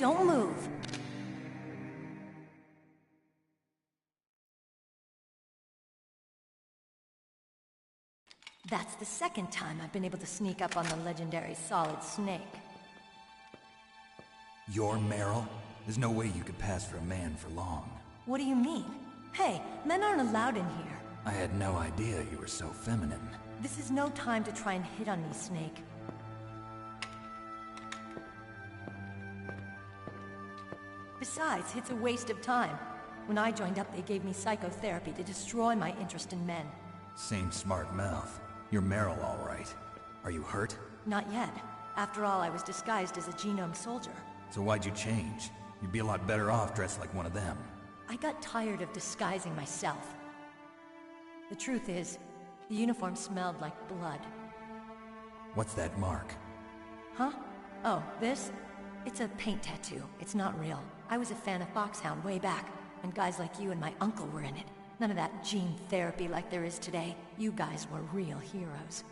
don't move. That's the second time I've been able to sneak up on the legendary Solid Snake. You're Meryl? There's no way you could pass for a man for long. What do you mean? Hey, men aren't allowed in here. I had no idea you were so feminine. This is no time to try and hit on me, Snake. Besides, it's a waste of time. When I joined up, they gave me psychotherapy to destroy my interest in men. Same smart mouth. You're Meryl, all right. Are you hurt? Not yet. After all, I was disguised as a genome soldier. So why'd you change? You'd be a lot better off dressed like one of them. I got tired of disguising myself. The truth is, the uniform smelled like blood. What's that mark? Huh? Oh, this? It's a paint tattoo. It's not real. I was a fan of Foxhound way back, when guys like you and my uncle were in it. None of that gene therapy like there is today. You guys were real heroes.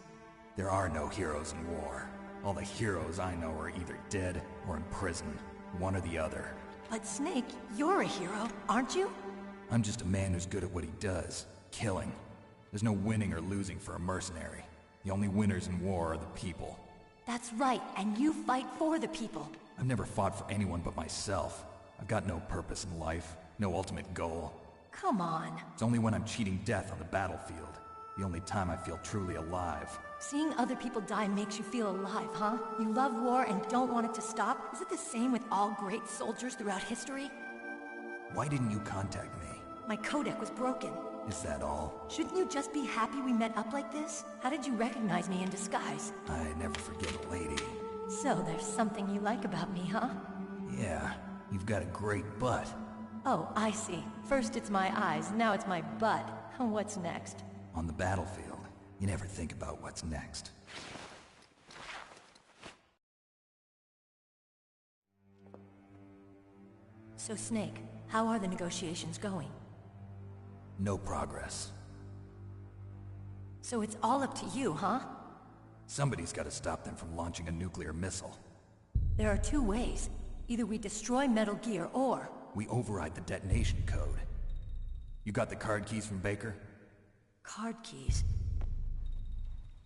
There are no heroes in war. All the heroes I know are either dead or in prison. One or the other. But Snake, you're a hero, aren't you? I'm just a man who's good at what he does. Killing. There's no winning or losing for a mercenary. The only winners in war are the people. That's right, and you fight for the people. I've never fought for anyone but myself. I've got no purpose in life, no ultimate goal. Come on. It's only when I'm cheating death on the battlefield. The only time I feel truly alive. Seeing other people die makes you feel alive, huh? You love war and don't want it to stop? Is it the same with all great soldiers throughout history? Why didn't you contact me? My codec was broken. Is that all? Shouldn't you just be happy we met up like this? How did you recognize me in disguise? I never forget a lady. So there's something you like about me, huh? Yeah, you've got a great butt. Oh, I see. First it's my eyes, now it's my butt. What's next? On the battlefield, you never think about what's next. So Snake, how are the negotiations going? No progress. So it's all up to you, huh? Somebody's got to stop them from launching a nuclear missile. There are two ways. Either we destroy Metal Gear, or... we override the detonation code. You got the card keys from Baker? Card keys?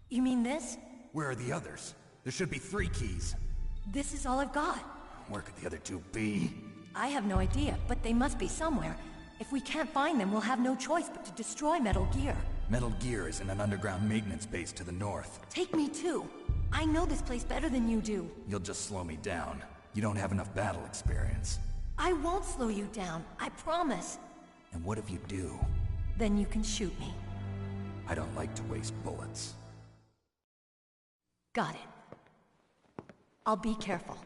You mean this? Where are the others? There should be 3 keys. This is all I've got. Where could the other 2 be? I have no idea, but they must be somewhere. If we can't find them, we'll have no choice but to destroy Metal Gear. Metal Gear is in an underground maintenance base to the north. Take me too. I know this place better than you do. You'll just slow me down. You don't have enough battle experience. I won't slow you down, I promise. And what if you do? Then you can shoot me. I don't like to waste bullets. Got it. I'll be careful.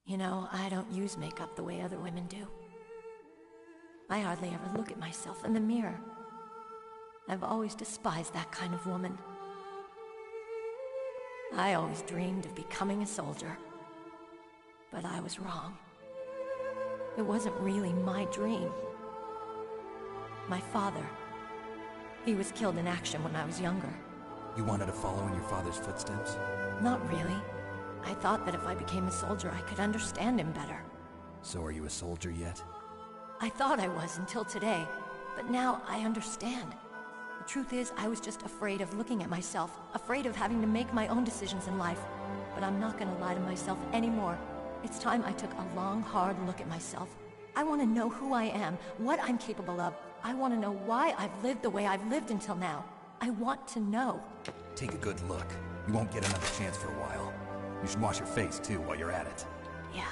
You know, I don't use makeup the way other women do. I hardly ever look at myself in the mirror. I've always despised that kind of woman. I always dreamed of becoming a soldier. But I was wrong. It wasn't really my dream. My father, he was killed in action when I was younger. You wanted to follow in your father's footsteps? Not really. I thought that if I became a soldier, I could understand him better. So are you a soldier yet? I thought I was until today, but now I understand. The truth is, I was just afraid of looking at myself, afraid of having to make my own decisions in life. But I'm not gonna lie to myself anymore. It's time I took a long, hard look at myself. I want to know who I am, what I'm capable of. I want to know why I've lived the way I've lived until now. I want to know. Take a good look. You won't get another chance for a while. You should wash your face, too, while you're at it. Yeah.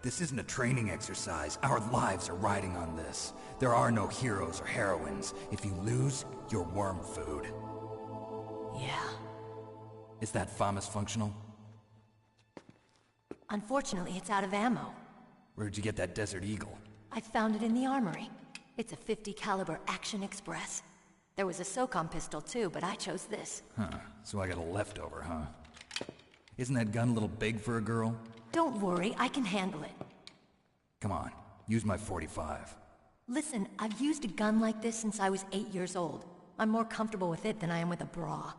This isn't a training exercise. Our lives are riding on this. There are no heroes or heroines. If you lose, you're worm food. Yeah. Is that FAMAS functional? Unfortunately, it's out of ammo. Where'd you get that Desert Eagle? I found it in the armory. It's a .50 caliber Action Express. There was a SOCOM pistol too, but I chose this. Huh, so I got a leftover, huh? Isn't that gun a little big for a girl? Don't worry, I can handle it. Come on, use my .45. Listen, I've used a gun like this since I was 8 years old. I'm more comfortable with it than I am with a bra.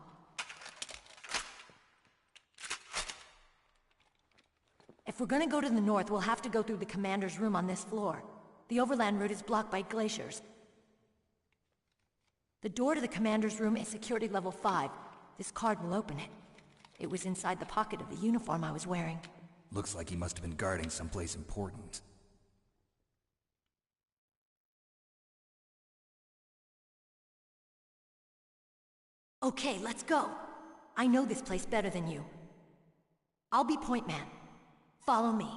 If we're gonna go to the north, we'll have to go through the commander's room on this floor. The overland route is blocked by glaciers. The door to the commander's room is security level 5. This card will open it. It was inside the pocket of the uniform I was wearing. Looks like he must have been guarding someplace important. Okay, let's go. I know this place better than you. I'll be point man. Follow me.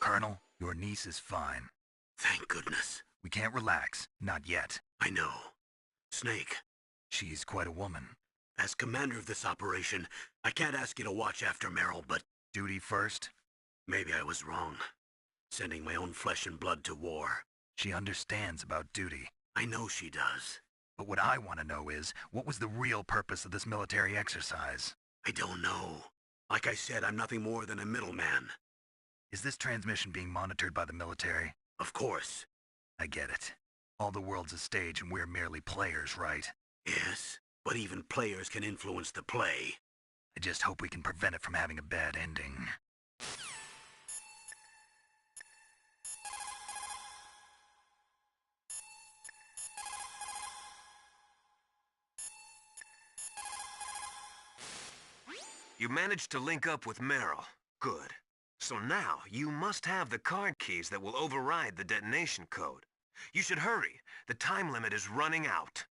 Colonel, your niece is fine. Thank goodness. We can't relax. Not yet. I know. Snake, She's quite a woman. as commander of this operation, I can't ask you to watch after Meryl, but Duty first? maybe I was wrong. Sending my own flesh and blood to war. She understands about duty. I know she does. But what I want to know is, what was the real purpose of this military exercise? I don't know. Like I said, I'm nothing more than a middleman. Is this transmission being monitored by the military? Of course. I get it. All the world's a stage and we're merely players, right? Yes, but even players can influence the play. I just hope we can prevent it from having a bad ending. You managed to link up with Meryl. Good. So now, you must have the card keys that will override the detonation code. You should hurry. The time limit is running out.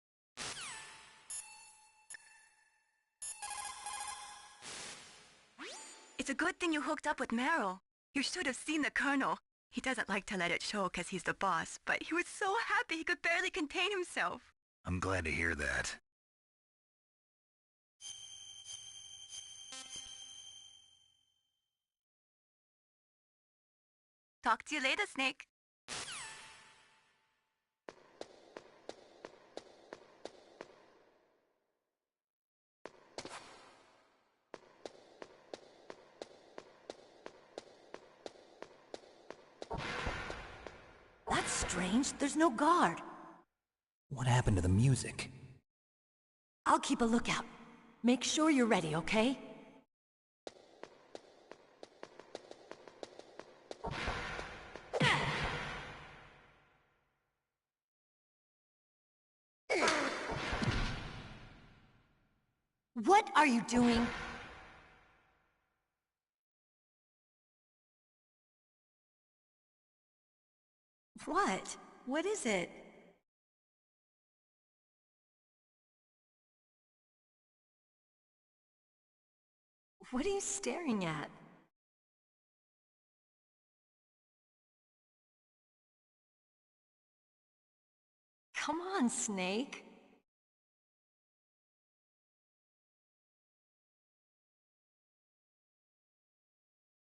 It's a good thing you hooked up with Meryl. You should have seen the Colonel. He doesn't like to let it show because he's the boss, but he was so happy he could barely contain himself. I'm glad to hear that. Talk to you later, Snake. That's strange. There's no guard. What happened to the music? I'll keep a lookout. Make sure you're ready, okay? What are you doing? What? What is it? What are you staring at? Come on, Snake.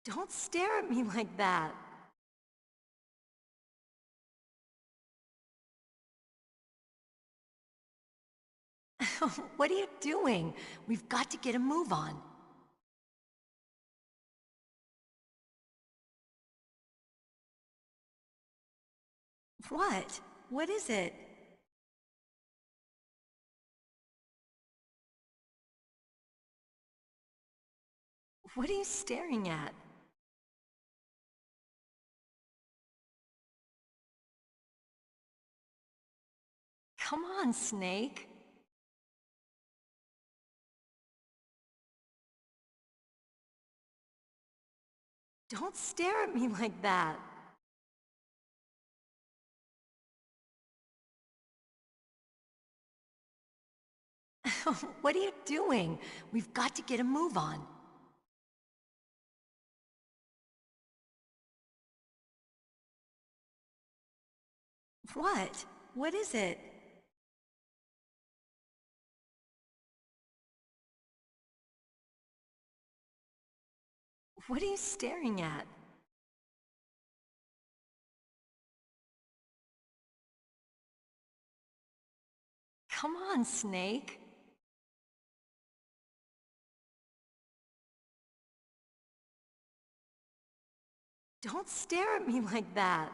Don't stare at me like that. What are you doing? We've got to get a move on. What? What is it? What are you staring at? Come on, Snake. Don't stare at me like that. What are you doing? We've got to get a move on. What? What is it? What are you staring at? Come on, Snake. Don't stare at me like that.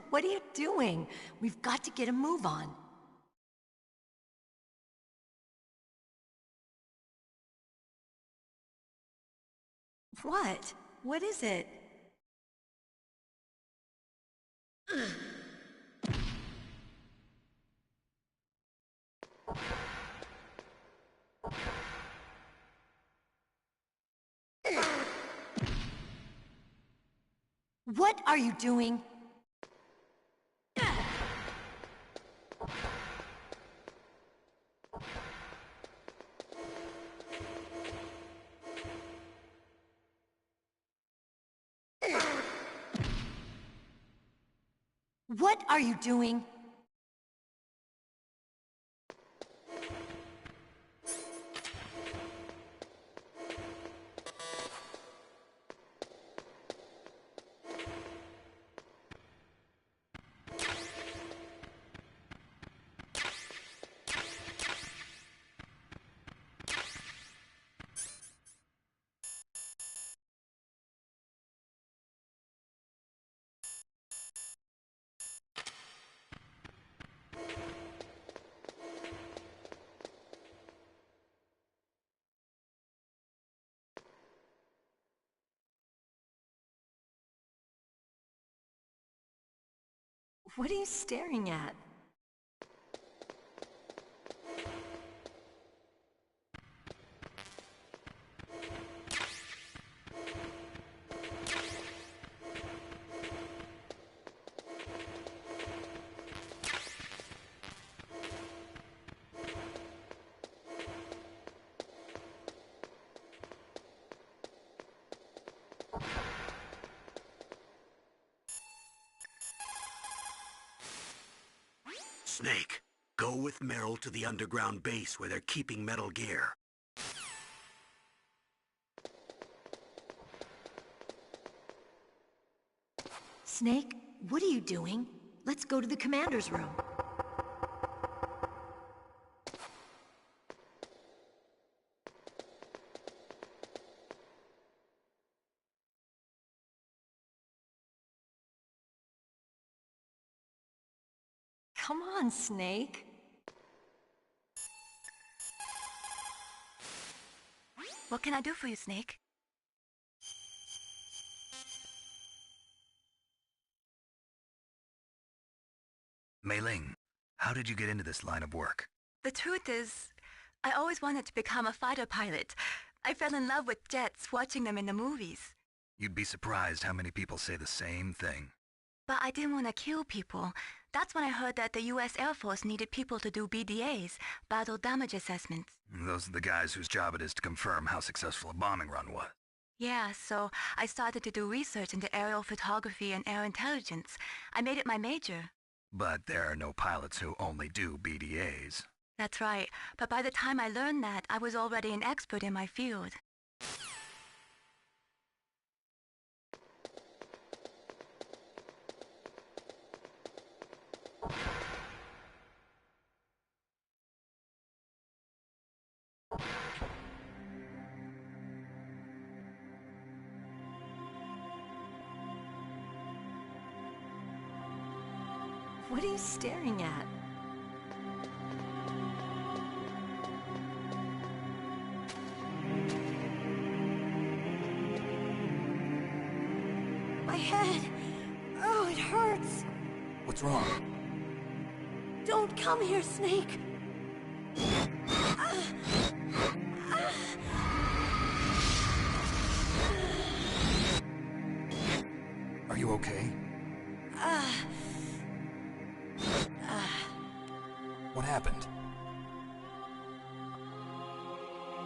What are you doing? We've got to get a move on. What? What is it? What are you doing? What are you doing? What are you staring at? Snake, go with Meryl to the underground base where they're keeping Metal Gear. Snake, what are you doing? Let's go to the commander's room. Come on, Snake. What can I do for you, Snake? Mei Ling, how did you get into this line of work? The truth is, I always wanted to become a fighter pilot. I fell in love with jets watching them in the movies. You'd be surprised how many people say the same thing. But I didn't want to kill people. That's when I heard that the U.S. Air Force needed people to do BDAs, battle damage assessments. Those are the guys whose job it is to confirm how successful a bombing run was. Yeah, so I started to do research into aerial photography and air intelligence. I made it my major. But there are no pilots who only do BDAs. That's right, but by the time I learned that, I was already an expert in my field. What are you staring at? My head! Oh, it hurts! What's wrong? Don't come here, Snake! Are you okay? What happened?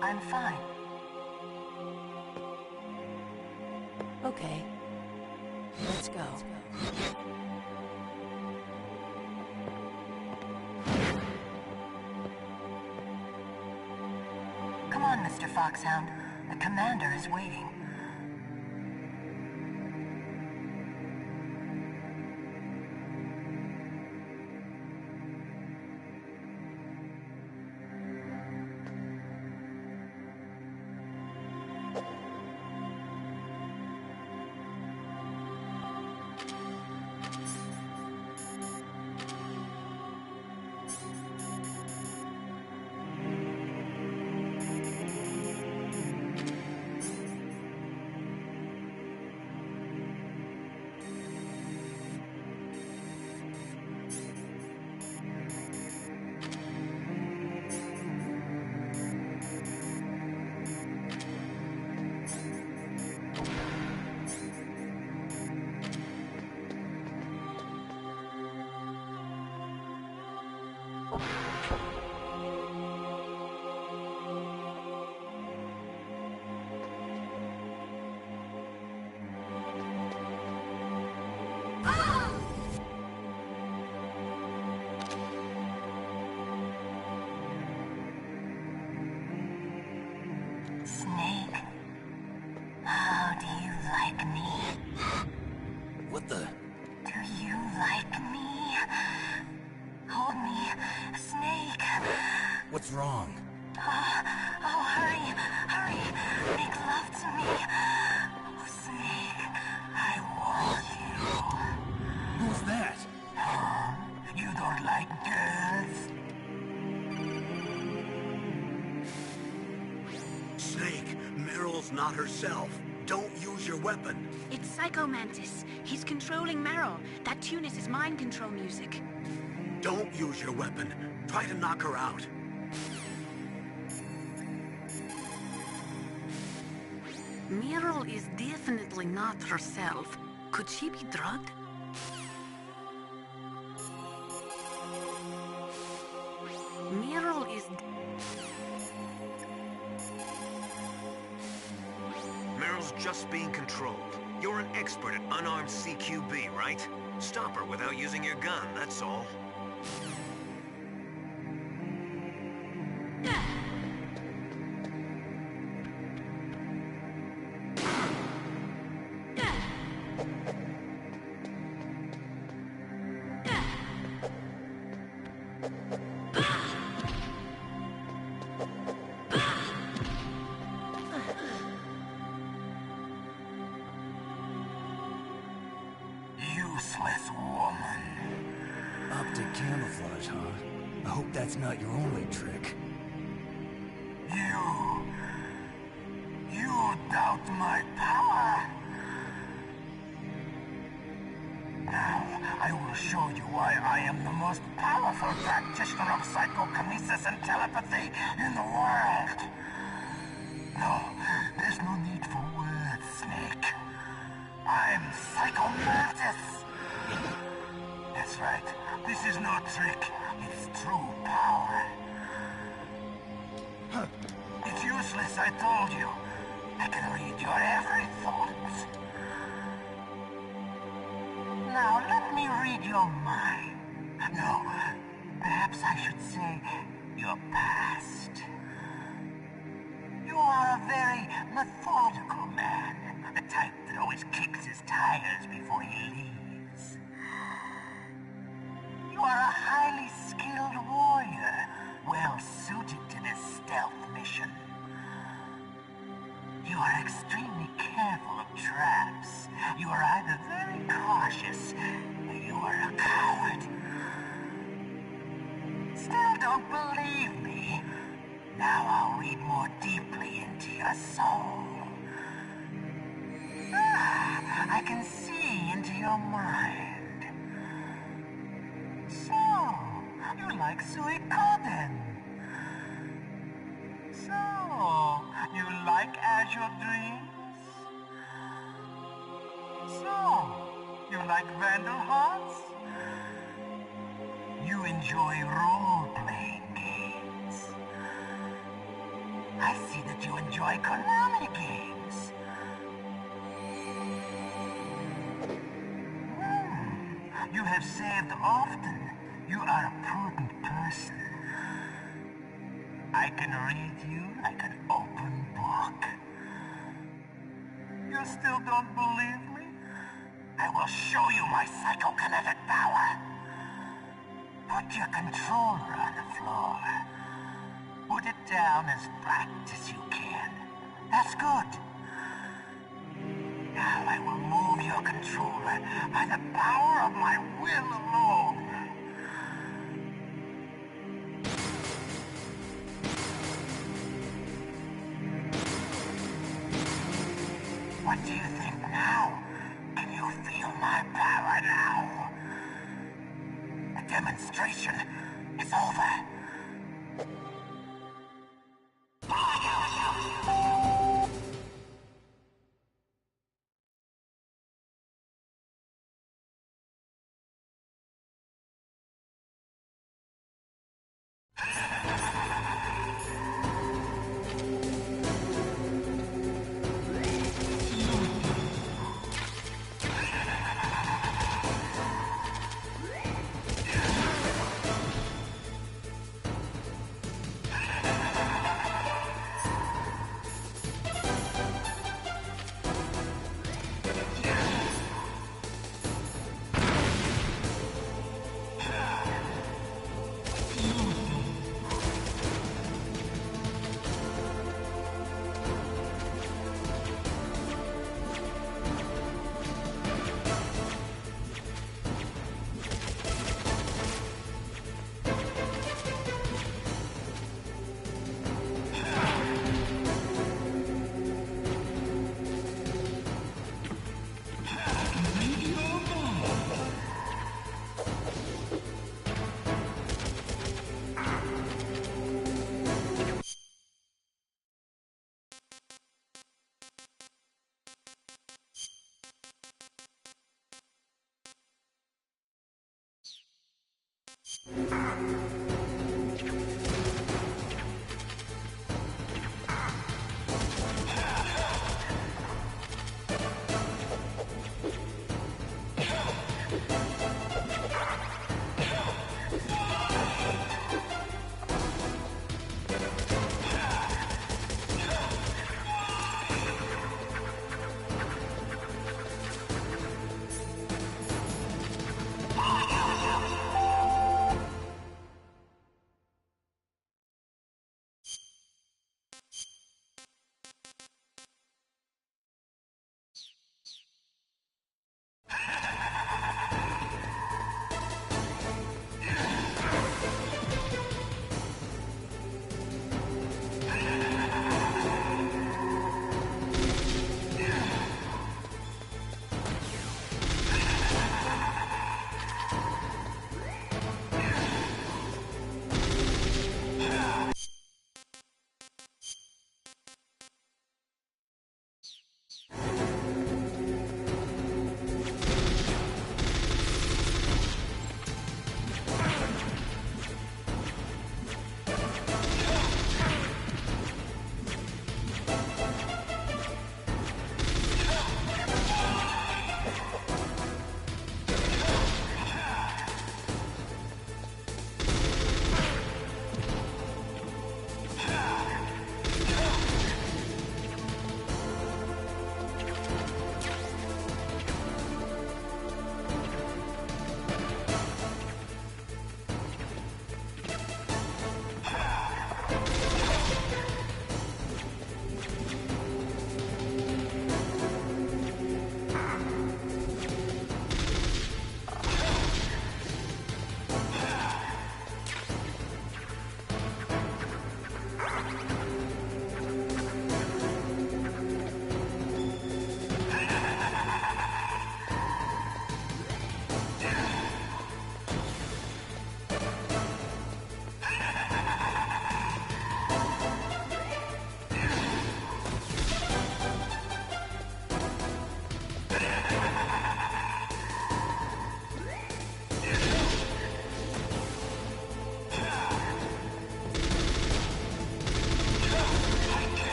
I'm fine. Okay. Let's go. Come on, Mr. Foxhound. The commander is waiting. Snake, how do you like me? What the? Do you like me? Hold me, Snake. What's wrong? Oh, hurry, hurry. Make love to me. Oh, Snake, I want you. Who's that? You don't like girls? Snake, Meryl's not herself. Don't use your weapon. It's Psycho Mantis. He's controlling Meryl. That tune is his mind control music. Don't use your weapon. Try to knock her out. Meryl is definitely not herself. Could she be drugged? Meryl is... Meryl's just being controlled. You're an expert at unarmed CQB, right? Stop her without using your gun, that's all. Useless woman. Optic camouflage, huh? I hope that's not your only trick. You doubt my power? Now, I will show you why I am the most powerful practitioner of psychokinesis and telepathy in the world. No, there's no need for words, Snake. I'm Psycho Mantis. That's right. This is no trick. It's true power. It's useless, I told you. I can read your every thought. Now, let me read your mind. No, perhaps I should say your past. You are a very methodical man. The type that always kicks his tires before he leaves. You are a highly skilled warrior, well suited to this stealth mission. You are extremely careful of traps. You are either very cautious, or you are a coward. Still don't believe me? Now I'll read more deeply into your soul. I can see into your mind. So, you like Suikoden. So, you like Azure Dreams? So, you like Vandal Hearts? You enjoy role-playing games. I see that you enjoy Konami games. You have saved often. You are a prudent person. I can read you like an open book. You still don't believe me? I will show you my psychokinetic power. Put your controller on the floor. Put it down as flat as you can. That's good. Now I will move your controller by the power of my will alone. What do you think now? Can you feel my power now? The demonstration is over.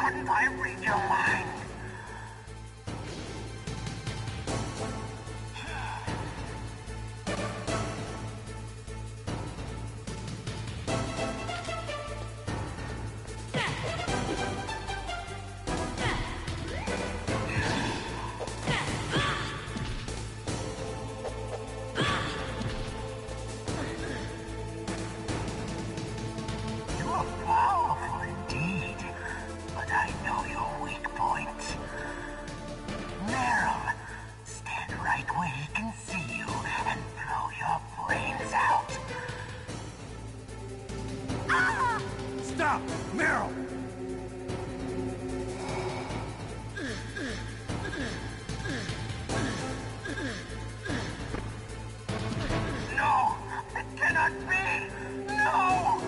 Shouldn't I read your mind? Stop! Meryl! No! It cannot be! No!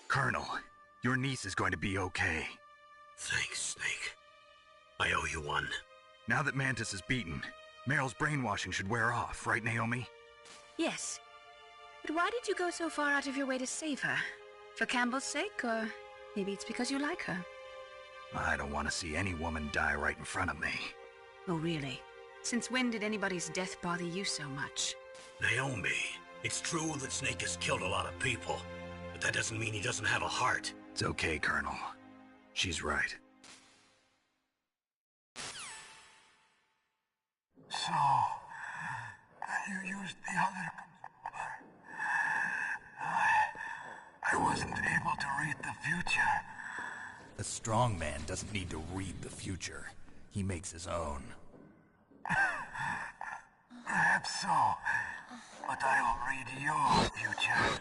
Colonel, your niece is going to be okay. Thanks, Snake. I owe you one. Now that Mantis is beaten, Meryl's brainwashing should wear off, right, Naomi? Yes. But why did you go so far out of your way to save her? For Campbell's sake, or maybe it's because you like her? I don't want to see any woman die right in front of me. Oh, really? Since when did anybody's death bother you so much? Naomi, it's true that Snake has killed a lot of people, but that doesn't mean he doesn't have a heart. It's okay, Colonel. She's right. So, you used the other... I wasn't able to read the future. A strong man doesn't need to read the future. He makes his own. Perhaps so, but I will read your future.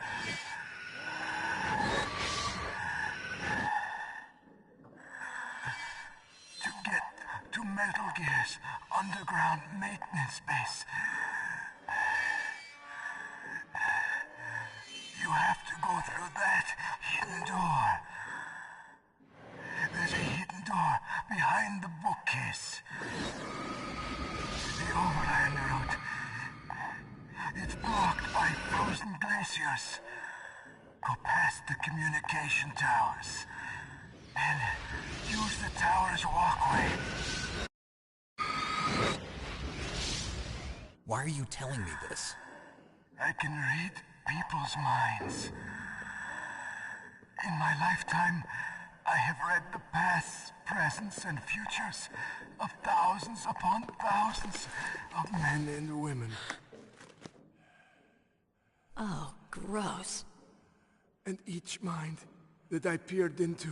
To get to Metal Gear's underground maintenance base, you have to go through that hidden door. There's a hidden door behind the bookcase. The overland route. It's blocked by frozen glaciers. Go past the communication towers. Then use the tower Why are you telling me this? I can read people's minds. In my lifetime, I have read the pasts, presents, and futures of thousands upon thousands of men and women. Oh, gross. And each mind that I peered into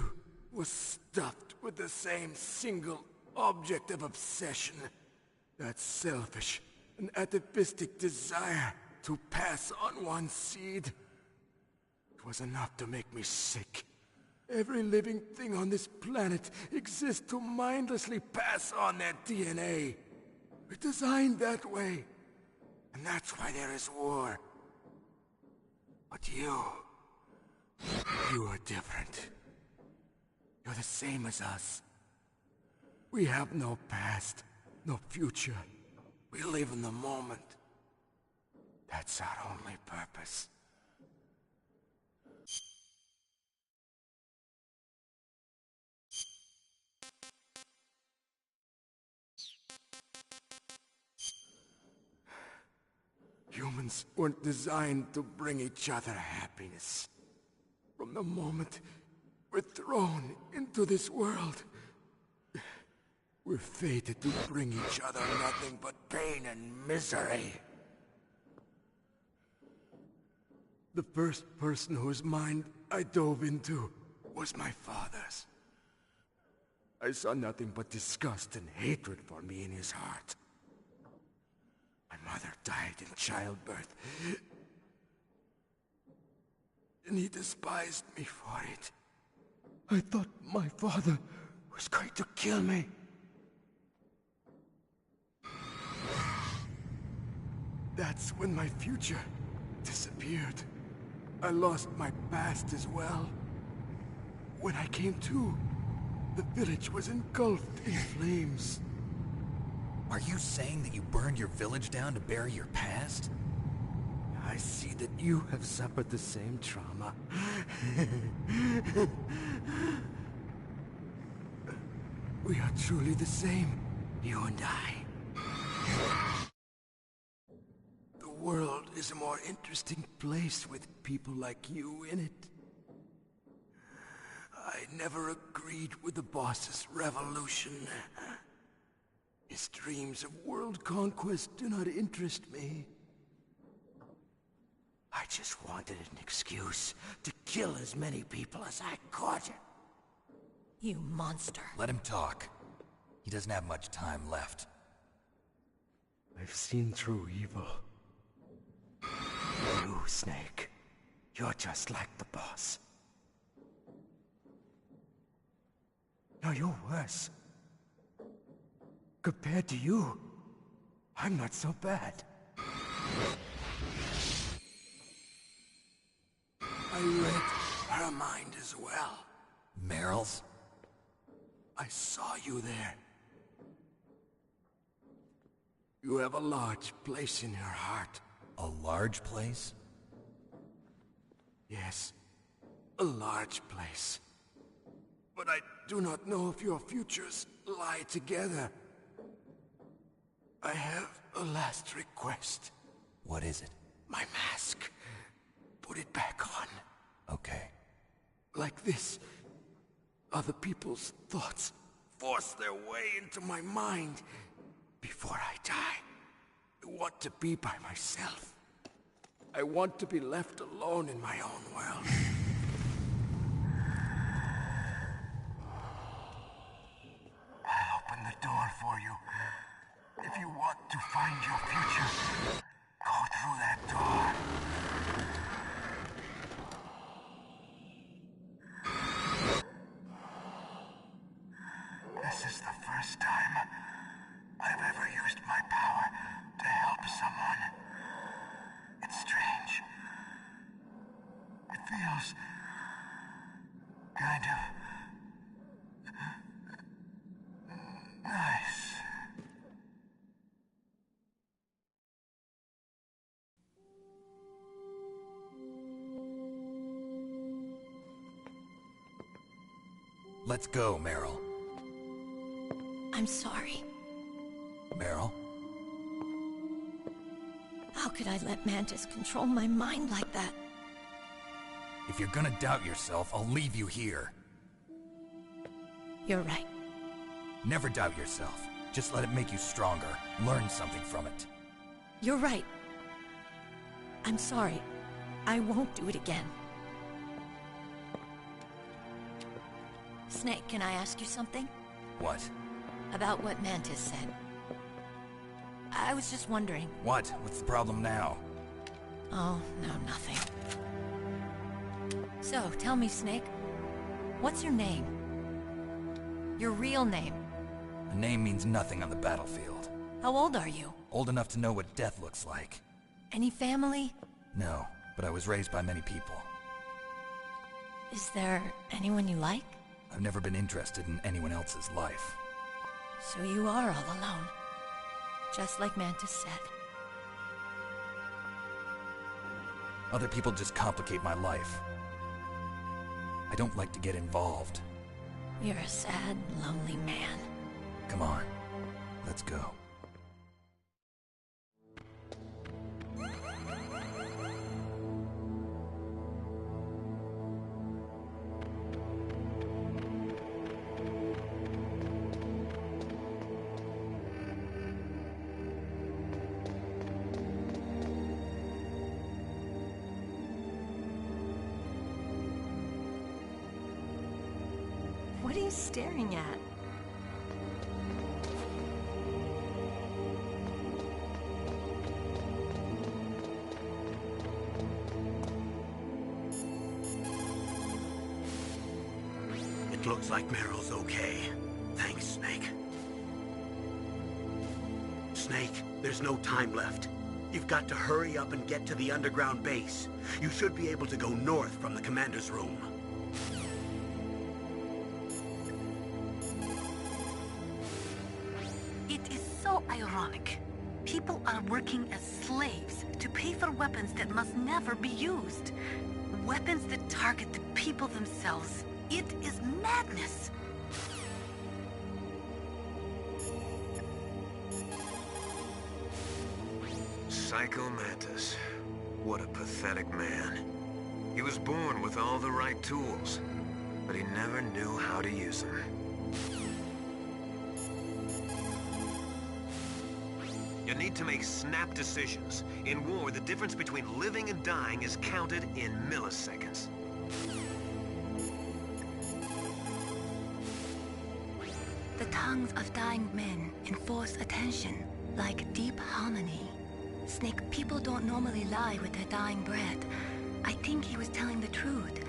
was stuffed with the same single object of obsession. That selfish and atavistic desire to pass on one's seed. It was enough to make me sick. Every living thing on this planet exists to mindlessly pass on their DNA. We're designed that way. And that's why there is war. But you are different. You're the same as us. We have no past, no future. We live in the moment. That's our only purpose. Humans weren't designed to bring each other happiness. From the moment we're thrown into this world, we're fated to bring each other nothing but pain and misery. The first person whose mind I dove into was my father's. I saw nothing but disgust and hatred for me in his heart. My mother died in childbirth, and he despised me for it. I thought my father was going to kill me. That's when my future disappeared. I lost my past as well. When I came to, the village was engulfed in flames. Are you saying that you burned your village down to bury your past? I see that you have suffered the same trauma. We are truly the same, you and I. The world is a more interesting place with people like you in it. I never agreed with the boss's revolution. His dreams of world conquest do not interest me. I just wanted an excuse to kill as many people as I could. You monster. Let him talk. He doesn't have much time left. I've seen through evil. You, Snake, you're just like the boss. No, you're worse. Compared to you, I'm not so bad. I read her mind as well. Meryl's? I saw you there. You have a large place in her heart. A large place? Yes, a large place. But I do not know if your futures lie together. I have a last request. What is it? My mask. Put it back on. Okay. Like this, other people's thoughts force their way into my mind. Before I die, I want to be by myself. I want to be left alone in my own world. I'll open the door for you. If you want to find your future, go through that door. This is the first time I've ever used my power to help someone. It's strange. It feels kind of nice. Let's go, Meryl. I'm sorry. Meryl? How could I let Mantis control my mind like that? If you're gonna doubt yourself, I'll leave you here. You're right. Never doubt yourself. Just let it make you stronger. Learn something from it. You're right. I'm sorry. I won't do it again. Snake, can I ask you something? What? About what Mantis said. I was just wondering. What? What's the problem now? Oh, no, nothing. So, tell me, Snake. What's your name? Your real name? A name means nothing on the battlefield. How old are you? Old enough to know what death looks like. Any family? No, but I was raised by many people. Is there anyone you like? I've never been interested in anyone else's life. So you are all alone. Just like Mantis said. Other people just complicate my life. I don't like to get involved. You're a sad, lonely man. Come on, let's go. What are you staring at? It looks like Meryl's okay. Thanks, Snake. Snake, there's no time left. You've got to hurry up and get to the underground base. You should be able to go north from the commander's room. It is so ironic. People are working as slaves to pay for weapons that must never be used. Weapons that target the people themselves. It is madness. Psycho Mantis. What a pathetic man. He was born with all the right tools, but he never knew how to use them. You need to make snap decisions. In war, the difference between living and dying is counted in milliseconds. The tongues of dying men enforce attention, like deep harmony. Snake, people don't normally lie with their dying breath. I think he was telling the truth.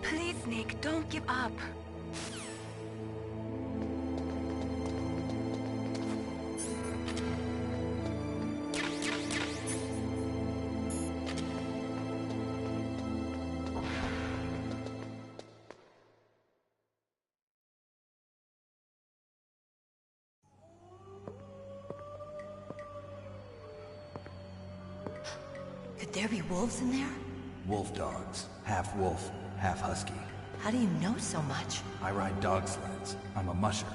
Please, Snake, don't give up. Could there be wolves in there? Wolf dogs. Half wolf, half husky. How do you know so much? I ride dog sleds. I'm a musher.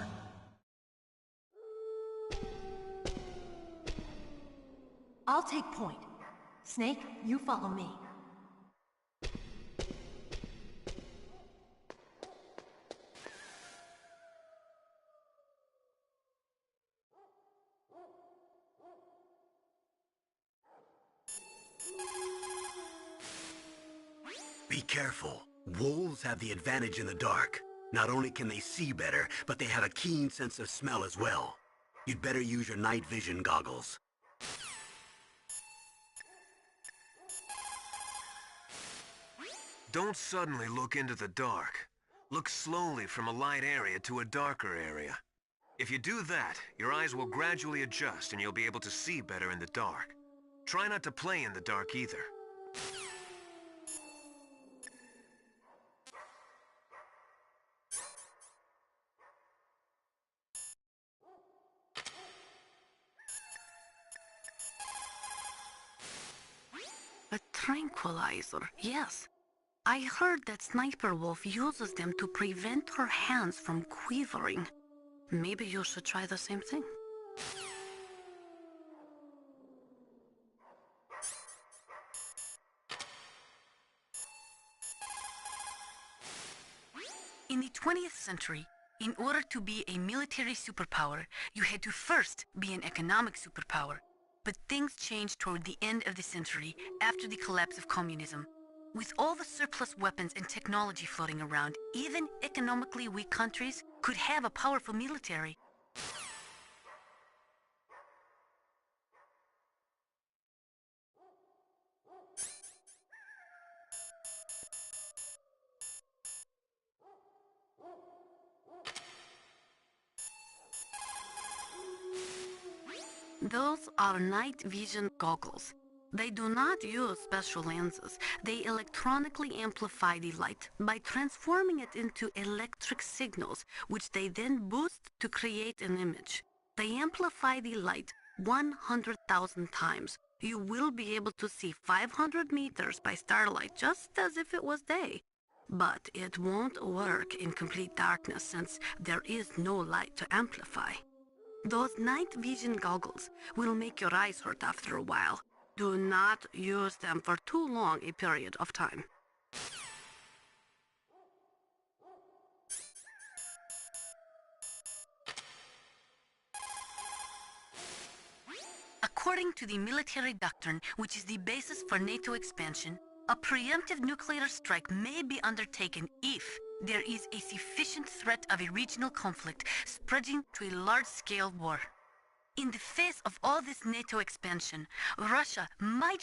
I'll take point. Snake, you follow me. Be careful. Wolves have the advantage in the dark. Not only can they see better, but they have a keen sense of smell as well. You'd better use your night vision goggles. Don't suddenly look into the dark. Look slowly from a light area to a darker area. If you do that, your eyes will gradually adjust and you'll be able to see better in the dark. Try not to play in the dark either. A tranquilizer, yes. I heard that Sniper Wolf uses them to prevent her hands from quivering. Maybe you should try the same thing. In the 20th century, in order to be a military superpower, you had to first be an economic superpower. But things changed toward the end of the century after the collapse of communism. With all the surplus weapons and technology floating around, even economically weak countries could have a powerful military. Those are night vision goggles. They do not use special lenses. They electronically amplify the light by transforming it into electric signals, which they then boost to create an image. They amplify the light 100,000 times. You will be able to see 500 meters by starlight, just as if it was day. But it won't work in complete darkness since there is no light to amplify. Those night vision goggles will make your eyes hurt after a while. Do not use them for too long a period of time. According to the military doctrine, which is the basis for NATO expansion, a preemptive nuclear strike may be undertaken if there is a sufficient threat of a regional conflict spreading to a large-scale war. In the face of all this NATO expansion, Russia might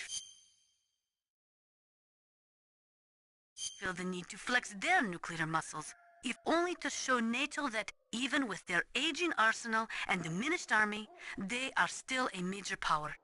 feel the need to flex their nuclear muscles, if only to show NATO that even with their aging arsenal and diminished army, they are still a major power.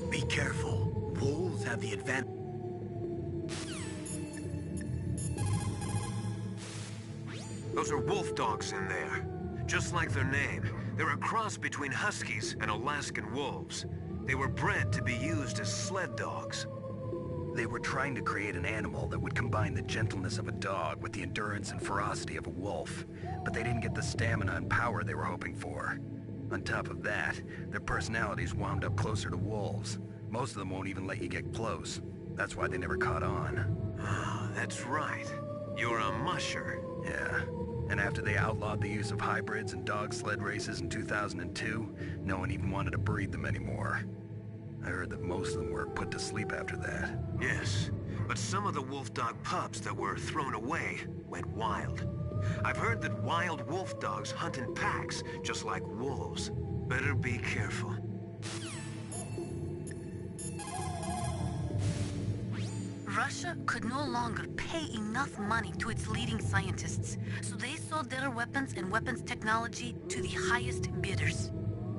Be careful. Wolves have the advantage. Those are wolf dogs in there. Just like their name, they're a cross between huskies and Alaskan wolves. They were bred to be used as sled dogs. They were trying to create an animal that would combine the gentleness of a dog with the endurance and ferocity of a wolf, but they didn't get the stamina and power they were hoping for. On top of that, their personalities wound up closer to wolves. Most of them won't even let you get close. That's why they never caught on. Ah, that's right. You're a musher. Yeah. And after they outlawed the use of hybrids and dog sled races in 2002, no one even wanted to breed them anymore. I heard that most of them were put to sleep after that. Yes, but some of the wolf dog pups that were thrown away went wild. I've heard that wild wolf dogs hunt in packs, just like wolves. Better be careful. Russia could no longer pay enough money to its leading scientists, so they sold their weapons and weapons technology to the highest bidders.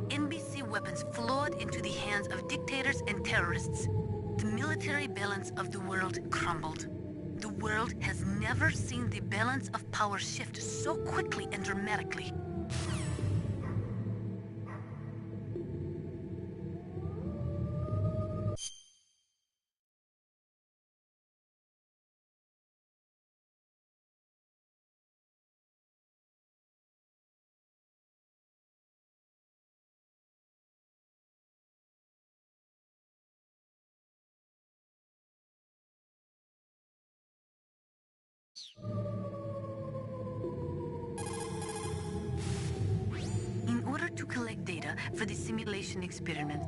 NBC weapons flowed into the hands of dictators and terrorists. The military balance of the world crumbled. The world has never seen the balance of power shift so quickly and dramatically. In order to collect data for the simulation experiment,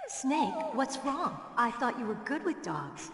Snake, what's wrong? I thought you were good with dogs.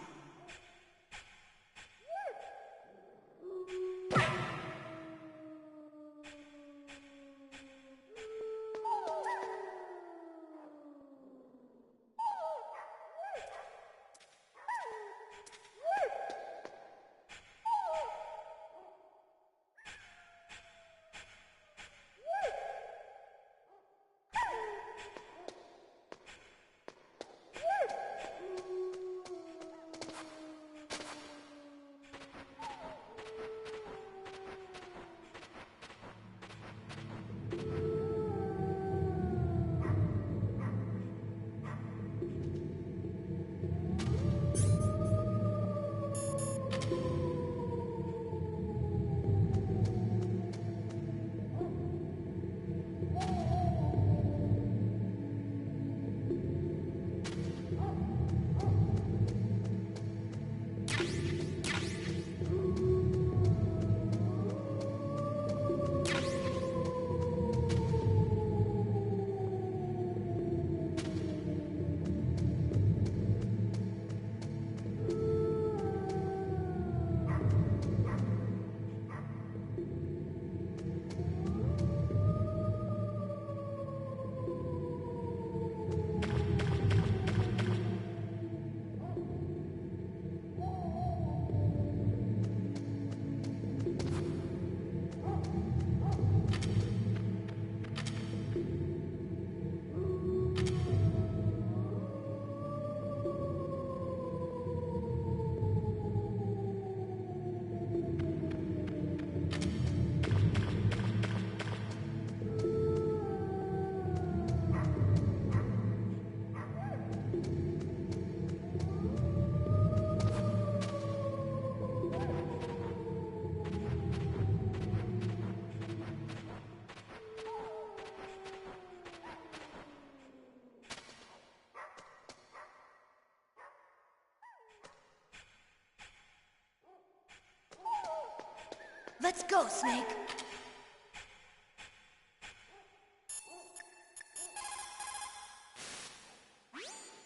Let's go, Snake!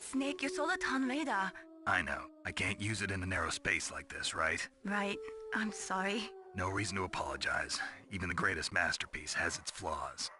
Snake, your Soliton radar. I know. I can't use it in a narrow space like this, right? Right. I'm sorry. No reason to apologize. Even the greatest masterpiece has its flaws.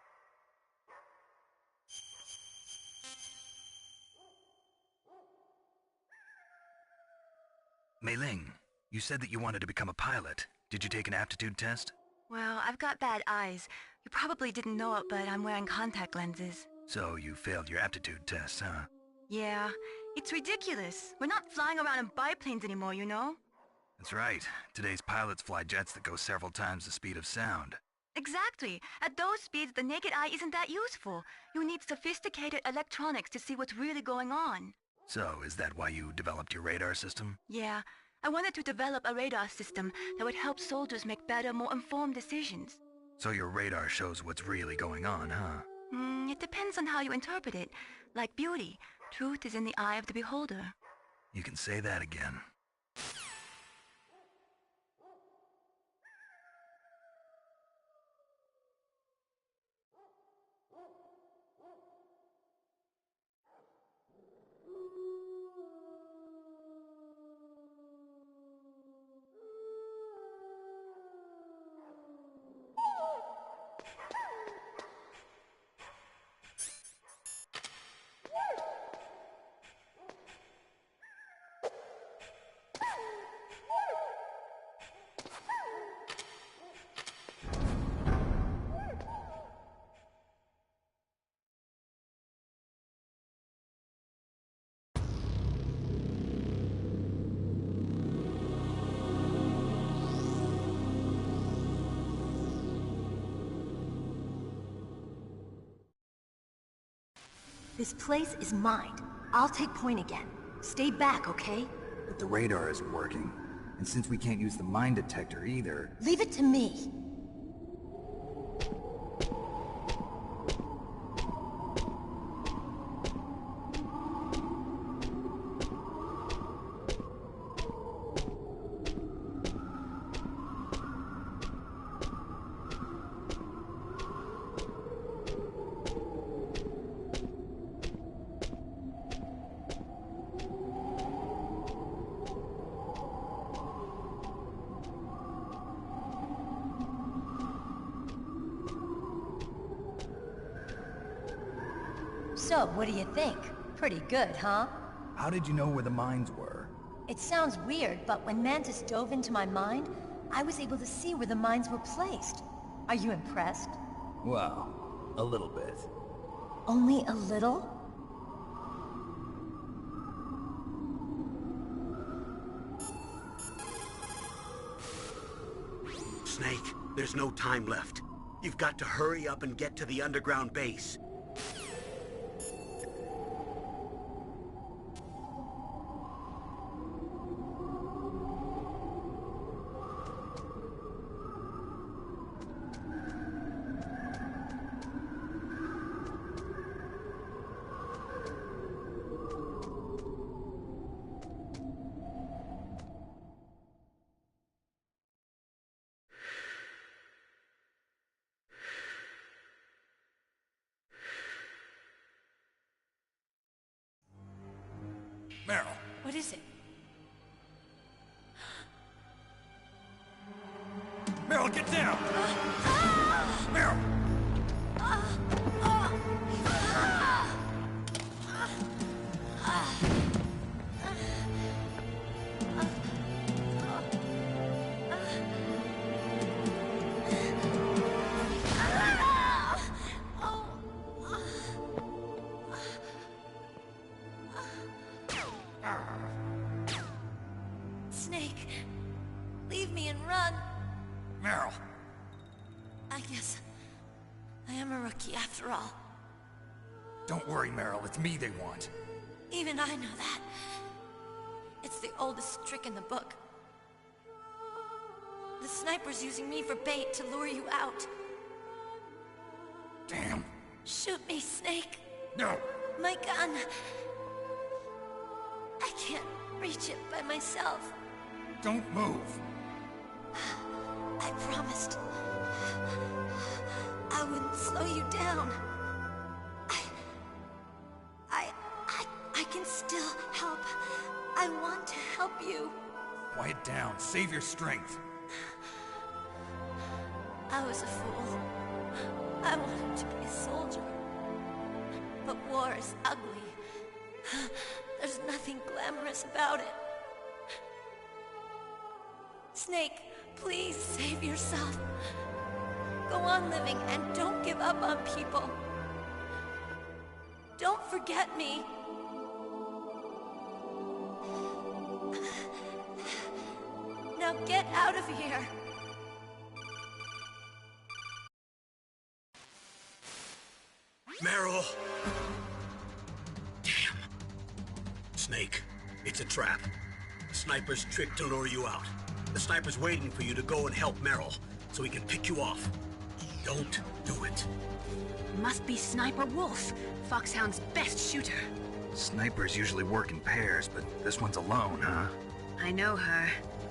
Mei Ling, you said that you wanted to become a pilot. Did you take an aptitude test? Well, I've got bad eyes. You probably didn't know it, but I'm wearing contact lenses. So you failed your aptitude test, huh? Yeah, it's ridiculous. We're not flying around in biplanes anymore, you know? That's right. Today's pilots fly jets that go several times the speed of sound. Exactly. At those speeds, the naked eye isn't that useful. You need sophisticated electronics to see what's really going on. So, is that why you developed your radar system? Yeah, I wanted to develop a radar system that would help soldiers make better, more informed decisions. So your radar shows what's really going on, huh? It depends on how you interpret it. Like beauty, truth is in the eye of the beholder. You can say that again. This place is mine. I'll take point again. Stay back, okay? But the radar isn't working. And since we can't use the mine detector either... Leave it to me. So, what do you think? Pretty good, huh? How did you know where the mines were? It sounds weird, but when Mantis dove into my mind, I was able to see where the mines were placed. Are you impressed? Well, a little bit. Only a little? Snake, there's no time left. You've got to hurry up and get to the underground base. Meryl! What is it? Meryl, get down! Meryl! Snake, leave me and run. Meryl! I guess I am a rookie after all. Don't worry, Meryl. It's me they want. Even I know that. It's the oldest trick in the book. The sniper's using me for bait to lure you out. Damn. Shoot me, Snake. No! My gun. I can't reach it by myself. Don't move. I promised. I wouldn't slow you down. I can still help. I want to help you. Quiet down. Save your strength. I was a fool. I wanted to be a soldier. But war is ugly. There's nothing glamorous about it. Snake, please save yourself. Go on living and don't give up on people. Don't forget me. Now get out of here. Meryl! Damn. Snake, it's a trap. The sniper's trick to lure you out. The sniper's waiting for you to go and help Meryl, so he can pick you off. Don't do it. Must be Sniper Wolf, Foxhound's best shooter. Snipers usually work in pairs, but this one's alone, huh? I know her.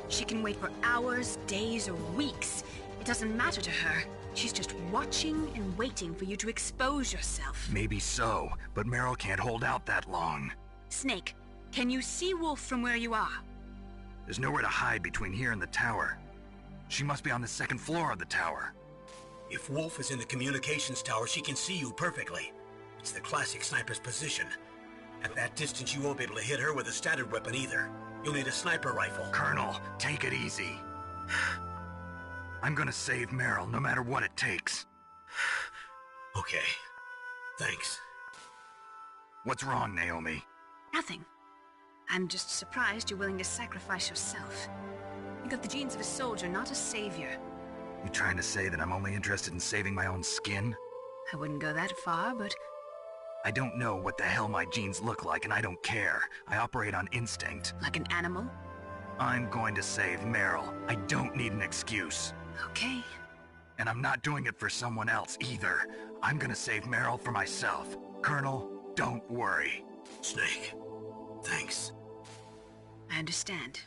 She can wait for hours, days, or weeks. It doesn't matter to her. She's just watching and waiting for you to expose yourself. Maybe so, but Meryl can't hold out that long. Snake, can you see Wolf from where you are? There's nowhere to hide between here and the tower. She must be on the second floor of the tower. If Wolf is in the communications tower, she can see you perfectly. It's the classic sniper's position. At that distance, you won't be able to hit her with a standard weapon either. You'll need a sniper rifle. Colonel, take it easy. I'm gonna save Meryl, no matter what it takes. Okay. Thanks. What's wrong, Naomi? Nothing. I'm just surprised you're willing to sacrifice yourself. You got the genes of a soldier, not a savior. You trying to say that I'm only interested in saving my own skin? I wouldn't go that far, but... I don't know what the hell my genes look like, and I don't care. I operate on instinct. Like an animal? I'm going to save Meryl. I don't need an excuse. Okay. And I'm not doing it for someone else, either. I'm gonna save Meryl for myself. Colonel, don't worry. Snake, thanks. I understand.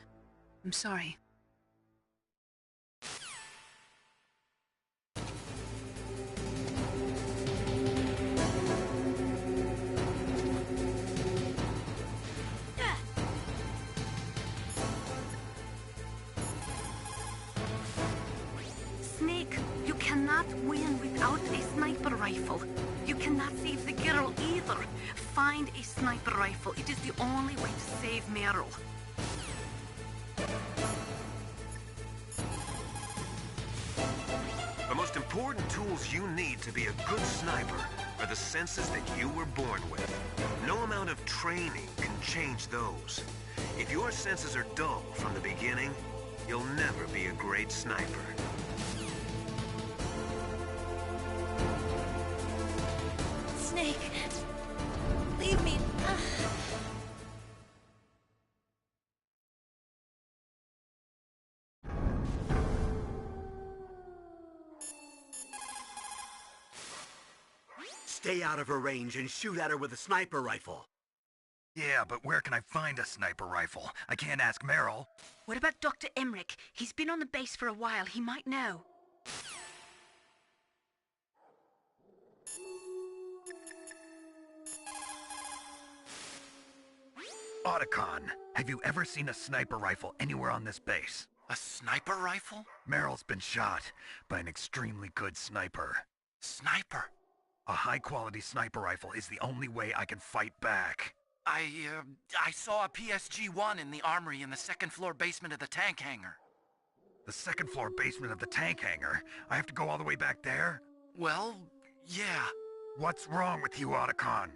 I'm sorry. Snake, you cannot win without a sniper rifle. You cannot save the girl either. Find a sniper rifle. It is the only way to save Meryl. The most important tools you need to be a good sniper are the senses that you were born with. No amount of training can change those. If your senses are dull from the beginning, you'll never be a great sniper. Snake, leave me. Stay out of her range and shoot at her with a sniper rifle. Yeah, but where can I find a sniper rifle? I can't ask Meryl. What about Dr. Emmerich? He's been on the base for a while. He might know. Otacon, have you ever seen a sniper rifle anywhere on this base? A sniper rifle? Meryl's been shot by an extremely good sniper. Sniper? A high-quality sniper rifle is the only way I can fight back. I saw a PSG-1 in the armory in the second-floor basement of the tank hangar. The second-floor basement of the tank hangar? I have to go all the way back there? Well, yeah. What's wrong with you, Otacon?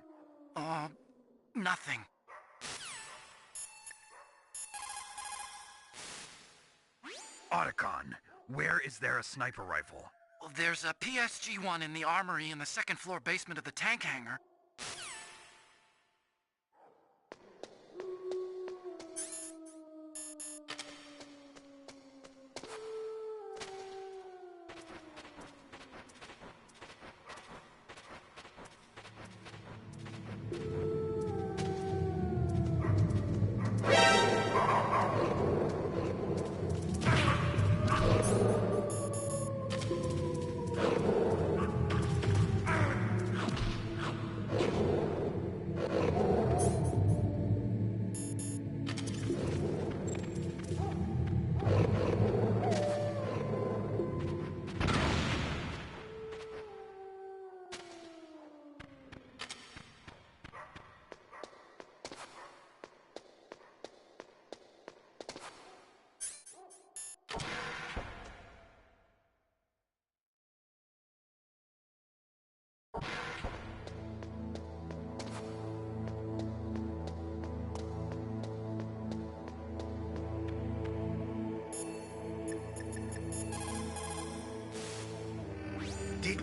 Nothing. Otacon, where is there a sniper rifle? There's a PSG-1 in the armory in the second-floor basement of the tank hangar.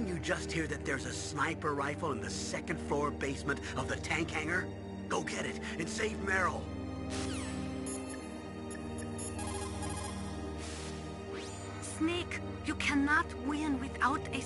Didn't you just hear that there's a sniper rifle in the second floor basement of the tank hangar? Go get it and save Meryl. Snake, you cannot win without a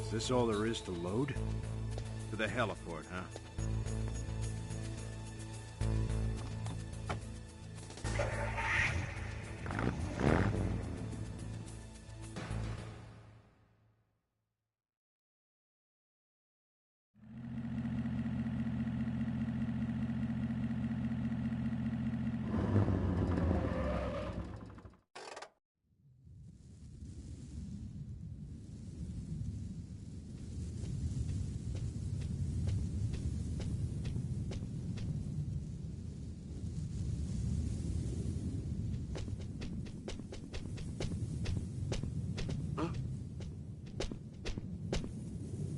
Is this all there is to load? To the heliport, huh?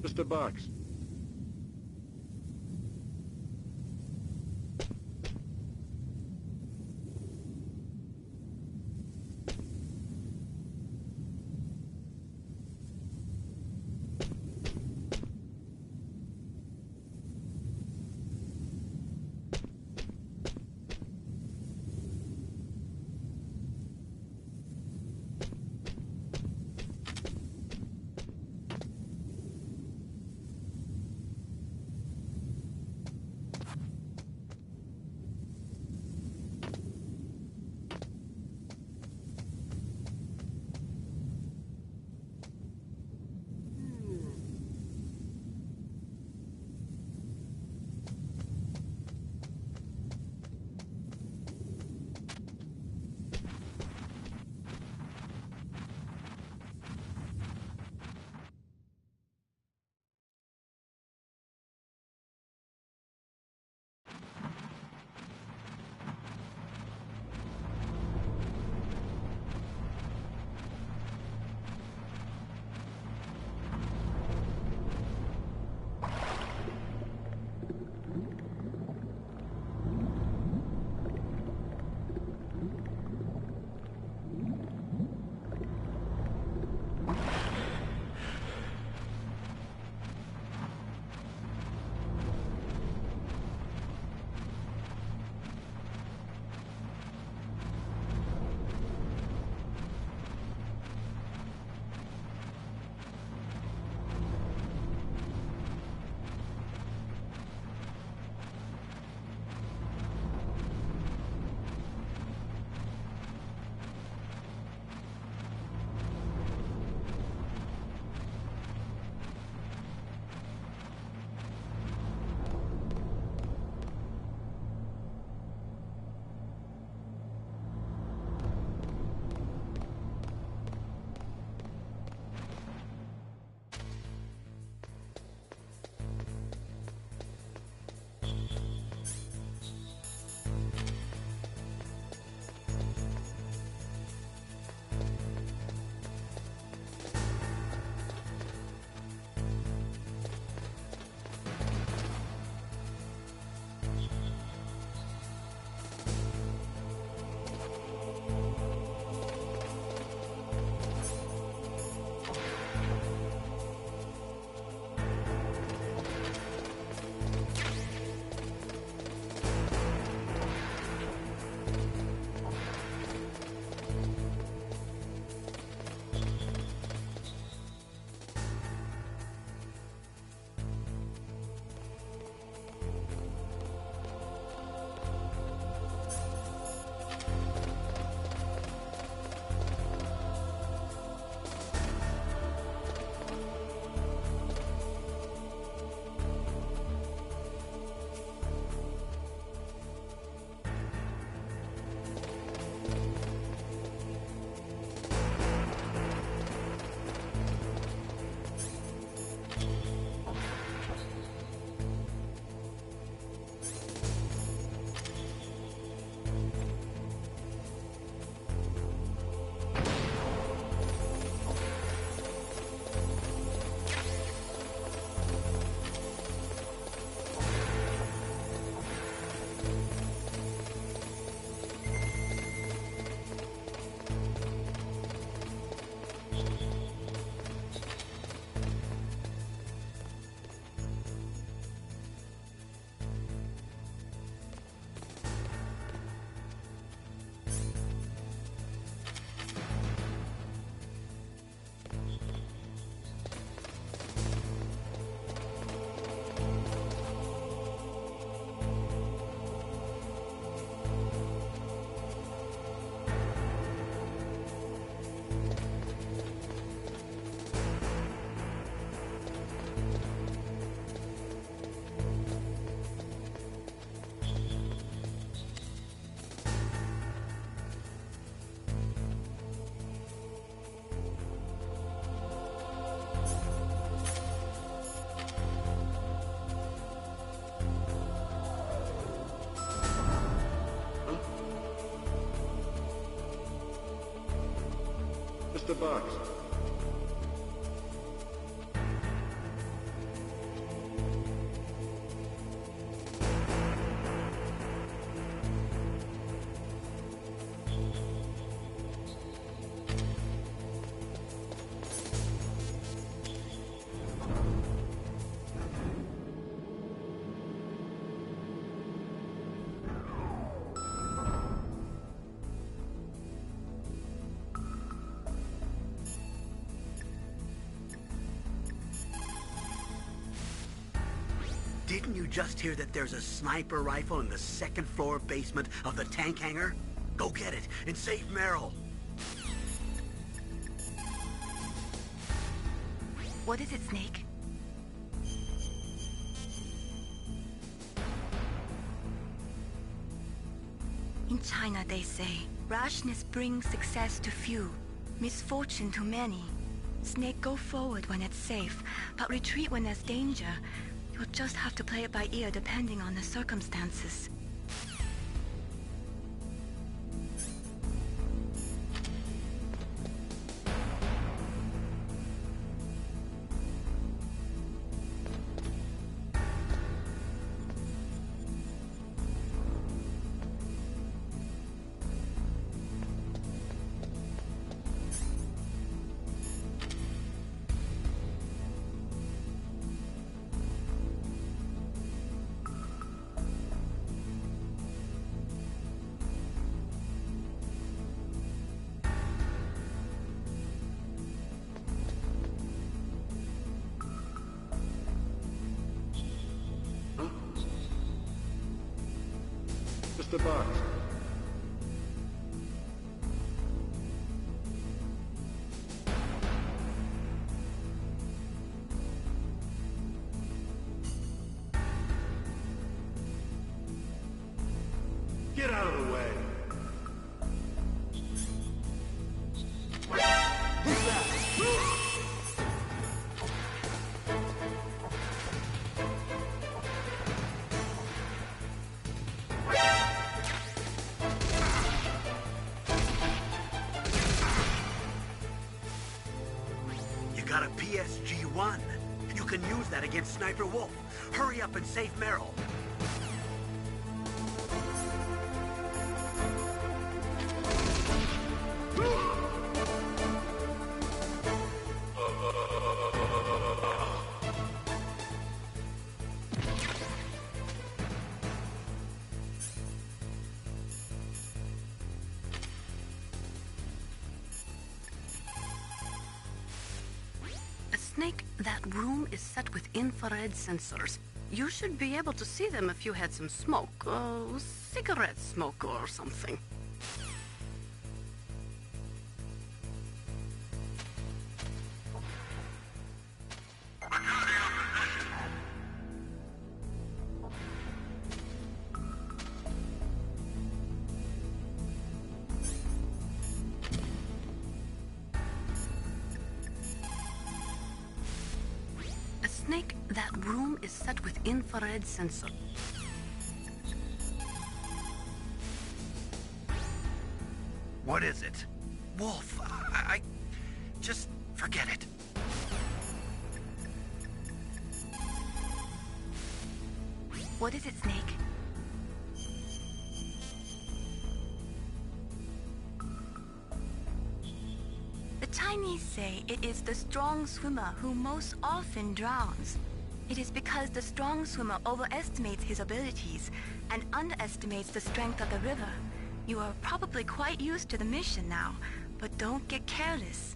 Just a box. Just a box. Didn't you just hear that there's a sniper rifle in the second floor basement of the tank hangar? Go get it and save Meryl. What is it, Snake? In China, they say, rashness brings success to few, misfortune to many. Snake, go forward when it's safe, but retreat when there's danger. You'll just have to play it by ear depending on the circumstances. Just a box. Get out of the way. Who's that? You got a PSG-1. You can use that against Sniper Wolf. Hurry up and save Meryl. Snake, that room is set with infrared sensors. You should be able to see them if you had some smoke, cigarette smoke or something. Snake, that room is set with infrared sensor. What is it? Wolf, I just forget it. What is it, Snake? The Chinese say it is the strong swimmer who most often drowns. It is because the strong swimmer overestimates his abilities and underestimates the strength of the river. You are probably quite used to the mission now, but don't get careless.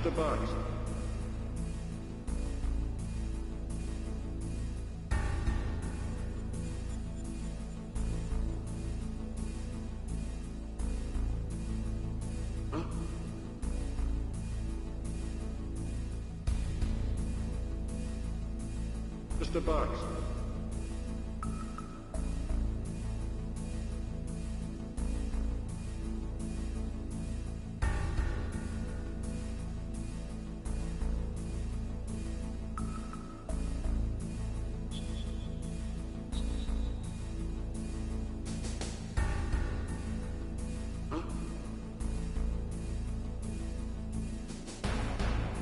Mr. Bugs. Mr. Bugs.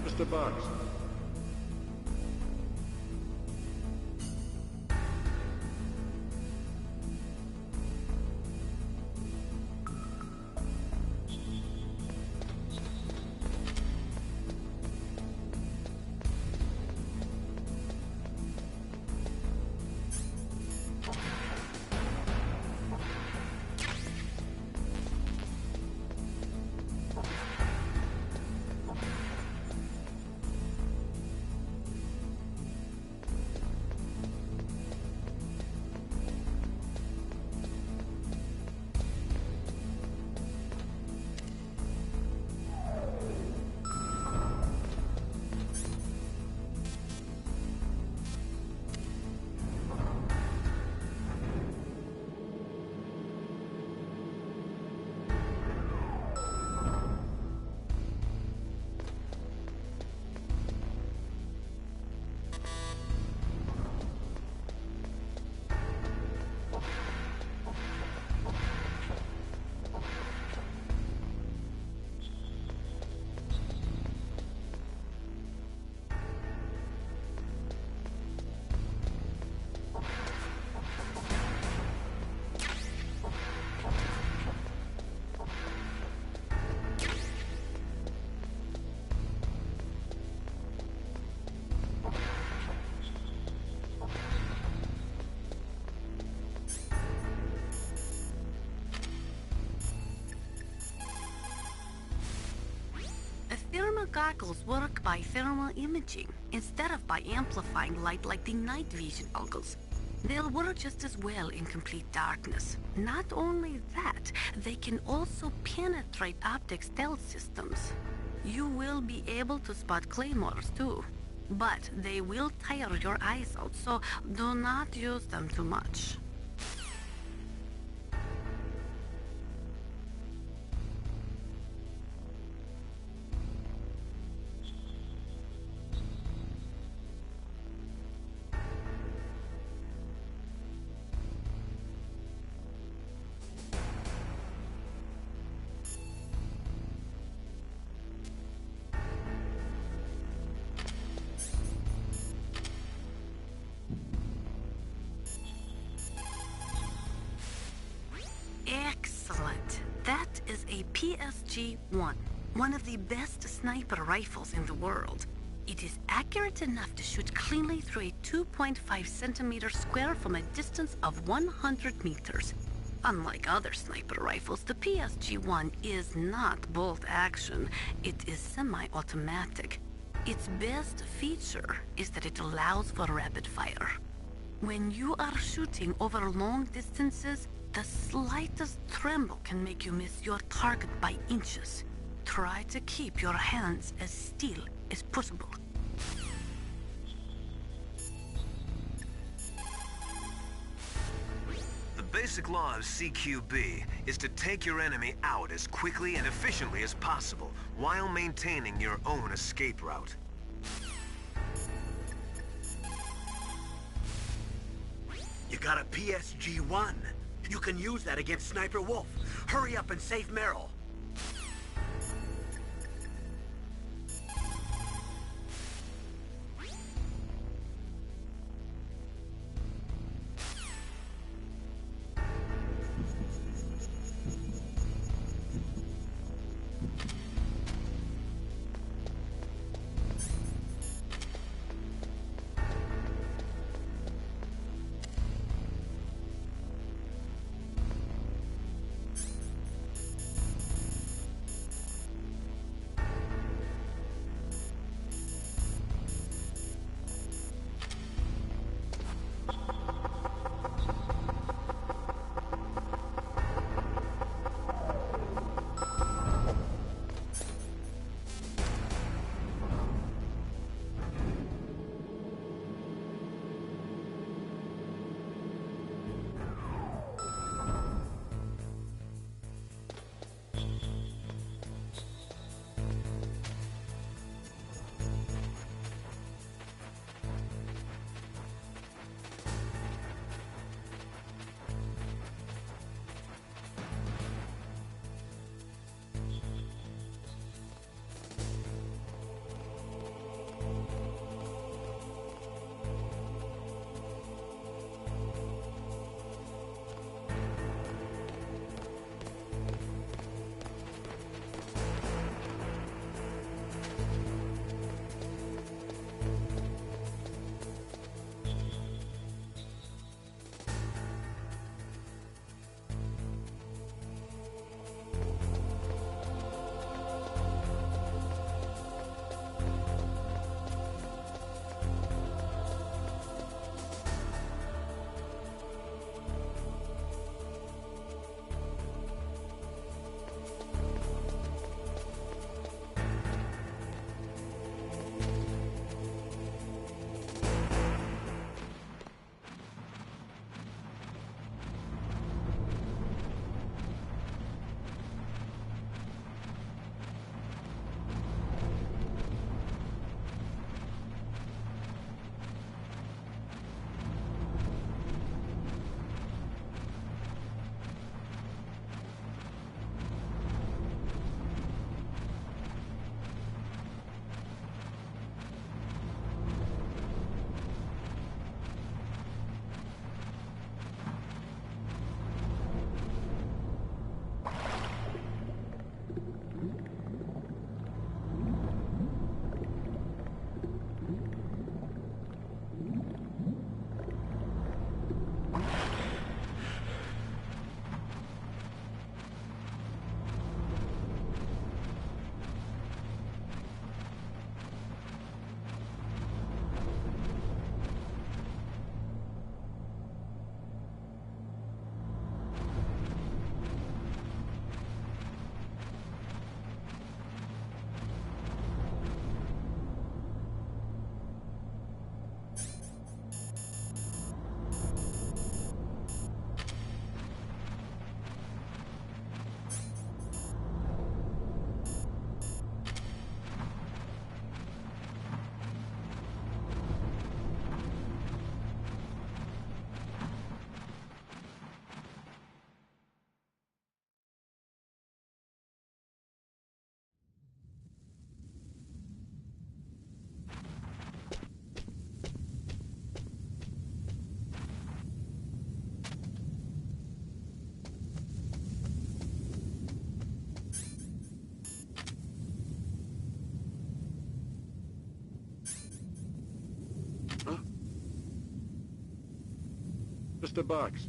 Mr. Bugs. Thermal goggles work by thermal imaging instead of by amplifying light like the night vision goggles. They'll work just as well in complete darkness. Not only that, they can also penetrate optic stealth systems. You will be able to spot claymores too, but they will tire your eyes out, so do not use them too much. Excellent. That is a PSG-1, one of the best sniper rifles in the world. It is accurate enough to shoot cleanly through a 2.5 centimeter square from a distance of 100 meters. Unlike other sniper rifles, the PSG-1 is not bolt action. It is semi-automatic. Its best feature is that it allows for rapid fire. When you are shooting over long distances, the slightest tremble can make you miss your target by inches. Try to keep your hands as still as possible. The basic law of CQB is to take your enemy out as quickly and efficiently as possible while maintaining your own escape route. You got a PSG-1. You can use that against Sniper Wolf. Hurry up and save Meryl. Just a box.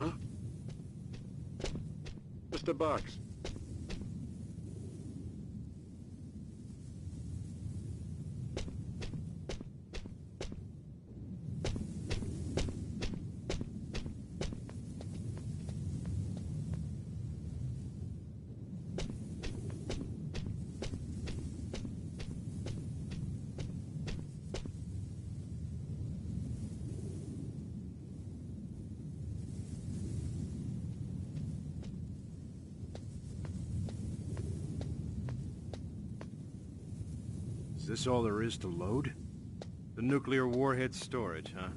Huh? Just a box. Is this all there is to load? The nuclear warhead storage, huh?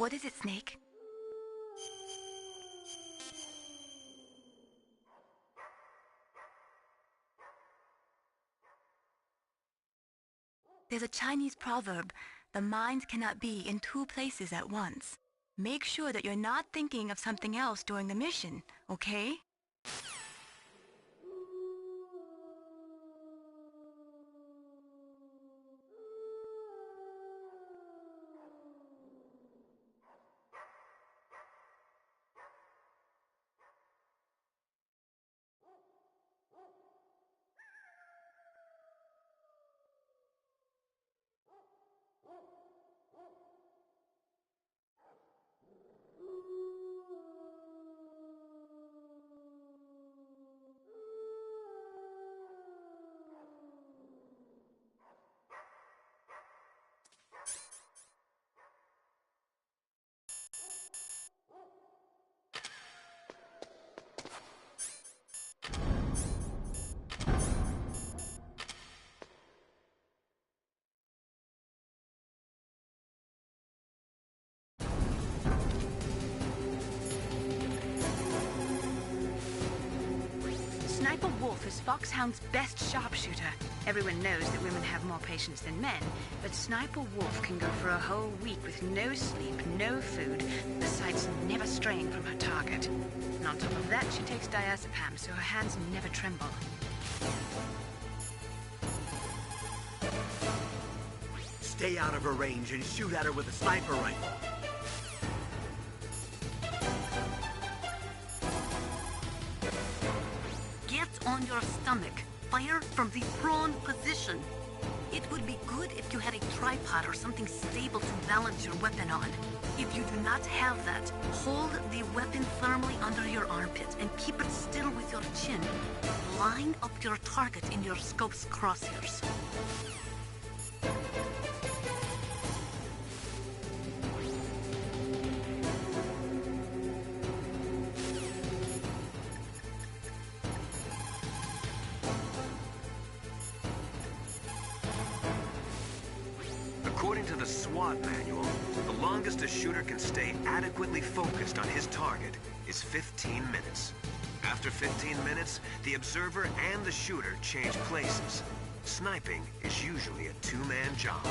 What is it, Snake? There's a Chinese proverb, the mind cannot be in two places at once. Make sure that you're not thinking of something else during the mission, okay? Sniper Wolf is Foxhound's best sharpshooter. Everyone knows that women have more patience than men, but Sniper Wolf can go for a whole week with no sleep, no food, besides never straying from her target. And on top of that, she takes diazepam, so her hands never tremble. Stay out of her range and shoot at her with a sniper rifle. On your stomach. Fire from the prone position. It would be good if you had a tripod or something stable to balance your weapon on. If you do not have that, hold the weapon firmly under your armpit and keep it still with your chin. Line up your target in your scope's crosshairs. According to the SWAT manual, the longest a shooter can stay adequately focused on his target is 15 minutes. After 15 minutes, the observer and the shooter change places. Sniping is usually a two-man job.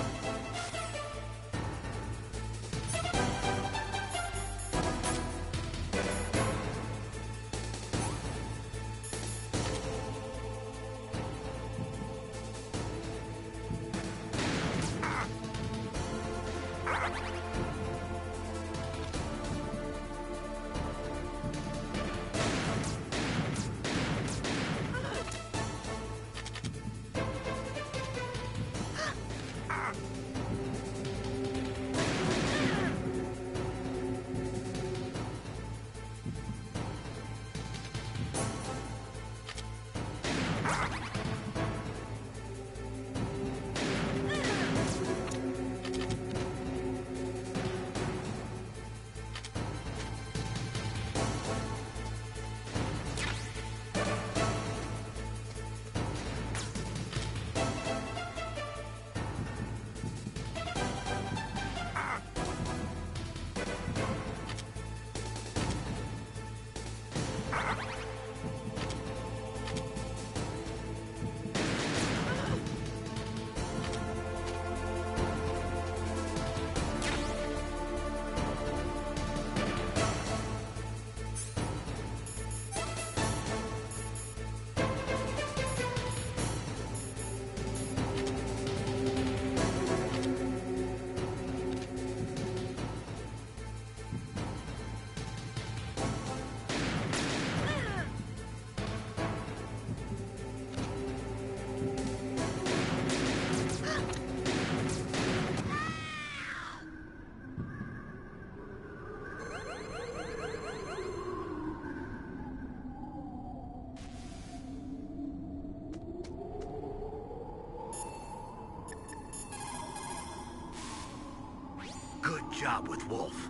Good job with Wolf.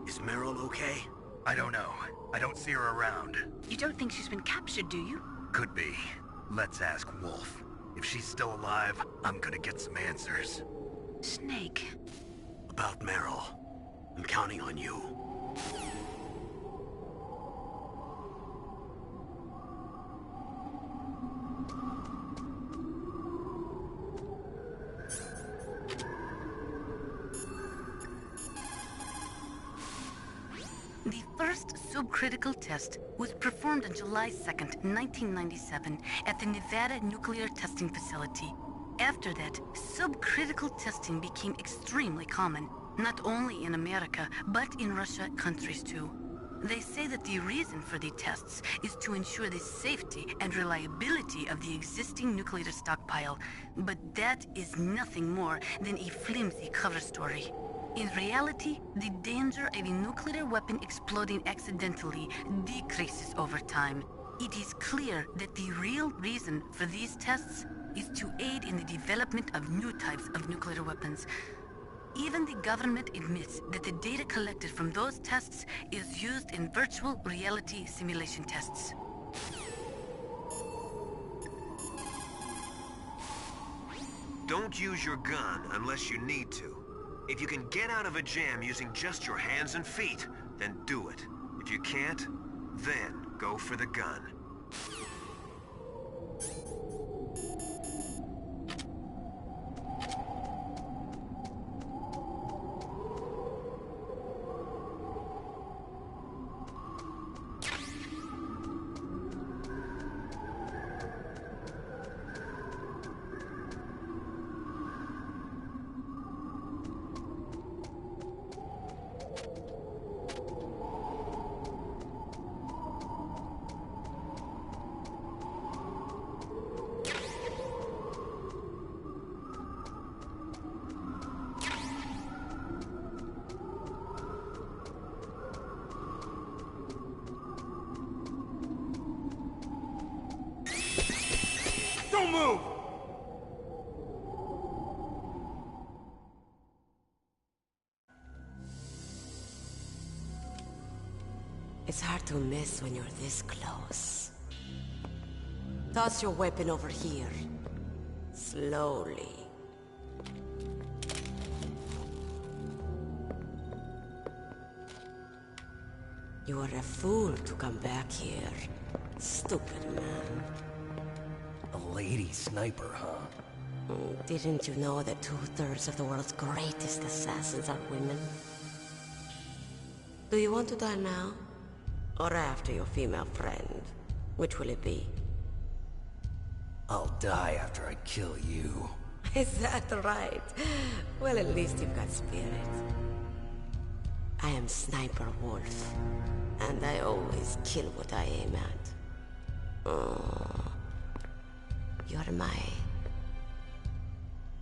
Is Meryl okay? I don't know. I don't see her around. You don't think she's been captured, do you? Could be. Let's ask Wolf. If she's still alive, I'm gonna get some answers. Snake. About Meryl. I'm counting on you. The first subcritical test was performed on July 2nd, 1997 at the Nevada Nuclear Testing Facility. After that, subcritical testing became extremely common, not only in America, but in Russia countries too. They say that the reason for the tests is to ensure the safety and reliability of the existing nuclear stockpile, but that is nothing more than a flimsy cover story. In reality, the danger of a nuclear weapon exploding accidentally decreases over time. It is clear that the real reason for these tests is to aid in the development of new types of nuclear weapons. Even the government admits that the data collected from those tests is used in virtual reality simulation tests. Don't use your gun unless you need to. If you can get out of a jam using just your hands and feet, then do it. If you can't, then go for the gun. Don't move! It's hard to miss when you're this close. Toss your weapon over here. Slowly. You are a fool to come back here. Stupid man. A lady sniper, huh? Didn't you know that 2/3 of the world's greatest assassins are women? Do you want to die now? Or after your female friend? Which will it be? I'll die after I kill you. Is that right? Well, at least you've got spirit. I am Sniper Wolf, and I always kill what I aim at. Oh, you're my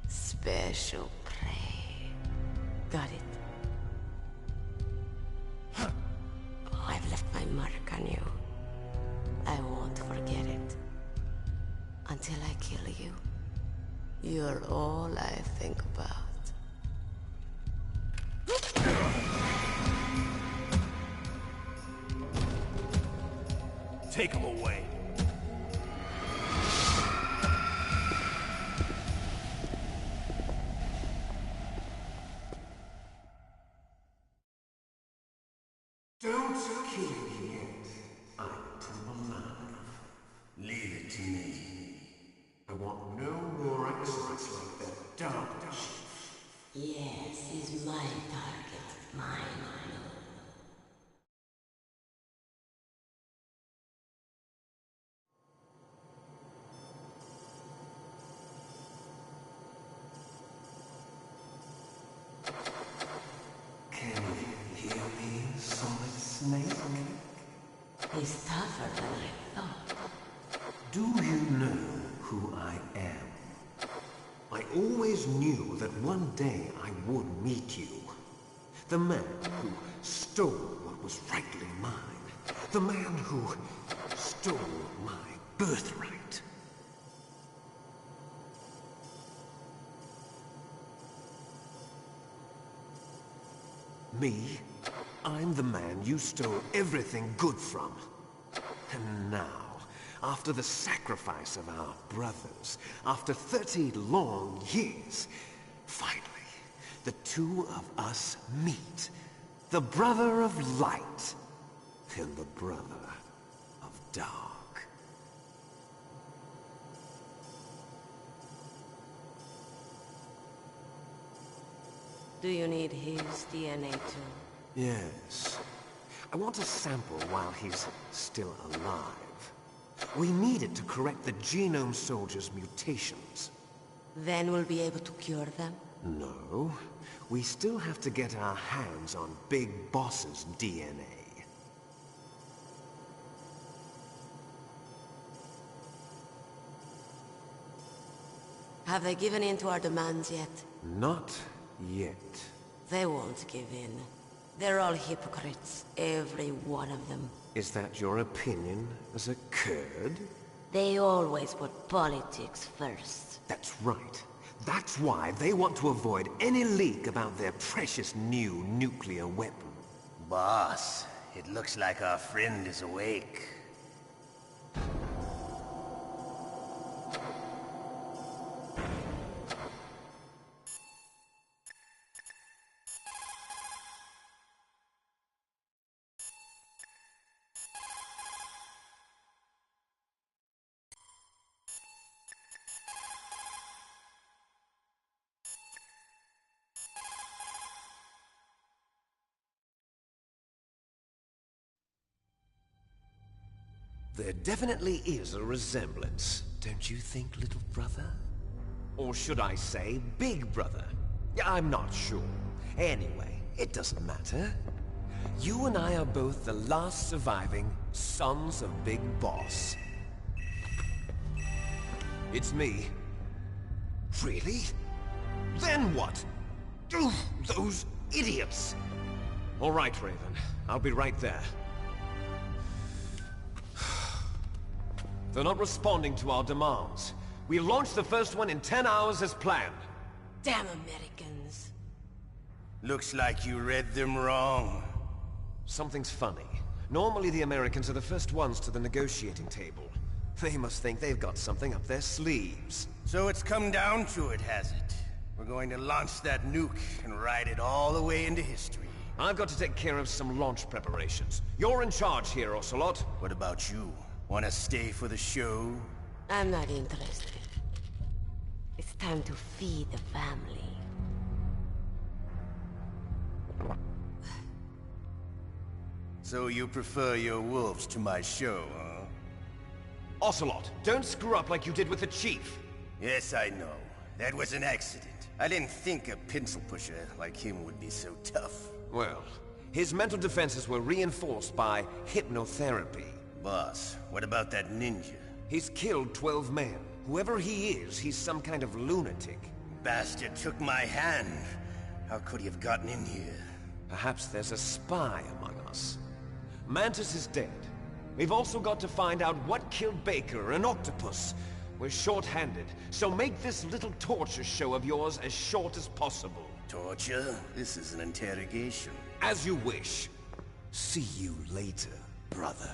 special prey. Got it? I've left my mark on you. I won't forget it. Until I kill you. You're all I think about. Take him away. Don't kill me yet. I'm alive. Leave it to me. I want no more accidents like that dark chief. Yes, he's my target. Mine. Can you hear me, Solid Snake? He's tougher than I thought. Do you know who I am? I always knew that one day I would meet you. The man who stole what was rightly mine. The man who stole my birthright. Me? I'm the man you stole everything good from. And now, after the sacrifice of our brothers, after 30 long years, finally, the two of us meet. The brother of light and the brother of dark. Do you need his DNA too? Yes. I want a sample while he's still alive. We need it to correct the Genome Soldier's mutations. Then we'll be able to cure them? No. We still have to get our hands on Big Boss's DNA. Have they given in to our demands yet? Not yet. They won't give in. They're all hypocrites, every one of them. Is that your opinion as a Kurd? They always put politics first. That's right. That's why they want to avoid any leak about their precious new nuclear weapon. Boss, it looks like our friend is awake. There definitely is a resemblance, don't you think, little brother? Or should I say, big brother? I'm not sure. Anyway, it doesn't matter. You and I are both the last surviving sons of Big Boss. It's me. Really? Then what? Those idiots! All right, Raven. I'll be right there. They're not responding to our demands. We launched the first one in 10 hours as planned. Damn Americans. Looks like you read them wrong. Something's funny. Normally the Americans are the first ones to the negotiating table. They must think they've got something up their sleeves. So it's come down to it, has it? We're going to launch that nuke and ride it all the way into history. I've got to take care of some launch preparations. You're in charge here, Ocelot. What about you? Wanna stay for the show? I'm not interested. It's time to feed the family. So you prefer your wolves to my show, huh? Ocelot, don't screw up like you did with the Chief. Yes, I know. That was an accident. I didn't think a pencil pusher like him would be so tough. Well, his mental defenses were reinforced by hypnotherapy. Boss, what about that ninja? He's killed 12 men. Whoever he is, he's some kind of lunatic. Bastard took my hand. How could he have gotten in here? Perhaps there's a spy among us. Mantis is dead. We've also got to find out what killed Baker and Octopus. We're short-handed, so make this little torture show of yours as short as possible. Torture? This is an interrogation. As you wish. See you later, brother.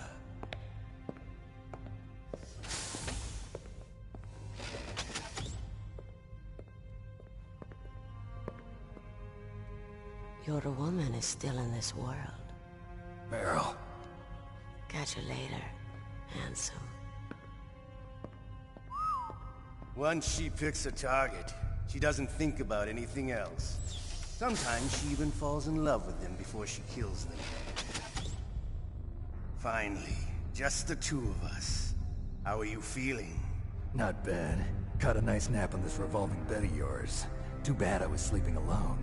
Your woman is still in this world. Meryl. Catch you later, handsome. Once she picks a target, she doesn't think about anything else. Sometimes she even falls in love with them before she kills them. Finally, just the two of us. How are you feeling? Not bad. Caught a nice nap on this revolving bed of yours. Too bad I was sleeping alone.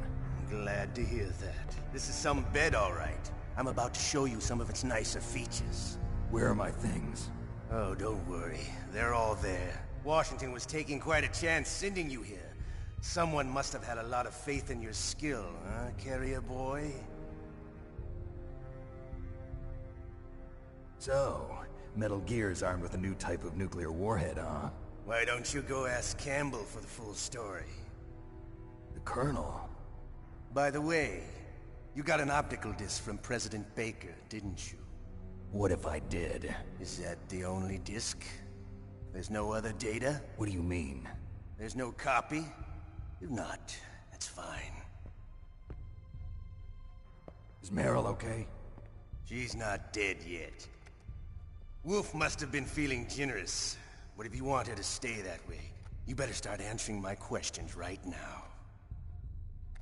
Glad to hear that. This is some bed, all right. I'm about to show you some of its nicer features. Where are my things? Oh, don't worry. They're all there. Washington was taking quite a chance sending you here. Someone must have had a lot of faith in your skill, huh, carrier boy? So, Metal Gear's armed with a new type of nuclear warhead, huh? Why don't you go ask Campbell for the full story? The Colonel? By the way, you got an optical disc from President Baker, didn't you? What if I did? Is that the only disc? There's no other data? What do you mean? There's no copy? If not, that's fine. Is Meryl okay? She's not dead yet. Wolf must have been feeling generous, but if you want her to stay that way, you better start answering my questions right now.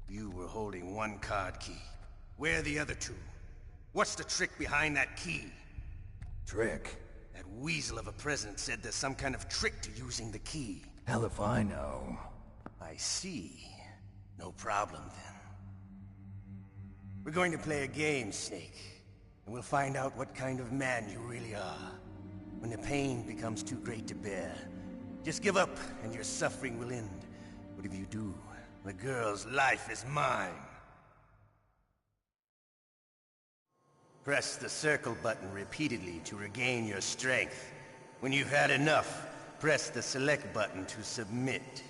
You were holding one card key. Where are the other two? What's the trick behind that key? Trick? That weasel of a president said there's some kind of trick to using the key. Hell if I know. I see. No problem, then. We're going to play a game, Snake. And we'll find out what kind of man you really are. When the pain becomes too great to bear, just give up and your suffering will end. But if you do, the girl's life is mine. Press the circle button repeatedly to regain your strength. When you've had enough, press the select button to submit.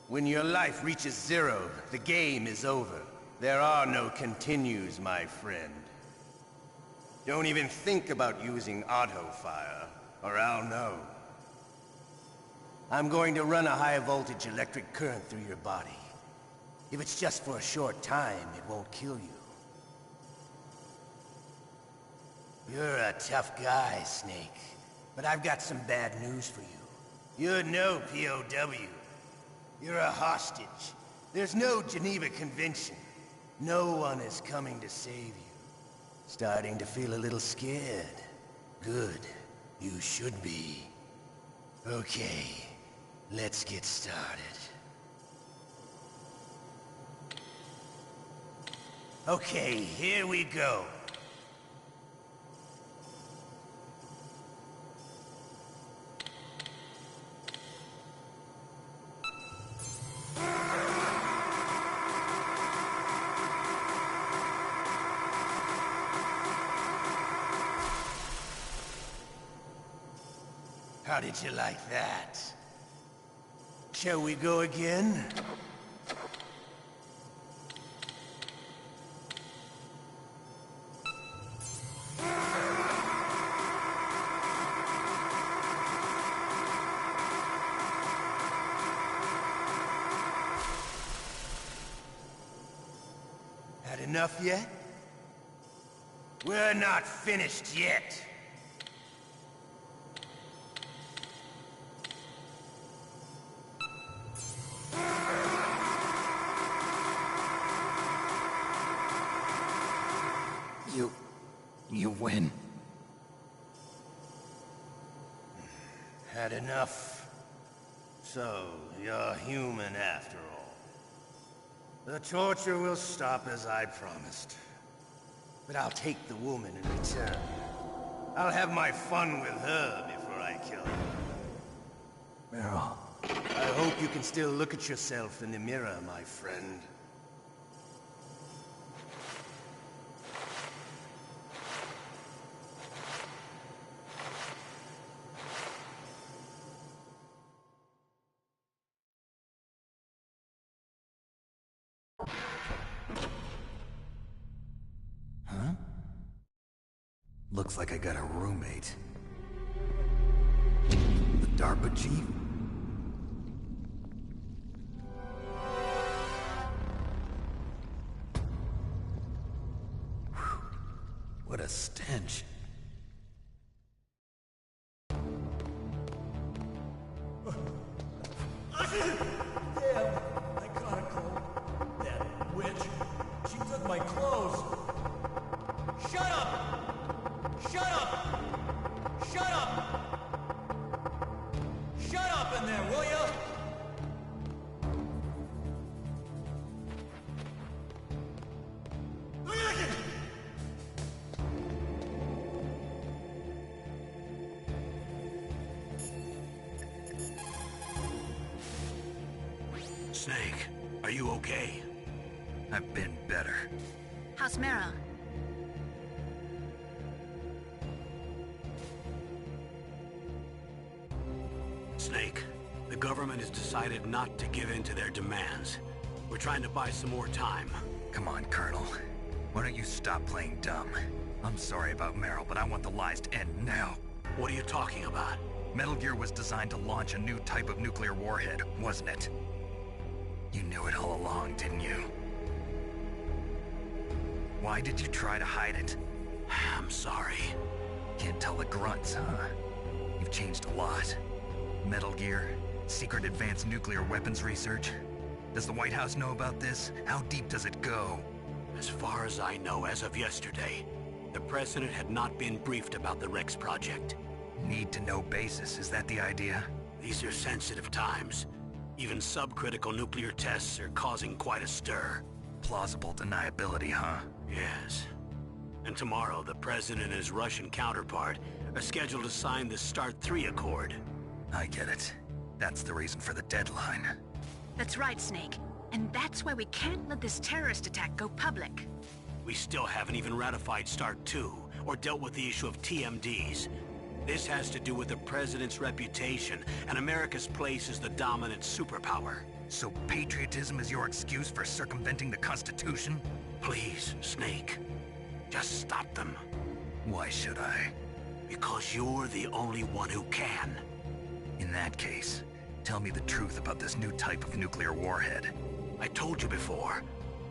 When your life reaches 0, the game is over. There are no continues, my friend. Don't even think about using auto-fire, or I'll know. I'm going to run a high-voltage electric current through your body. If it's just for a short time, it won't kill you. You're a tough guy, Snake. But I've got some bad news for you. You're no POW. You're a hostage. There's no Geneva Convention. No one is coming to save you. Starting to feel a little scared. Good. You should be. Okay. Let's get started. Okay, here we go. How did you like that? Shall we go again? Had enough yet? We're not finished yet. You win. Had enough. So, you're human after all. The torture will stop as I promised. But I'll take the woman in return. I'll have my fun with her before I kill her. Meryl. I hope you can still look at yourself in the mirror, my friend. Huh? Looks like I got a roommate. The DARPA chief? What a stench. Damn, I caught a cold. That witch, she took my clothes. Shut up! Shut up! Shut up! Shut up in there, will ya? Snake, are you okay? I've been better. How's Mara? Snake, the government has decided not to give in to their demands. We're trying to buy some more time. Come on, Colonel. Why don't you stop playing dumb? I'm sorry about Meryl, but I want the lies to end now. What are you talking about? Metal Gear was designed to launch a new type of nuclear warhead, wasn't it? You knew it all along, didn't you? Why did you try to hide it? I'm sorry. Can't tell the grunts, huh? You've changed a lot. Metal Gear, secret advanced nuclear weapons research. Does the White House know about this? How deep does it go? As far as I know, as of yesterday, the President had not been briefed about the Rex project. Need-to-know basis, is that the idea? These are sensitive times. Even subcritical nuclear tests are causing quite a stir. Plausible deniability, huh? Yes. And tomorrow, the President and his Russian counterpart are scheduled to sign the START 3 Accord. I get it. That's the reason for the deadline. That's right, Snake. And that's why we can't let this terrorist attack go public. We still haven't even ratified START 2, or dealt with the issue of TMDs. This has to do with the President's reputation, and America's place as the dominant superpower. So patriotism is your excuse for circumventing the Constitution? Please, Snake. Just stop them. Why should I? Because you're the only one who can. In that case, tell me the truth about this new type of nuclear warhead. I told you before.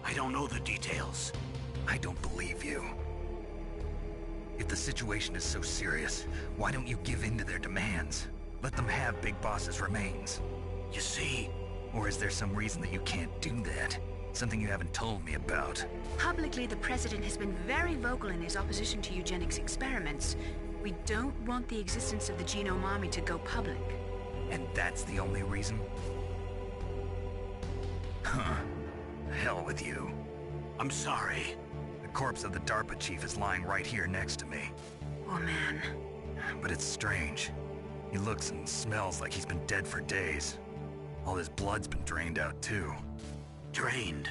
I don't know the details. I don't believe you. If the situation is so serious, why don't you give in to their demands? Let them have Big Boss's remains. You see? Or is there some reason that you can't do that? Something you haven't told me about. Publicly, the President has been very vocal in his opposition to eugenics experiments. We don't want the existence of the Genome Army to go public. And that's the only reason? Huh. Hell with you. I'm sorry. The corpse of the DARPA chief is lying right here next to me. Oh, man. But it's strange. He looks and smells like he's been dead for days. All his blood's been drained out, too. Drained?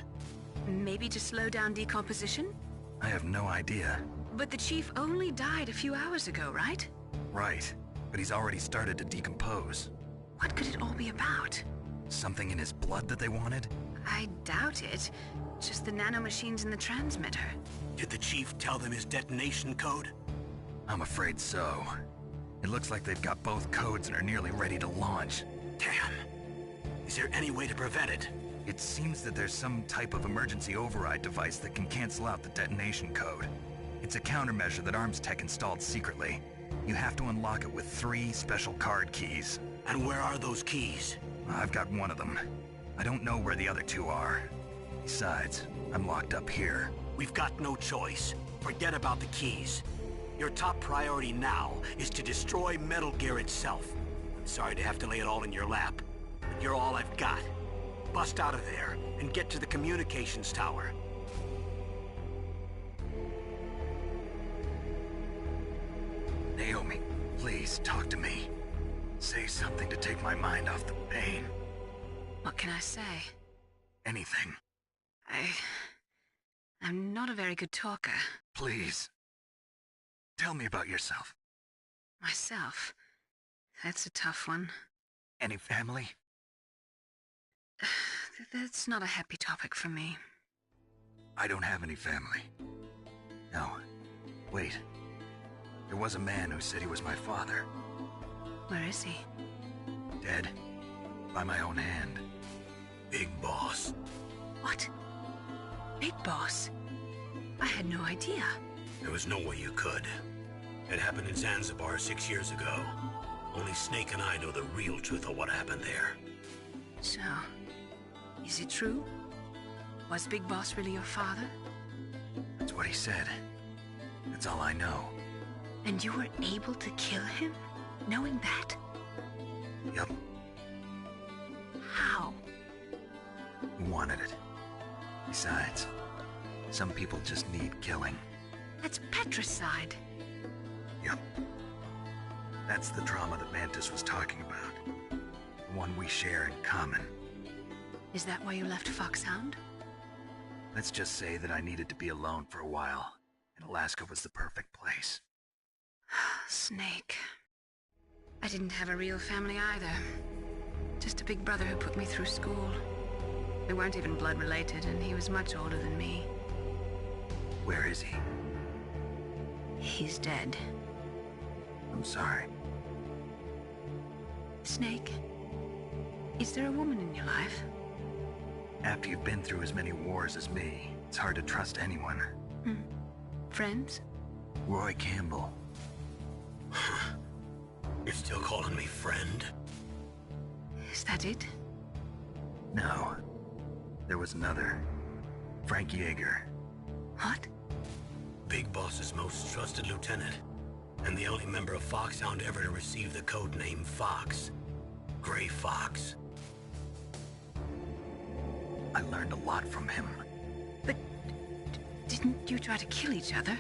Maybe to slow down decomposition? I have no idea. But the chief only died a few hours ago, right? Right. But he's already started to decompose. What could it all be about? Something in his blood that they wanted? I doubt it. Just the nanomachines in the transmitter. Did the chief tell them his detonation code? I'm afraid so. It looks like they've got both codes and are nearly ready to launch. Damn. Is there any way to prevent it? It seems that there's some type of emergency override device that can cancel out the detonation code. It's a countermeasure that Arms Tech installed secretly. You have to unlock it with 3 special card keys. And where are those keys? I've got one of them. I don't know where the other 2 are. Besides, I'm locked up here. We've got no choice. Forget about the keys. Your top priority now is to destroy Metal Gear itself. I'm sorry to have to lay it all in your lap, but you're all I've got. Bust out of there and get to the communications tower. Naomi, please talk to me. Say something to take my mind off the pain. What can I say? Anything. I'm not a very good talker. Please. Tell me about yourself. Myself? That's a tough one. Any family? That's not a happy topic for me. I don't have any family. No. Wait. There was a man who said he was my father. Where is he? Dead. By my own hand. Big Boss. What? Big Boss? I had no idea. There was no way you could. It happened in Zanzibar 6 years ago. Only Snake and I know the real truth of what happened there. So, is it true? Was Big Boss really your father? That's what he said. That's all I know. And you were able to kill him, knowing that? Yep. How? He wanted it. Besides, some people just need killing. That's patricide. Yep. That's the trauma that Mantis was talking about. The one we share in common. Is that why you left Foxhound? Let's just say that I needed to be alone for a while, and Alaska was the perfect place. Snake. I didn't have a real family either. Just a big brother who put me through school. We weren't even blood related, and he was much older than me. Where is he? He's dead. I'm sorry. Snake, is there a woman in your life? After you've been through as many wars as me, it's hard to trust anyone. Friends? Roy Campbell. You're still calling me friend? Is that it? No. There was another. Frank Yeager. What? Big Boss's most trusted lieutenant, and the only member of Foxhound ever to receive the code name Fox. Gray Fox. I learned a lot from him. But didn't you try to kill each other?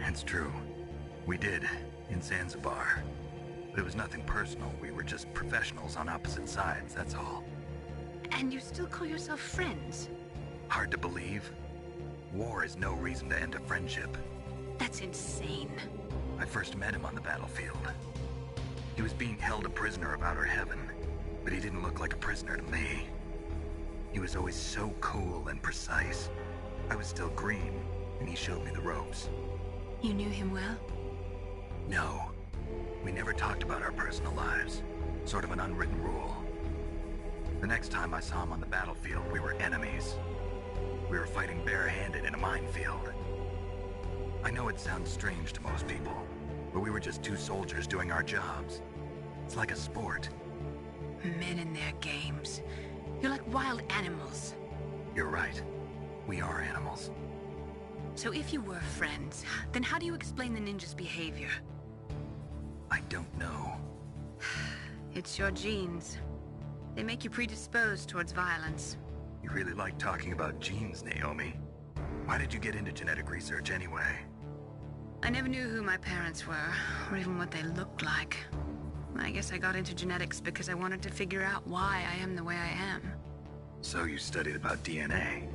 It's true. We did, in Zanzibar. But it was nothing personal. We were just professionals on opposite sides, that's all. And you still call yourself friends? Hard to believe. War is no reason to end a friendship. That's insane. I first met him on the battlefield. He was being held a prisoner of outer heaven, but he didn't look like a prisoner to me. He was always so cool and precise. I was still green, and he showed me the ropes. You knew him well? No. We never talked about our personal lives. Sort of an unwritten rule. The next time I saw him on the battlefield, we were enemies. We were fighting barehanded in a minefield. I know it sounds strange to most people, but we were just two soldiers doing our jobs. It's like a sport. Men and their games. You're like wild animals. You're right. We are animals. So if you were friends, then how do you explain the ninja's behavior? I don't know. It's your genes. They make you predisposed towards violence. You really like talking about genes, Naomi. Why did you get into genetic research anyway? I never knew who my parents were, or even what they looked like. I guess I got into genetics because I wanted to figure out why I am the way I am. So you studied about DNA?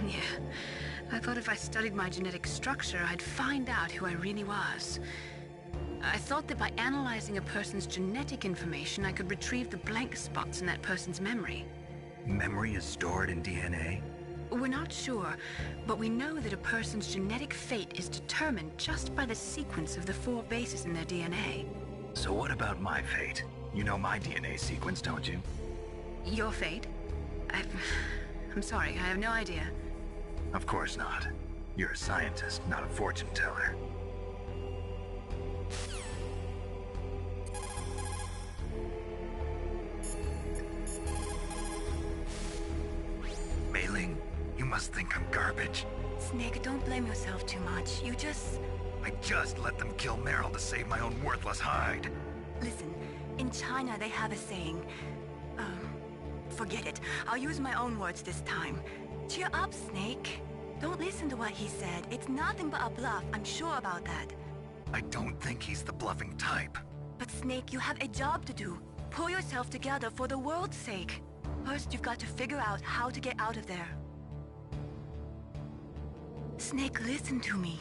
Yeah. I thought if I studied my genetic structure, I'd find out who I really was. I thought that by analyzing a person's genetic information, I could retrieve the blank spots in that person's memory. Memory is stored in DNA? We're not sure, but we know that a person's genetic fate is determined just by the sequence of the 4 bases in their DNA. So what about my fate? You know my DNA sequence, don't you? Your fate? I'm sorry, I have no idea. Of course not. You're a scientist, not a fortune teller. Mei-Ling, you must think I'm garbage. Snake, don't blame yourself too much. I just let them kill Meryl to save my own worthless hide. Listen, in China they have a saying. Forget it. I'll use my own words this time. Cheer up, Snake. Don't listen to what he said. It's nothing but a bluff. I'm sure about that. I don't think he's the bluffing type. But Snake, you have a job to do. Pull yourself together for the world's sake. First, you've got to figure out how to get out of there. Snake, listen to me.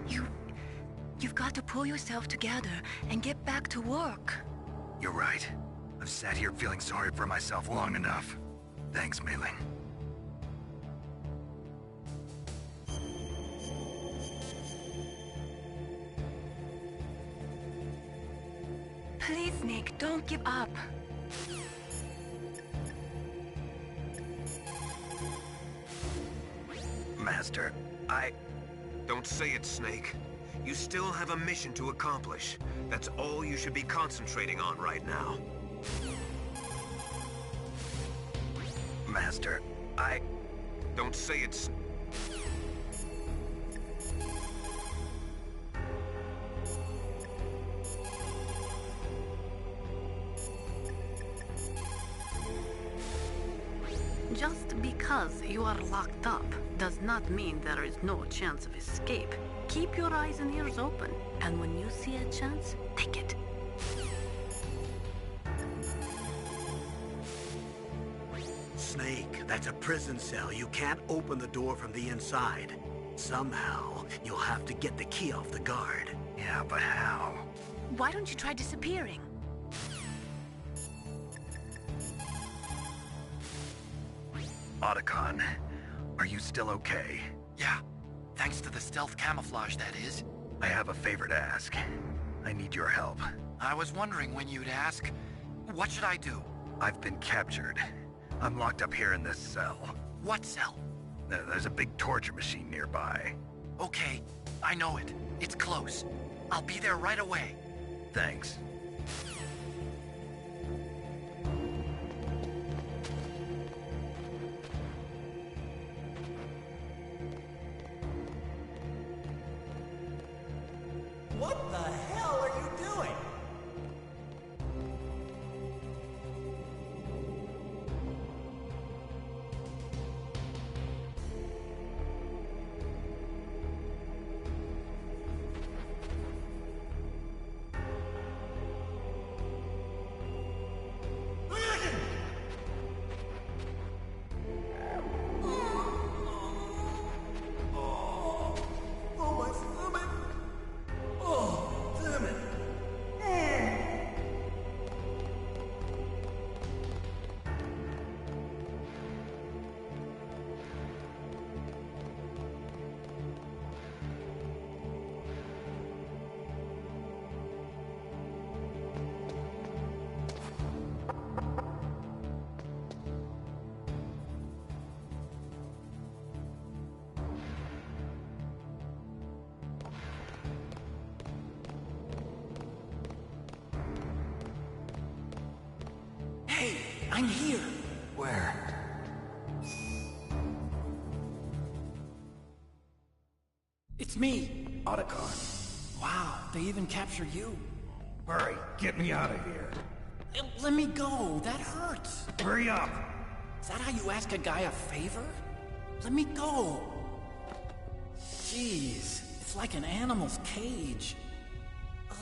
You've got to pull yourself together and get back to work. You're right. I've sat here feeling sorry for myself long enough. Thanks, Mei-Ling. Please, Snake, don't give up. Master, Don't say it, Snake. You still have a mission to accomplish. That's all you should be concentrating on right now. Master, Don't say it's... Just because you are locked up does not mean there is no chance of escape. Keep your eyes and ears open, and when you see a chance, take it. Snake, that's a prison cell. You can't open the door from the inside. Somehow, you'll have to get the key off the guard. Yeah, but how? Why don't you try disappearing? Otacon, are you still okay? Yeah, thanks to the stealth camouflage, that is. I have a favor to ask. I need your help. I was wondering when you'd ask. What should I do? I've been captured. I'm locked up here in this cell. What cell? There's a big torture machine nearby. Okay, I know it. It's close. I'll be there right away. Thanks. What the hell are you doing? Oh, my stomach! Oh, damn it! Hey, I'm here. Where? It's me. Otacon. Wow, they even capture you. Hurry, get me out of here. Let me go. That hurts. Hurry up! Is that how you ask a guy a favor? Let me go. Jeez, it's like an animal's cage.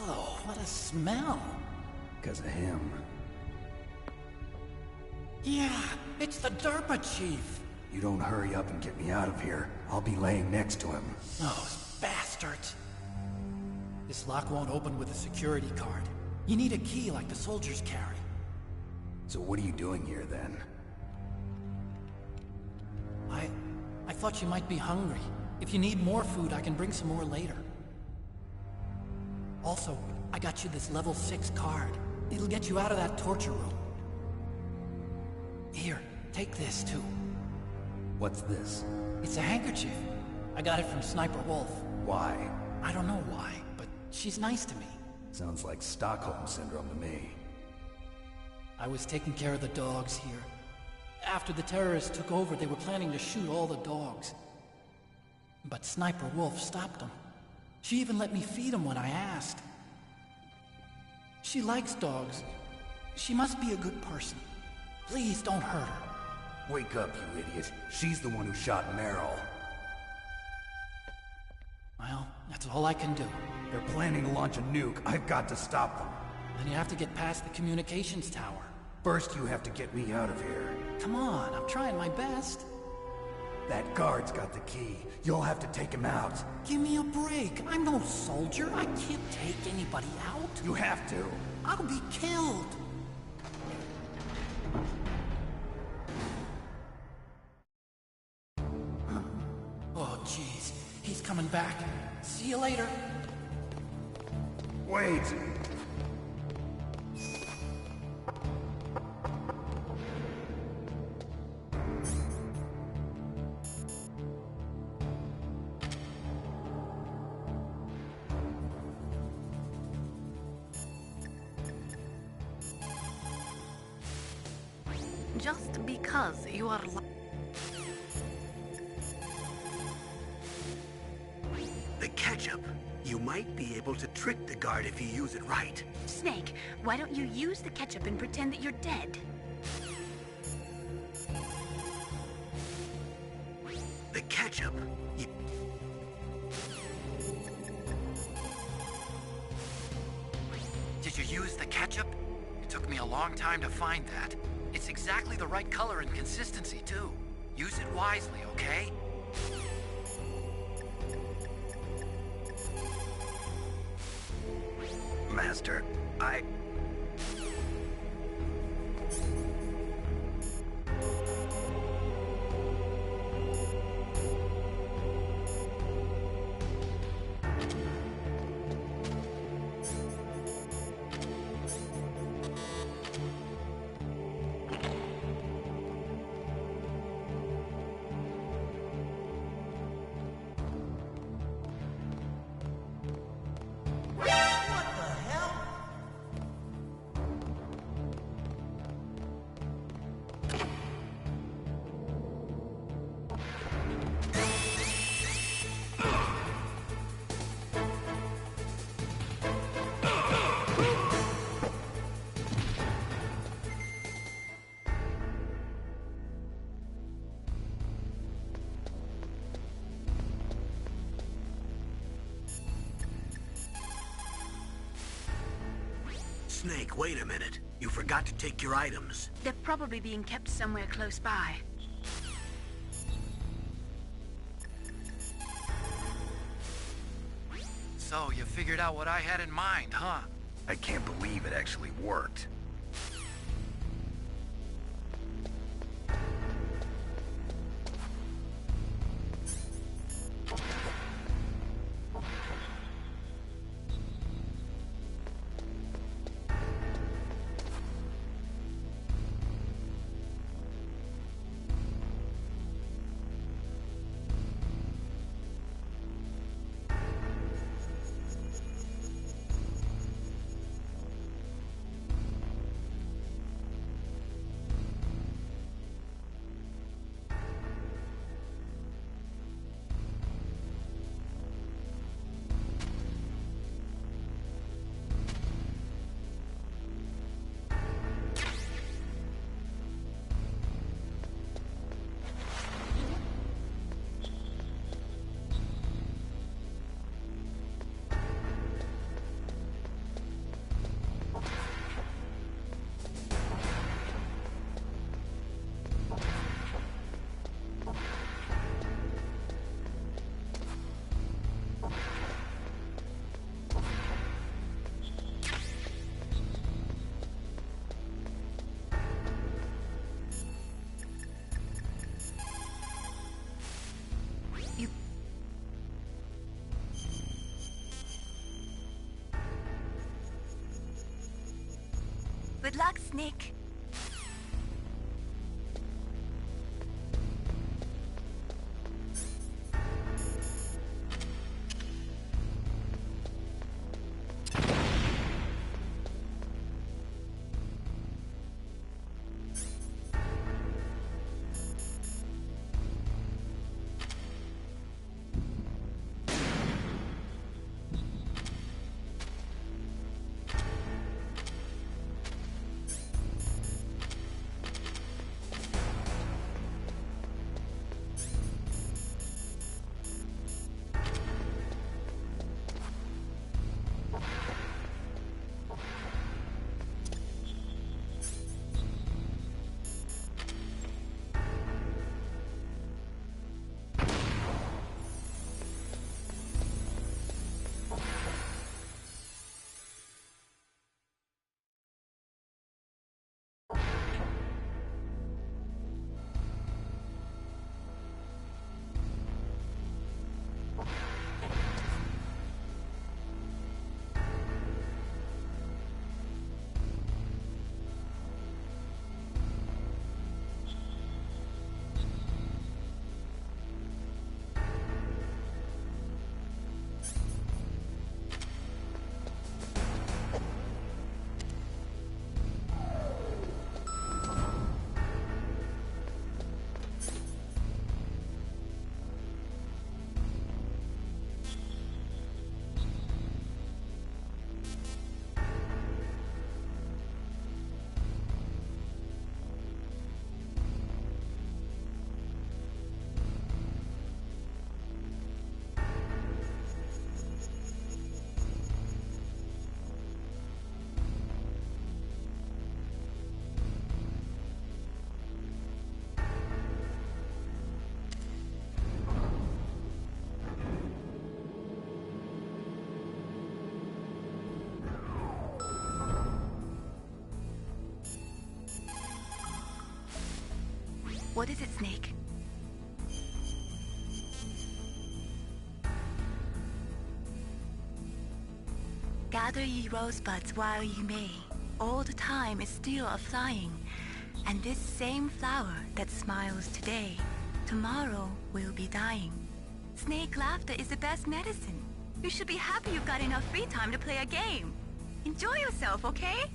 Oh, what a smell. Because of him. Yeah, it's the DARPA chief. You don't hurry up and get me out of here, I'll be laying next to him. Those bastards. This lock won't open with a security card. You need a key like the soldiers carry. So what are you doing here then? I thought you might be hungry. If you need more food, I can bring some more later. Also, I got you this level 6 card. It'll get you out of that torture room. Here, take this too. What's this? It's a handkerchief. I got it from Sniper Wolf. Why? I don't know why, but she's nice to me. Sounds like Stockholm Syndrome to me. I was taking care of the dogs here. After the terrorists took over, they were planning to shoot all the dogs. But Sniper Wolf stopped them. She even let me feed them when I asked. She likes dogs. She must be a good person. Please don't hurt her. Wake up, you idiot. She's the one who shot Meryl. Well, that's all I can do. They're planning to launch a nuke. I've got to stop them. Then you have to get past the communications tower. First, you have to get me out of here. Come on, I'm trying my best. That guard's got the key. You'll have to take him out. Give me a break. I'm no soldier. I can't take anybody out. You have to. I'll be killed. Oh, jeez. He's coming back. See you later. Wait! Just because you are The ketchup. You might be able to trick the guard if you use it right. Snake, why don't you use the ketchup and pretend that you're dead? The ketchup. Did you use the ketchup? It took me a long time to find that. It's exactly the right color and consistency, too. Use it wisely, okay? Master, Snake, wait a minute. You forgot to take your items. They're probably being kept somewhere close by. So, you figured out what I had in mind, huh? I can't believe it actually worked. Good luck, Snake. What is it, Snake? Gather ye rosebuds while ye may. Old time is still a-flying, and this same flower that smiles today, tomorrow will be dying. Snake laughter is the best medicine. You should be happy you've got enough free time to play a game. Enjoy yourself, okay?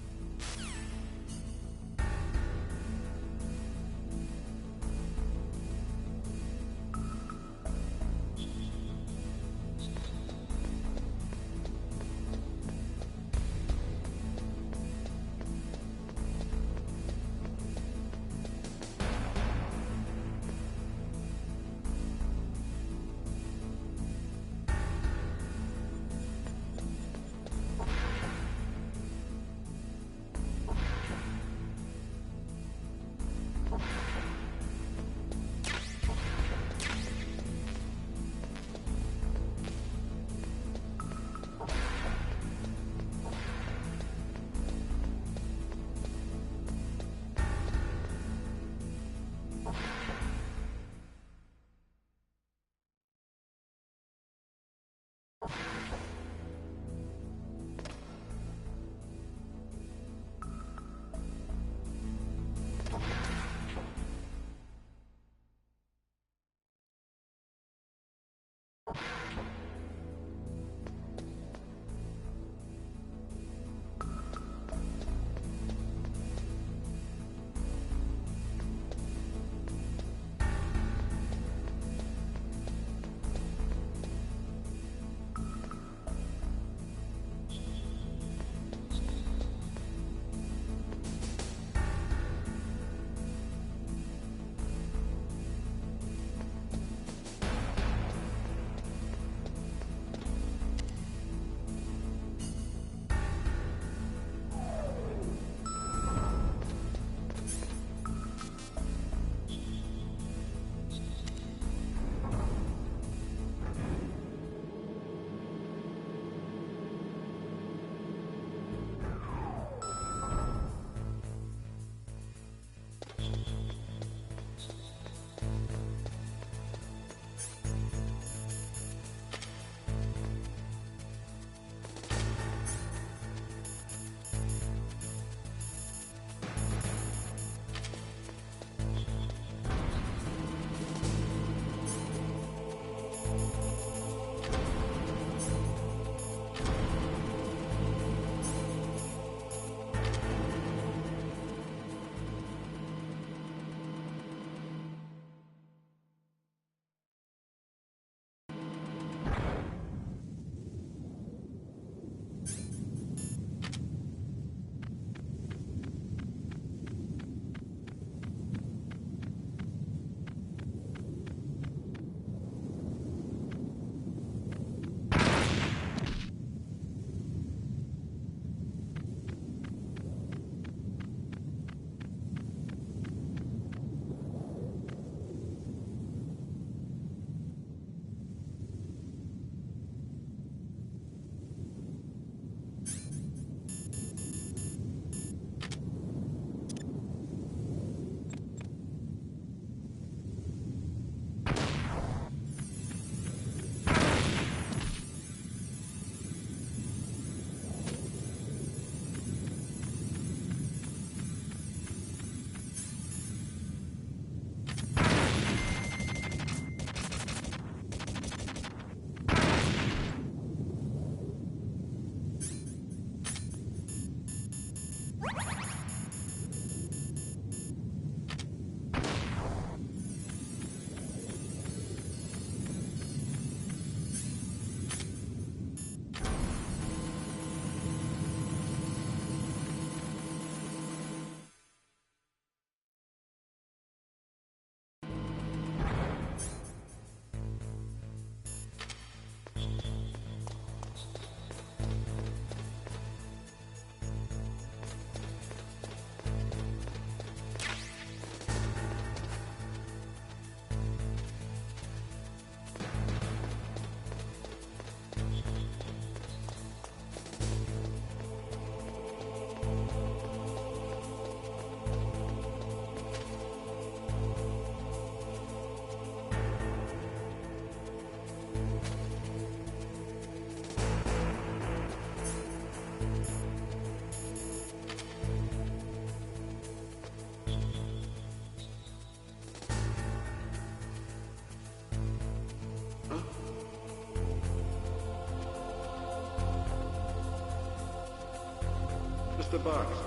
the box?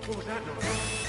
What was that noise?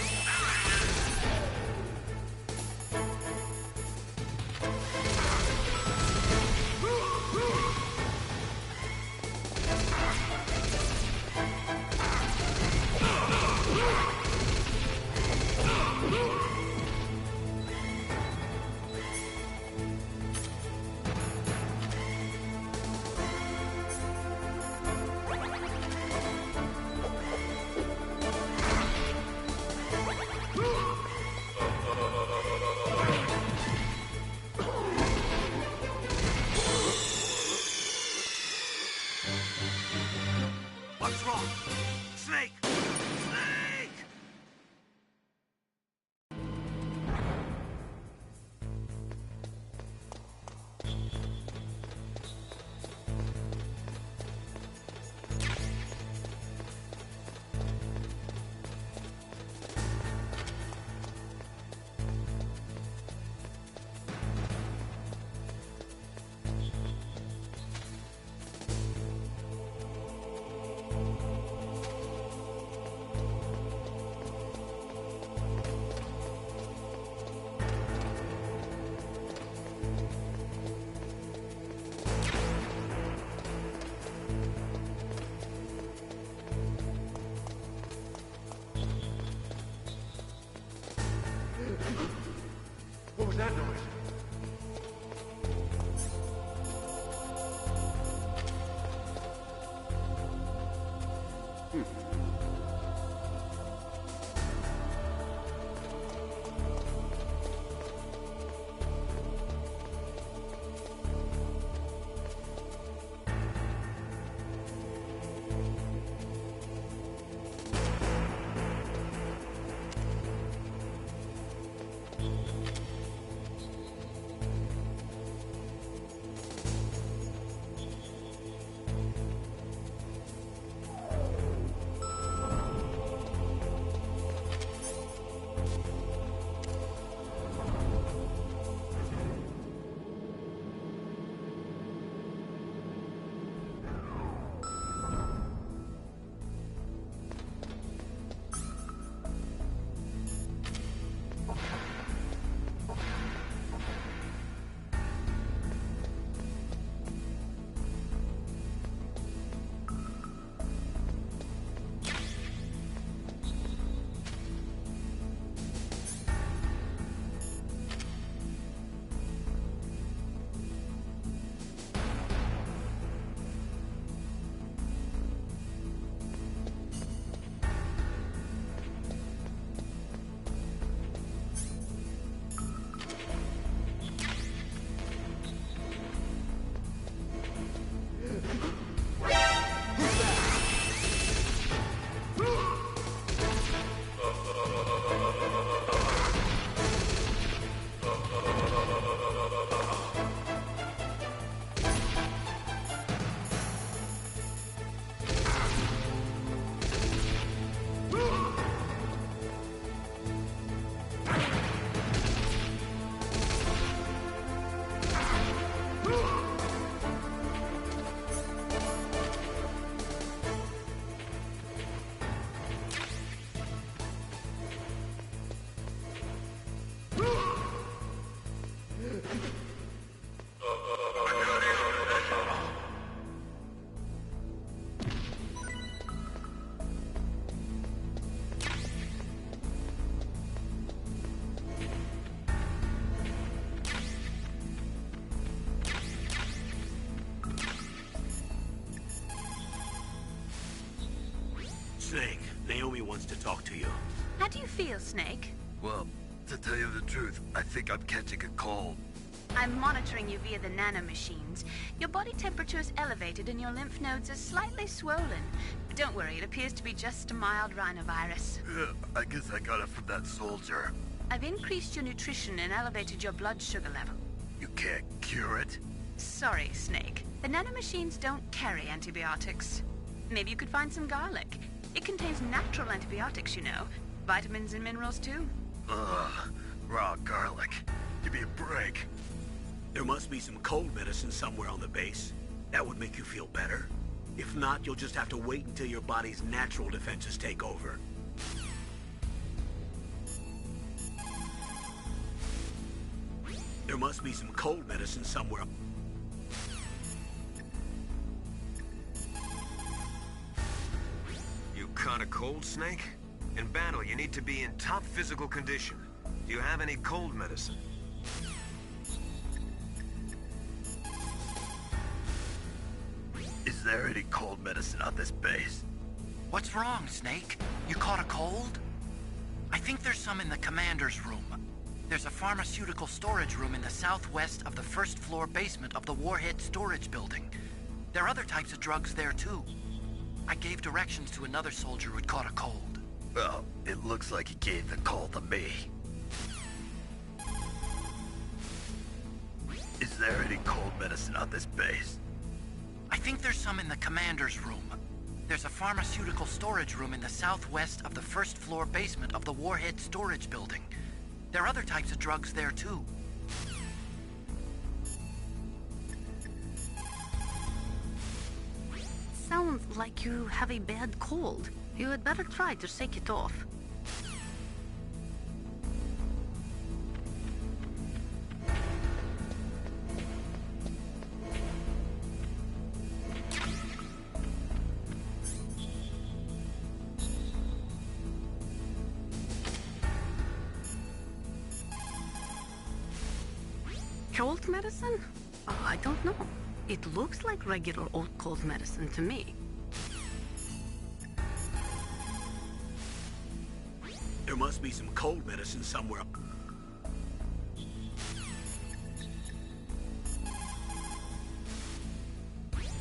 What's wrong? Snake! Snake! Snake, Naomi wants to talk to you. How do you feel, Snake? Well, to tell you the truth, I think I'm catching a cold. I'm monitoring you via the nanomachines. Your body temperature is elevated and your lymph nodes are slightly swollen. But don't worry, it appears to be just a mild rhinovirus. Yeah, I guess I got it from that soldier. I've increased your nutrition and elevated your blood sugar level. You can't cure it? Sorry, Snake. The nanomachines don't carry antibiotics. Maybe you could find some garlic. It contains natural antibiotics, you know. Vitamins and minerals, too. Ugh, raw garlic. Give me a break. There must be some cold medicine somewhere on the base. That would make you feel better. If not, you'll just have to wait until your body's natural defenses take over. There must be some cold medicine somewhere. You caught a cold, Snake? In battle, you need to be in top physical condition. Do you have any cold medicine? Is there any cold medicine on this base? What's wrong, Snake? You caught a cold? I think there's some in the commander's room. There's a pharmaceutical storage room in the southwest of the first floor basement of the warhead storage building. There are other types of drugs there, too. I gave directions to another soldier who'd caught a cold. Well, it looks like he gave the call to me. Is there any cold medicine on this base? I think there's some in the commander's room. There's a pharmaceutical storage room in the southwest of the first floor basement of the warhead storage building. There are other types of drugs there, too. Sounds like you have a bad cold. You had better try to shake it off. Cold medicine? Oh, I don't know. It looks like regular old cold medicine to me. There must be some cold medicine somewhere.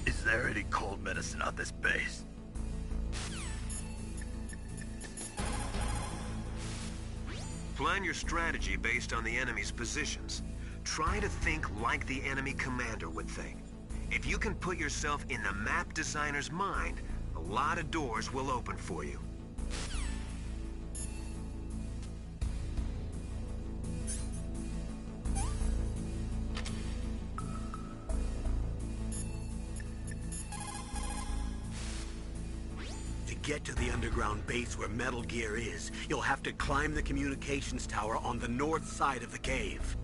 Is there any cold medicine on this base? Plan your strategy based on the enemy's positions. Try to think like the enemy commander would think. If you can put yourself in the map designer's mind, a lot of doors will open for you. To get to the underground base where Metal Gear is, you'll have to climb the communications tower on the north side of the cave.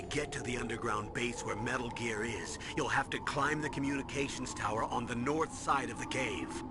get to the underground base where Metal Gear is, you'll have to climb the communications tower on the north side of the cave.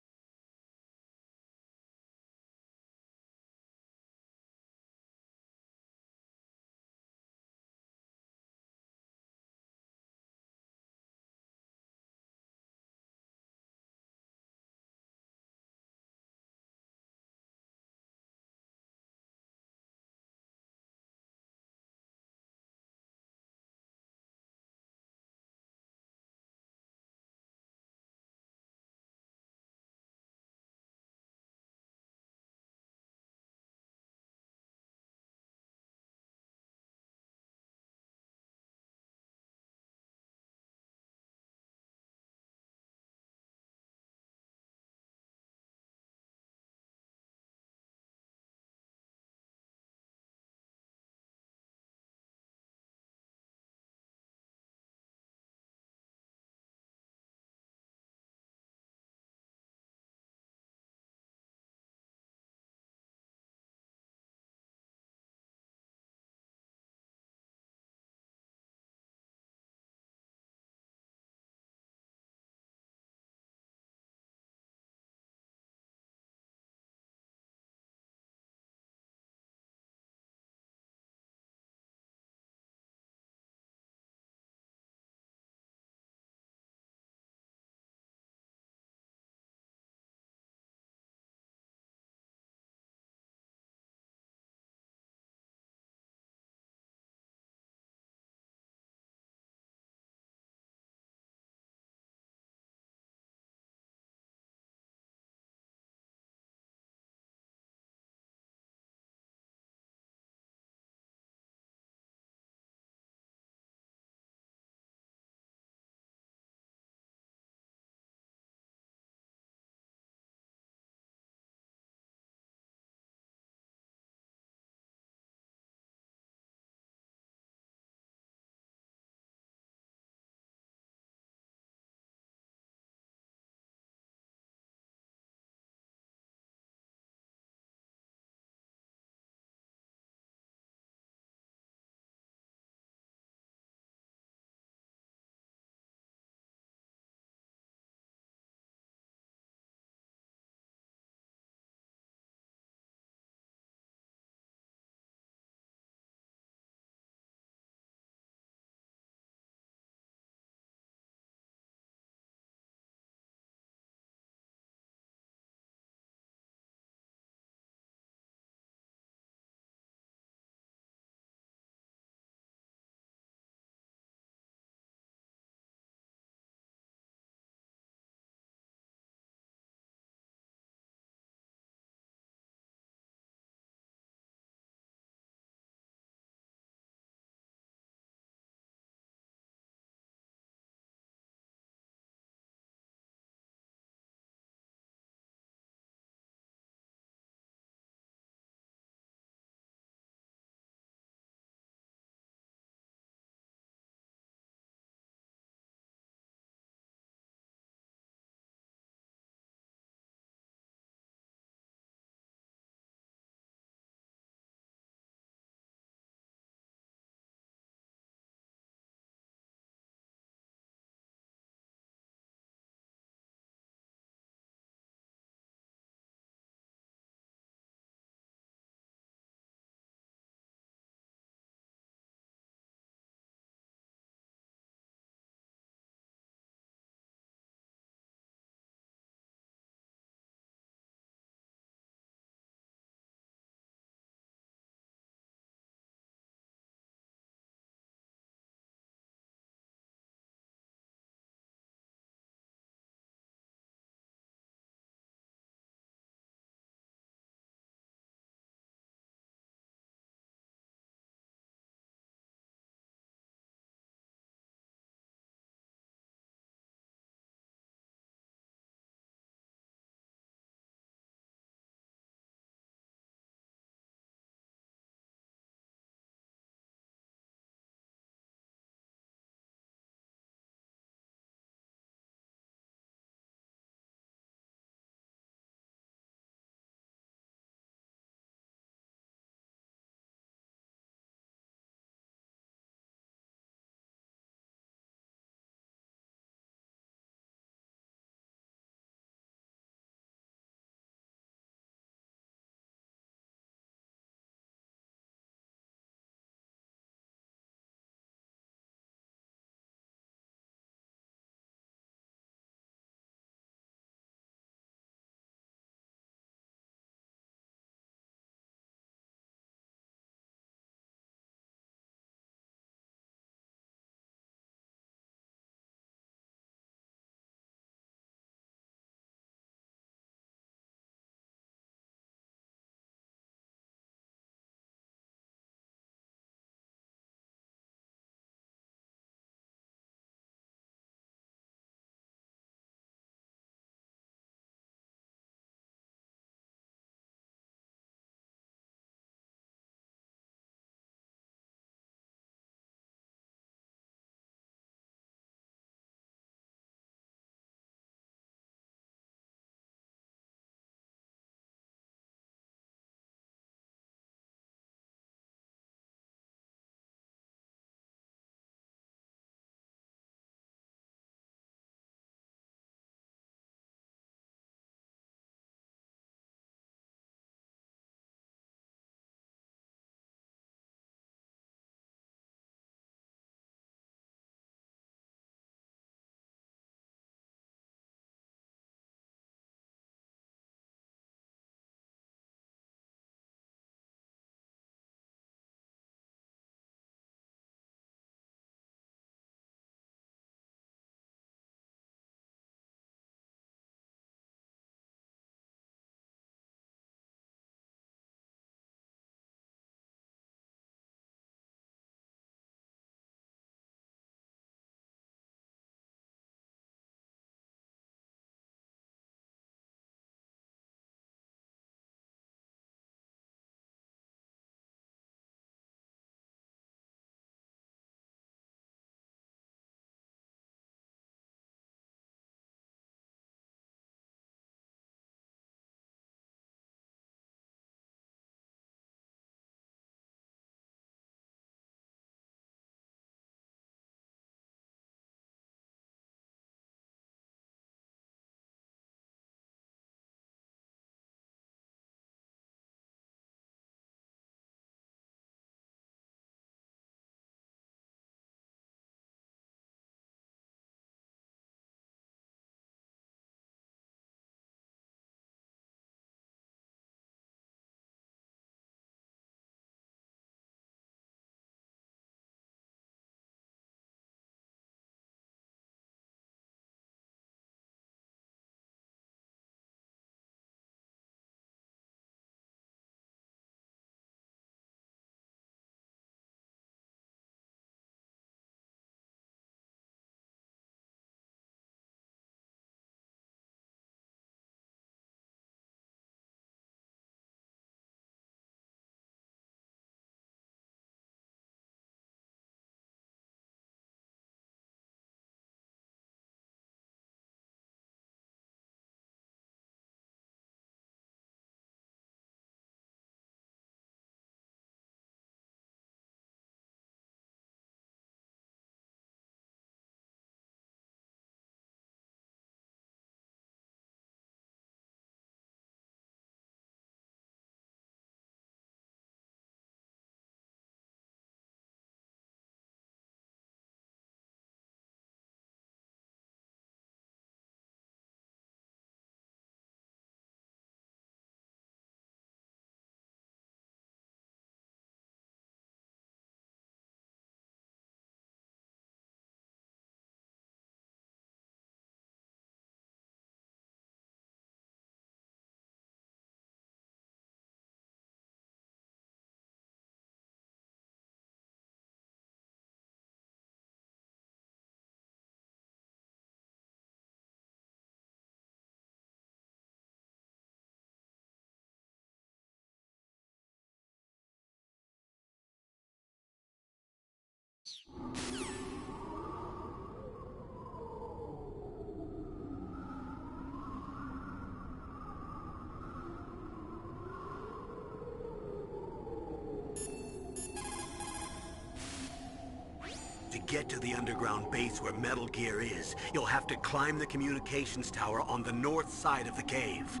To get to the underground base where Metal Gear is, you'll have to climb the communications tower on the north side of the cave.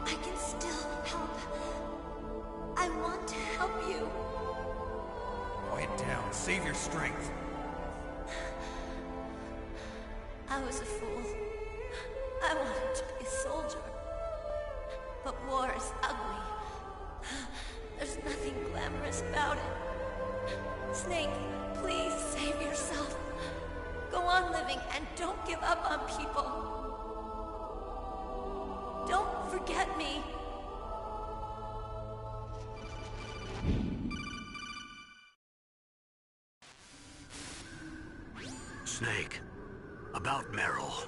I can still help. I want to help you. Quiet down. Save your strength. I was a fool. I wanted to be a soldier. But war is ugly. There's nothing glamorous about it. Snake, please save yourself. Go on living and don't give up on people. Don't forget me. Snake, about Meryl.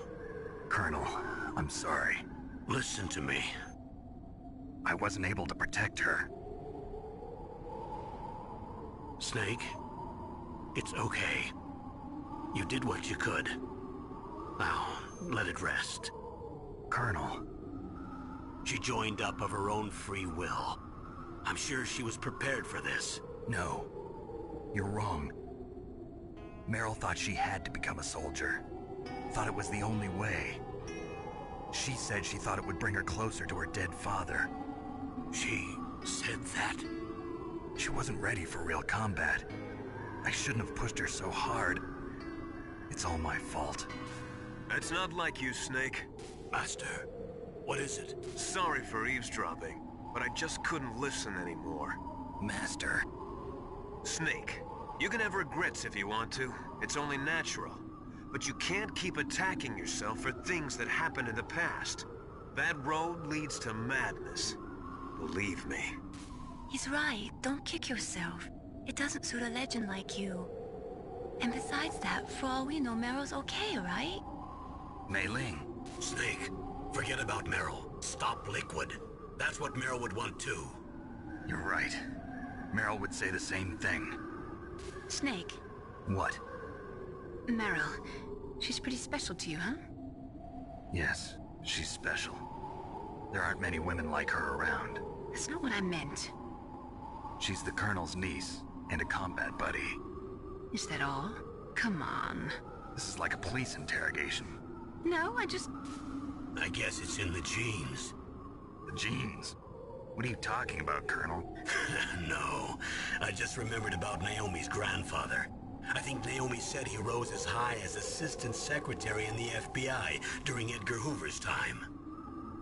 Colonel, I'm sorry. Listen to me. I wasn't able to protect her. Snake, it's okay. You did what you could. Now, let it rest. Colonel. She joined up of her own free will. I'm sure she was prepared for this. No. You're wrong. Meryl thought she had to become a soldier. Thought it was the only way. She said she thought it would bring her closer to her dead father. She said that? She wasn't ready for real combat. I shouldn't have pushed her so hard. It's all my fault. That's not like you, Snake. Master, what is it? Sorry for eavesdropping, but I just couldn't listen anymore. Master. Snake, you can have regrets if you want to. It's only natural. But you can't keep attacking yourself for things that happened in the past. That road leads to madness. Believe me. He's right. Don't kick yourself. It doesn't suit a legend like you. And besides that, for all we know, Meryl's okay, right? Mei Ling. Snake, forget about Meryl. Stop Liquid. That's what Meryl would want too. You're right. Meryl would say the same thing. Snake. What? Meryl. She's pretty special to you, huh? Yes, she's special. There aren't many women like her around. That's not what I meant. She's the Colonel's niece and a combat buddy. Is that all? Come on. This is like a police interrogation. No, I guess it's in the genes. The genes? What are you talking about, Colonel? No, I just remembered about Naomi's grandfather. I think Naomi said he rose as high as assistant secretary in the FBI during Edgar Hoover's time.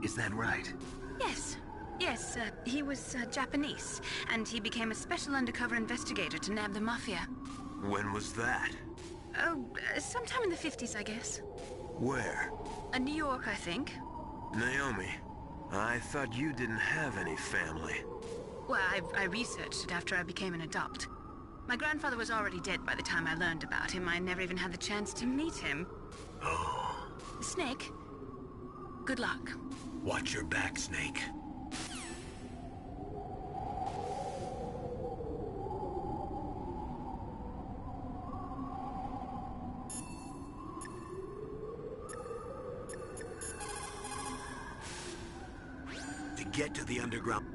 Is that right? Yes. Yes, he was Japanese, and he became a special undercover investigator to nab the Mafia. When was that? Oh, sometime in the 50s, I guess. Where? New York, I think. Naomi, I thought you didn't have any family. Well, I researched it after I became an adopt. My grandfather was already dead by the time I learned about him. I never even had the chance to meet him. Oh. Snake, good luck. Watch your back, Snake. To get to the underground...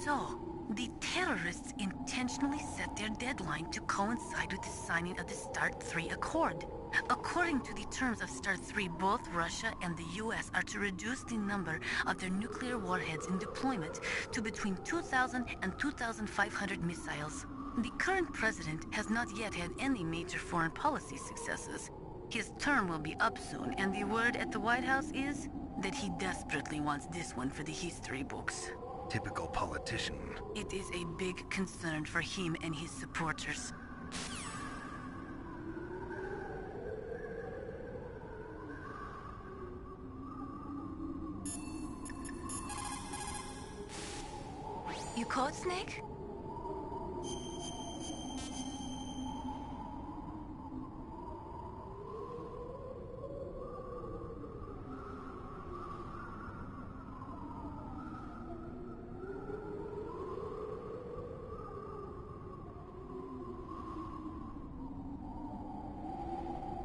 So, the terrorists intentionally set their deadline to coincide with the signing of the START 3 Accord. According to the terms of START 3, both Russia and the US are to reduce the number of their nuclear warheads in deployment to between 2,000 and 2,500 missiles. The current president has not yet had any major foreign policy successes. His term will be up soon, and the word at the White House is that he desperately wants this one for the history books. Typical politician. It is a big concern for him and his supporters. You caught Snake?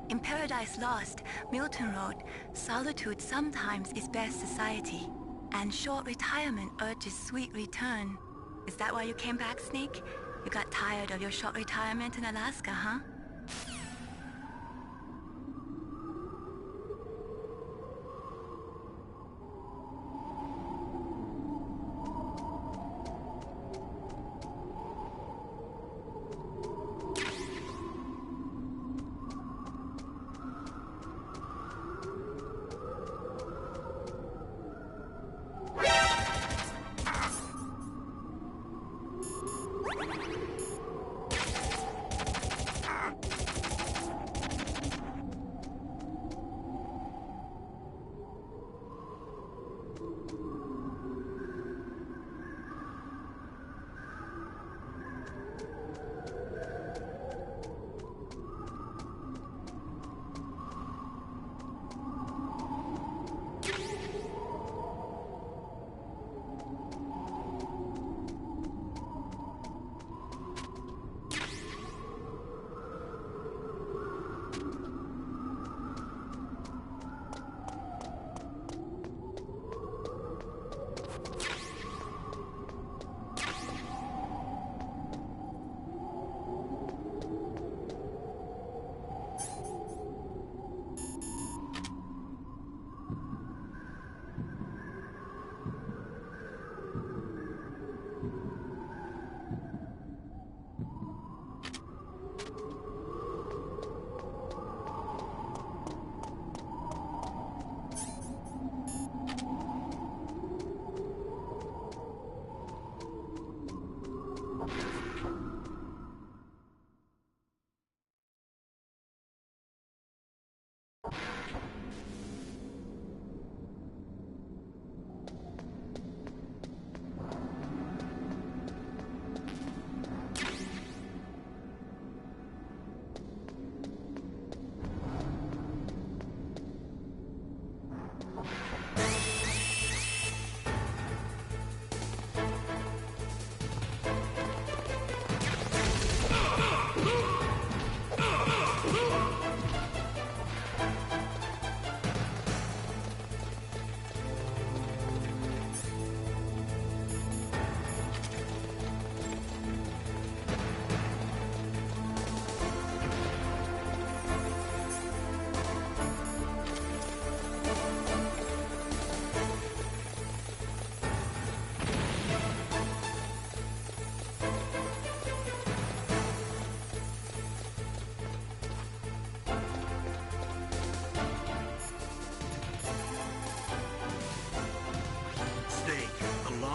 In Paradise Lost, Milton wrote, "Solitude sometimes is best society, and short retirement urges sweet return." Is that why you came back, Snake? You got tired of your short retirement in Alaska, huh?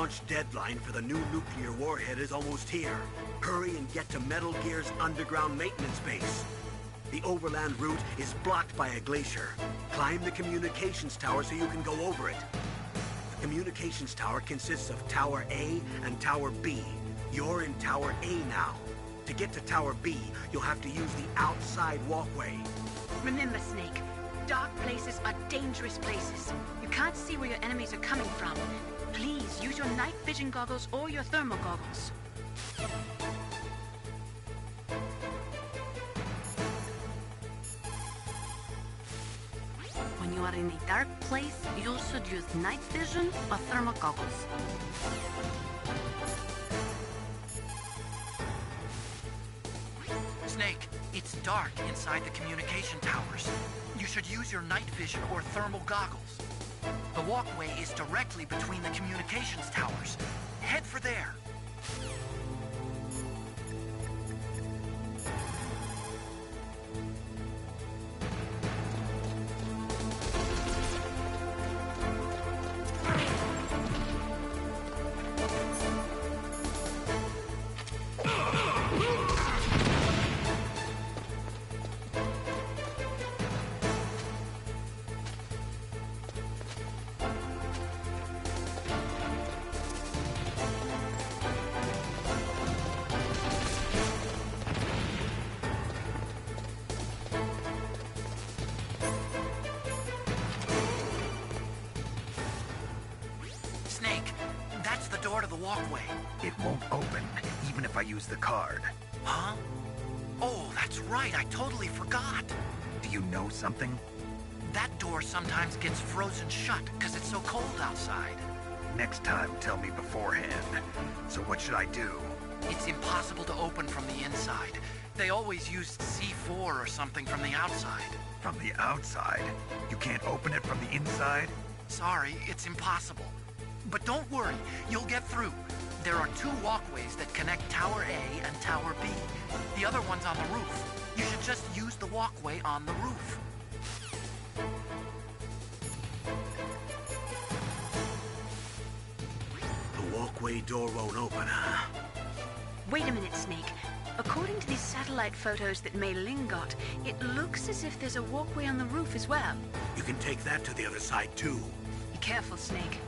launch deadline for the new nuclear warhead is almost here. Hurry and get to Metal Gear's underground maintenance base. The overland route is blocked by a glacier. Climb the communications tower so you can go over it. The communications tower consists of Tower A and Tower B. You're in Tower A now. To get to Tower B, you'll have to use the outside walkway. Remember, Snake, dark places are dangerous places. You can't see where your enemies are coming from. Please use your night vision goggles or your thermal goggles. When you are in a dark place, you should use night vision or thermal goggles. Snake, it's dark inside the communication towers. You should use your night vision or thermal goggles. The walkway is directly between the communications towers. Head for there. walkway. It won't open, even if I use the card. Huh? Oh, that's right. I totally forgot. Do you know something? That door sometimes gets frozen shut because it's so cold outside. Next time, tell me beforehand. So what should I do? It's impossible to open from the inside. They always used C4 or something from the outside. From the outside? You can't open it from the inside? Sorry, it's impossible. But don't worry, you'll get through. There are 2 walkways that connect Tower A and Tower B. The other one's on the roof. You should just use the walkway on the roof. The walkway door won't open, huh? Wait a minute, Snake. According to these satellite photos that Mei Ling got, it looks as if there's a walkway on the roof as well. You can take that to the other side, too. Be careful, Snake.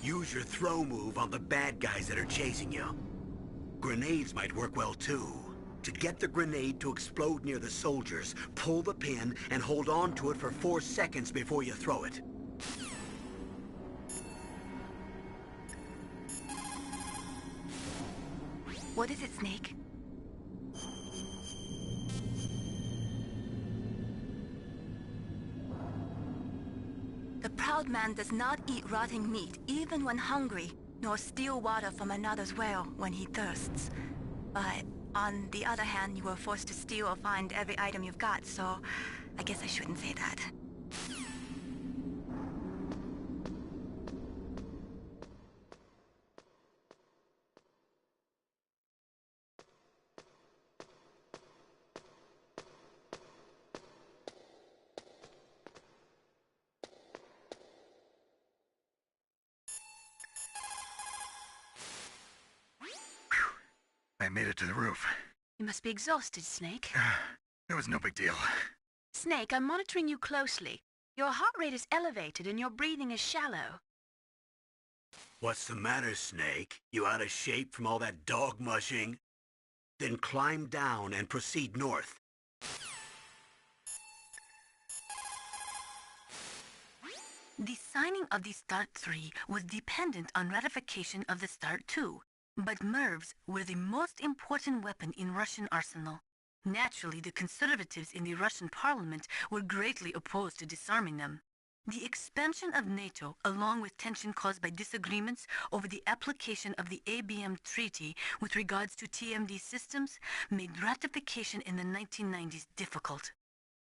Use your throw move on the bad guys that are chasing you. Grenades might work well too. To get the grenade to explode near the soldiers, pull the pin and hold on to it for 4 seconds before you throw it. What is it, Snake? The proud man does not eat rotting meat, even when hungry, nor steal water from another's well when he thirsts. But on the other hand, you were forced to steal or find every item you've got, so I guess I shouldn't say that. I made it to the roof. You must be exhausted, Snake. It was no big deal. Snake, I'm monitoring you closely. Your heart rate is elevated and your breathing is shallow. What's the matter, Snake? You out of shape from all that dog mushing? Then climb down and proceed north. The signing of the START 3 was dependent on ratification of the START 2. But MIRVs were the most important weapon in Russian arsenal. Naturally, the conservatives in the Russian parliament were greatly opposed to disarming them. The expansion of NATO, along with tension caused by disagreements over the application of the ABM Treaty with regards to TMD systems, made ratification in the 1990s difficult.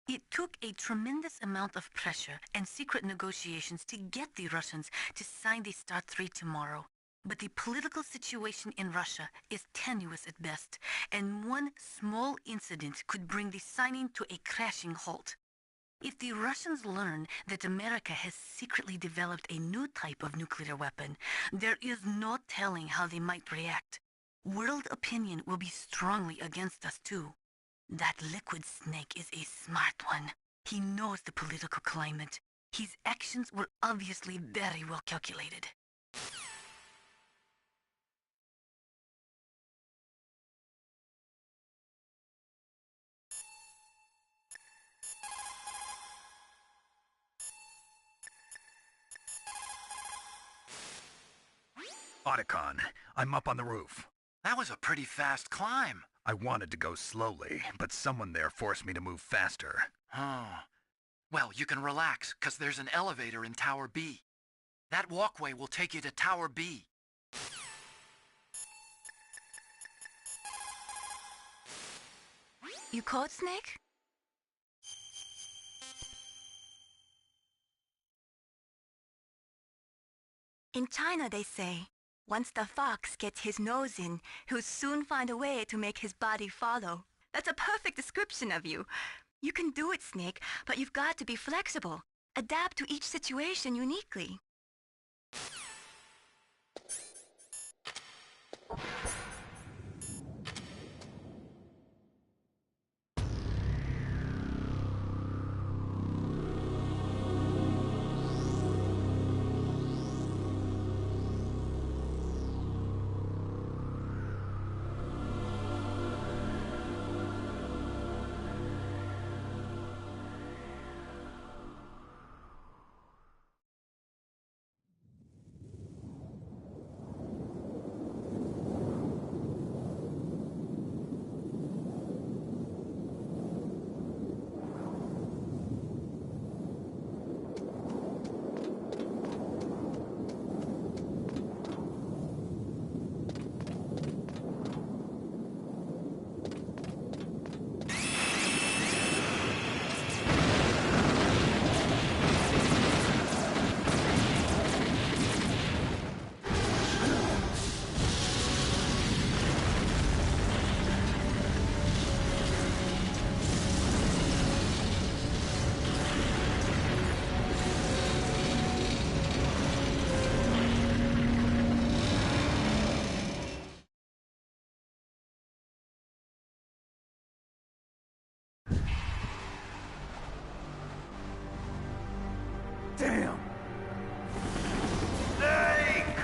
It took a tremendous amount of pressure and secret negotiations to get the Russians to sign the START 3 tomorrow. But the political situation in Russia is tenuous at best, and one small incident could bring the signing to a crashing halt. If the Russians learn that America has secretly developed a new type of nuclear weapon, there is no telling how they might react. World opinion will be strongly against us too. That liquid snake is a smart one. He knows the political climate. His actions were obviously very well calculated. Otacon, I'm up on the roof. That was a pretty fast climb. I wanted to go slowly, but someone there forced me to move faster. Oh. Well, you can relax, 'cause there's an elevator in Tower B. That walkway will take you to Tower B. You called, Snake? In China, they say, once the fox gets his nose in, he'll soon find a way to make his body follow. That's a perfect description of you. You can do it, Snake, but you've got to be flexible. Adapt to each situation uniquely. Damn! Snake!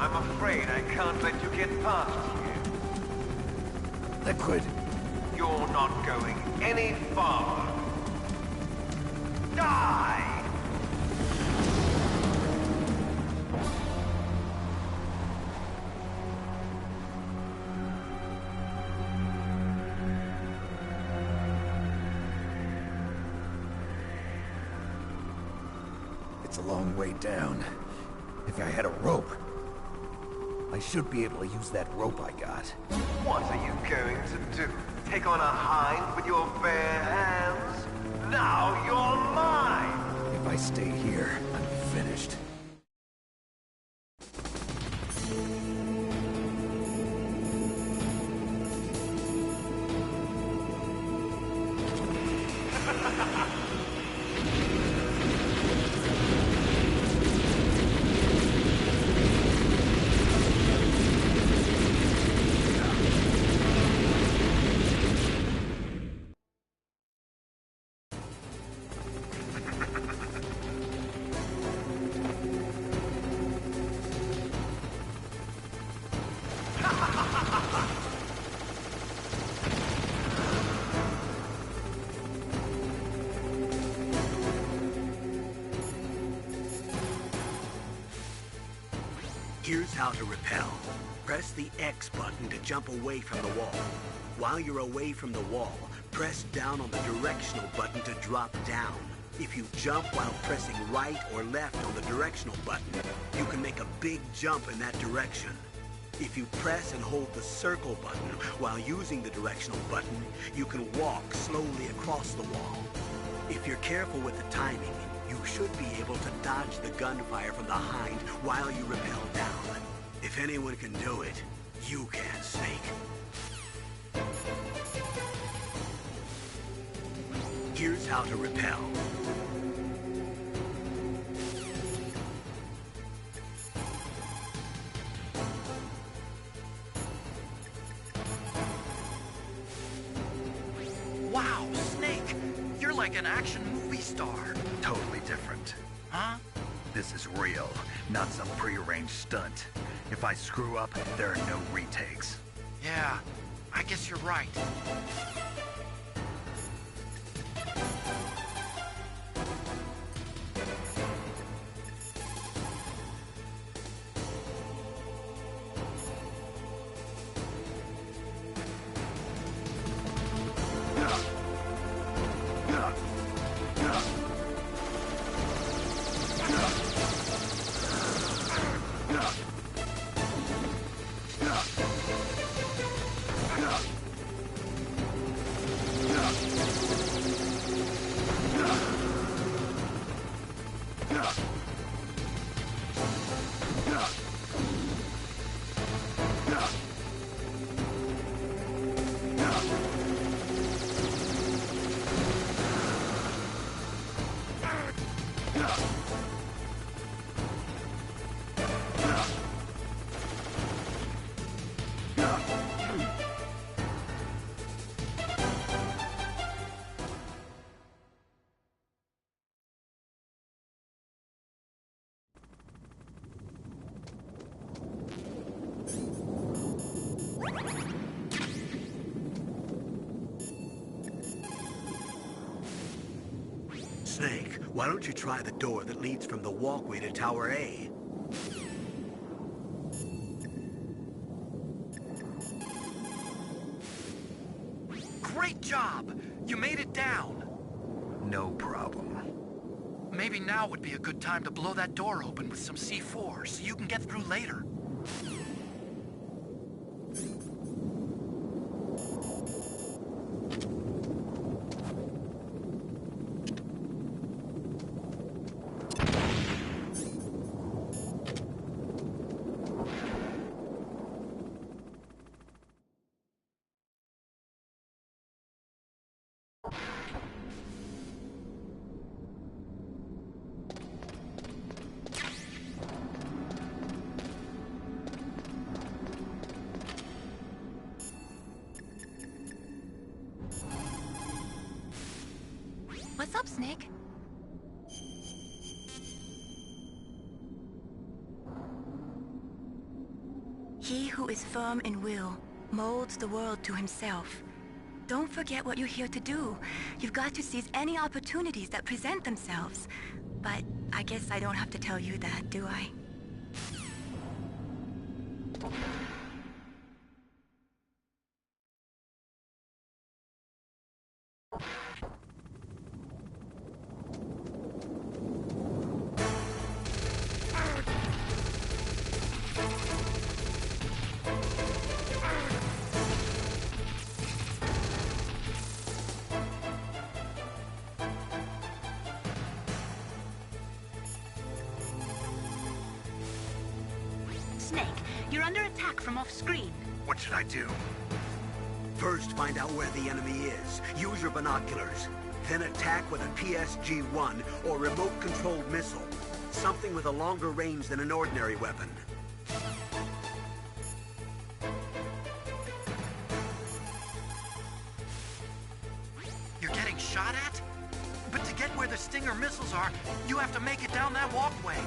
I'm afraid I can't let you get past here. Liquid! You're not going any farther. Die! It's a long way down. If I had a rope, I should be able to use that rope I got. What are you going to do? Take on a hind with your bare hands? Now you're mine! If I stay here, I'm finished. Here's how to repel. Press the X button to jump away from the wall. While you're away from the wall, press down on the directional button to drop down. If you jump while pressing right or left on the directional button, you can make a big jump in that direction. If you press and hold the circle button while using the directional button, you can walk slowly across the wall. If you're careful with the timing, you should be able to dodge the gunfire from behind while you rappel down. If anyone can do it, you can, Snake. Here's how to rappel. Wow, Snake! You're like an action movie star. Totally different. Huh? This is real, not some prearranged stunt. If I screw up, there are no retakes. Yeah, I guess you're right. Snake, why don't you try the door that leads from the walkway to Tower A? Great job! You made it down. No problem. Maybe now would be a good time to blow that door open with some C4 so you can get through later. What's up, Snake? He who is firm in will molds the world to himself. Don't forget what you're here to do. You've got to seize any opportunities that present themselves. But I guess I don't have to tell you that, do I? Snake, you're under attack from off-screen. What should I do? First, find out where the enemy is. Use your binoculars. Then attack with a PSG-1 or remote-controlled missile. Something with a longer range than an ordinary weapon. You're getting shot at? But to get where the Stinger missiles are, you have to make it down that walkway.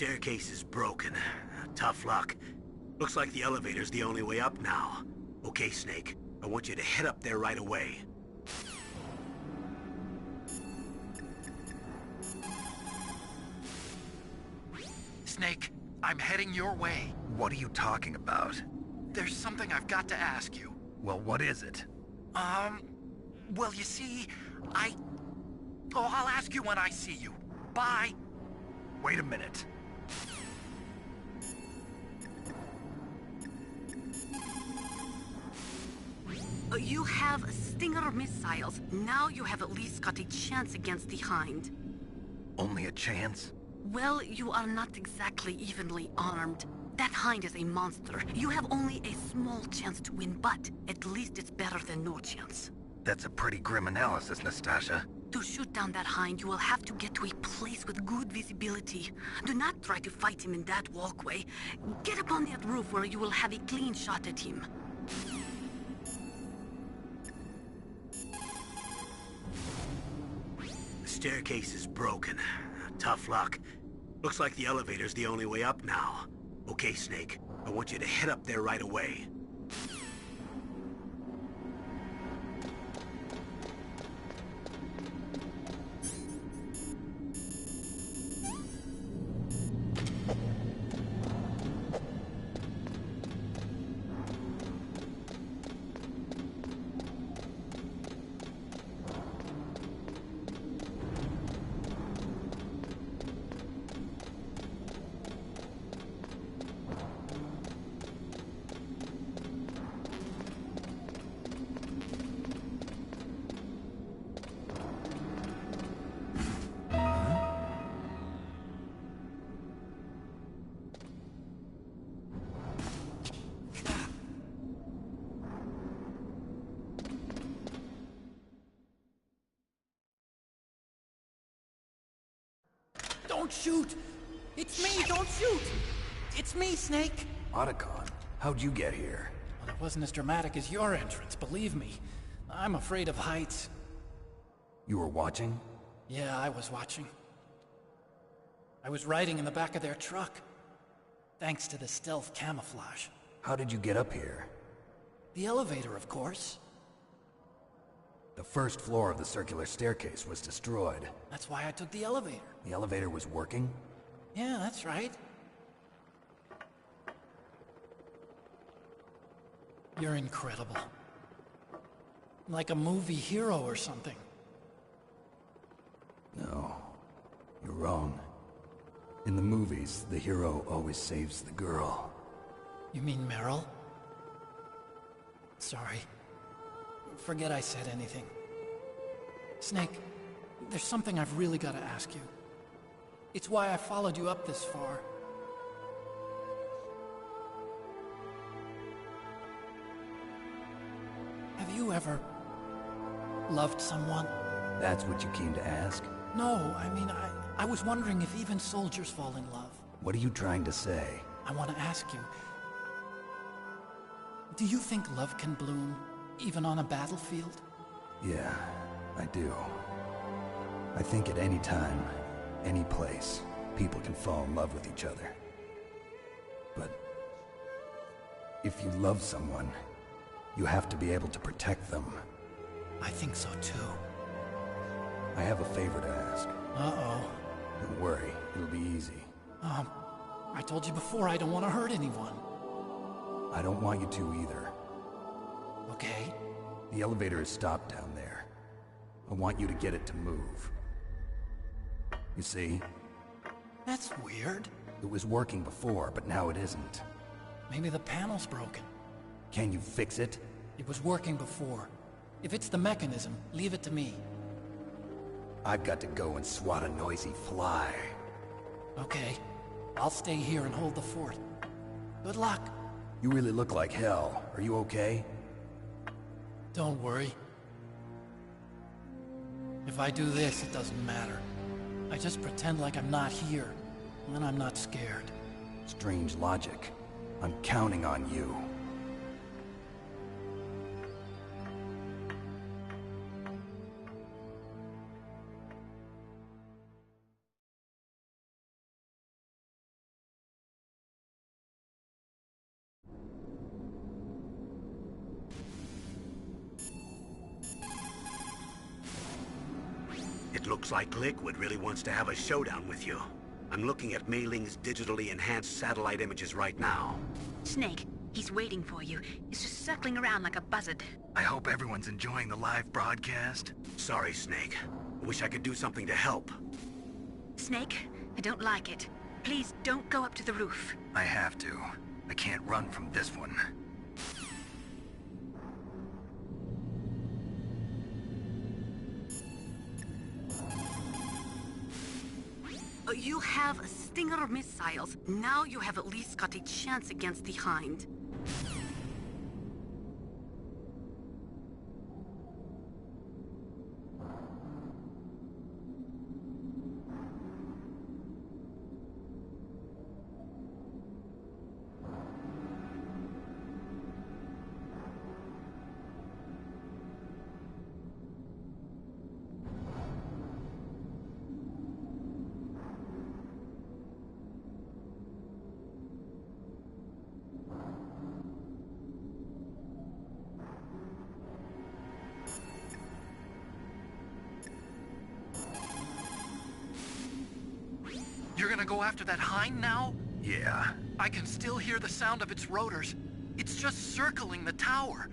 staircase is broken. Tough luck. Looks like the elevator's the only way up now. Okay, Snake. I want you to head up there right away. Snake, I'm heading your way. What are you talking about? There's something I've got to ask you. Well, what is it? Well, you see, Oh, I'll ask you when I see you. Bye. Wait a minute. You have Stinger missiles. Now you have at least got a chance against the Hind. Only a chance? Well, you are not exactly evenly armed. That Hind is a monster. You have only a small chance to win, but at least it's better than no chance. That's a pretty grim analysis, Nastasha. To shoot down that Hind, you will have to get to a place with good visibility. Do not try to fight him in that walkway. Get up on that roof where you will have a clean shot at him. The staircase is broken. Tough luck. Looks like the elevator's the only way up now. Okay, Snake. I want you to head up there right away. Don't shoot! It's me! Don't shoot! It's me, Snake! Otacon, how'd you get here? Well, it wasn't as dramatic as your entrance, believe me. I'm afraid of heights. You were watching? Yeah, I was watching. I was riding in the back of their truck. Thanks to the stealth camouflage. How did you get up here? The elevator, of course. The first floor of the circular staircase was destroyed. That's why I took the elevator. The elevator was working? Yeah, that's right. You're incredible. Like a movie hero or something. No, you're wrong. In the movies, the hero always saves the girl. You mean Meryl? Sorry. Forget I said anything. Snake, there's something I've really got to ask you. It's why I followed you up this far. Have you ever loved someone? That's what you came to ask? No, I mean, I was wondering if even soldiers fall in love. What are you trying to say? I want to ask you, do you think love can bloom even on a battlefield? Yeah, I do. I think at any time, any place, people can fall in love with each other. But if you love someone, you have to be able to protect them. I think so too. I have a favor to ask. Uh-oh. Don't worry, it'll be easy. I told you before I don't want to hurt anyone. I don't want you to either. Okay. The elevator is stopped down there. I want you to get it to move. You see? That's weird. It was working before, but now it isn't. Maybe the panel's broken. Can you fix it? It was working before. If it's the mechanism, leave it to me. I've got to go and swat a noisy fly. Okay. I'll stay here and hold the fort. Good luck. You really look like hell. Are you okay? Don't worry. If I do this, it doesn't matter. I just pretend like I'm not here, and then I'm not scared. Strange logic. I'm counting on you. Looks like Liquid really wants to have a showdown with you. I'm looking at Mei Ling's digitally enhanced satellite images right now. Snake, he's waiting for you. He's just circling around like a buzzard. I hope everyone's enjoying the live broadcast. Sorry, Snake. I wish I could do something to help. Snake, I don't like it. Please don't go up to the roof. I have to. I can't run from this one. You have Stinger missiles. Now you have at least got a chance against the Hind. You're gonna go after that hind now? Yeah. I can still hear the sound of its rotors. It's just circling the tower.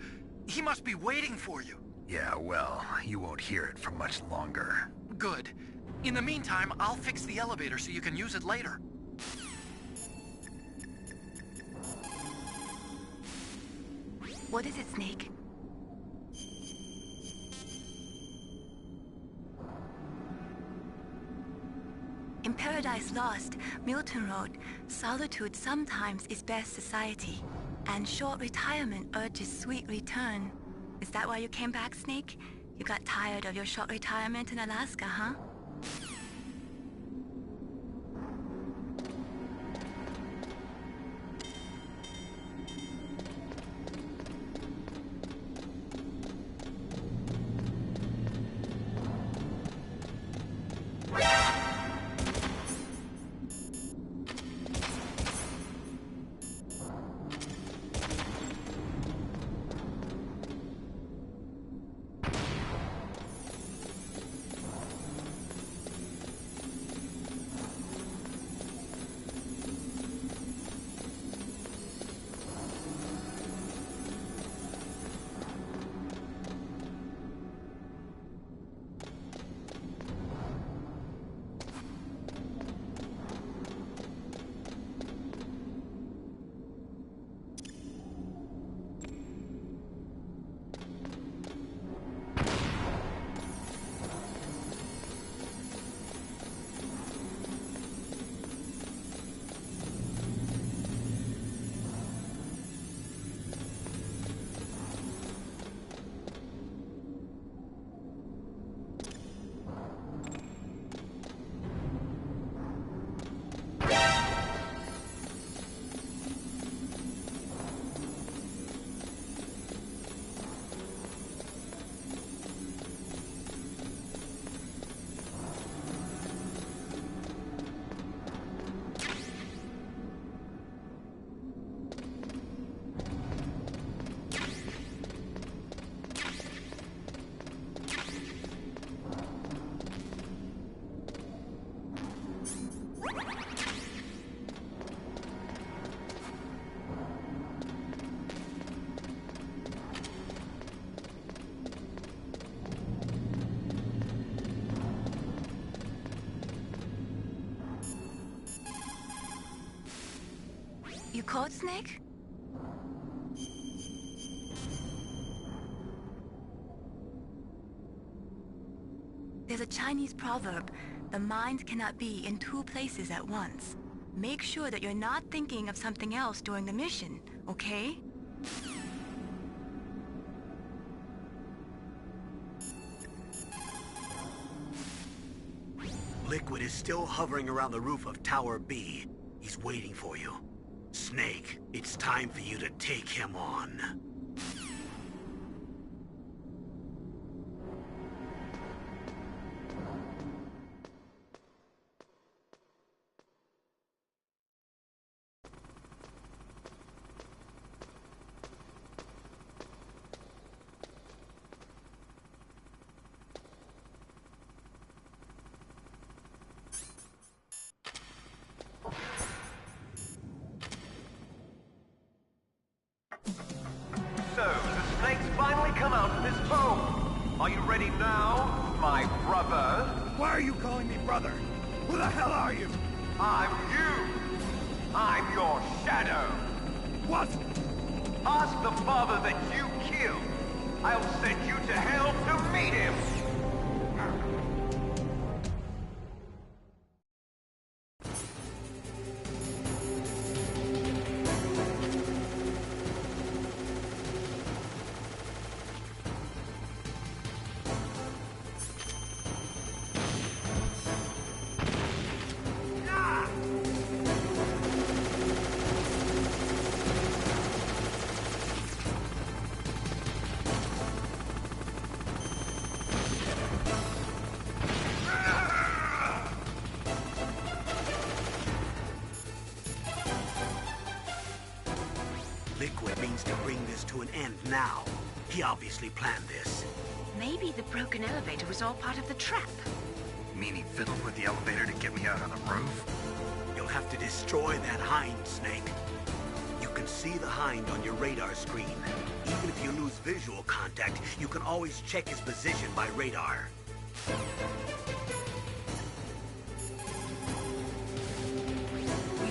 He must be waiting for you. Yeah, well, you won't hear it for much longer. Good. In the meantime, I'll fix the elevator so you can use it later. What is it, Snake? In Paradise Lost, Milton wrote, "Solitude sometimes is best society, and short retirement urges sweet return." Is that why you came back, Snake? You got tired of your short retirement in Alaska, huh? You caught Snake? There's a Chinese proverb, the mind cannot be in two places at once. Make sure that you're not thinking of something else during the mission, okay? Liquid is still hovering around the roof of Tower B. He's waiting for you. Snake, it's time for you to take him on. calling me brother? Who the hell are you? I'm you. I'm your shadow. What? Ask the father that you killed. I'll send you to hell to meet him. Liquid means to bring this to an end now. He obviously planned this. Maybe the broken elevator was all part of the trap. You mean he fiddled with the elevator to get me out on the roof? You'll have to destroy that hind, Snake. You can see the hind on your radar screen. Even if you lose visual contact, you can always check his position by radar.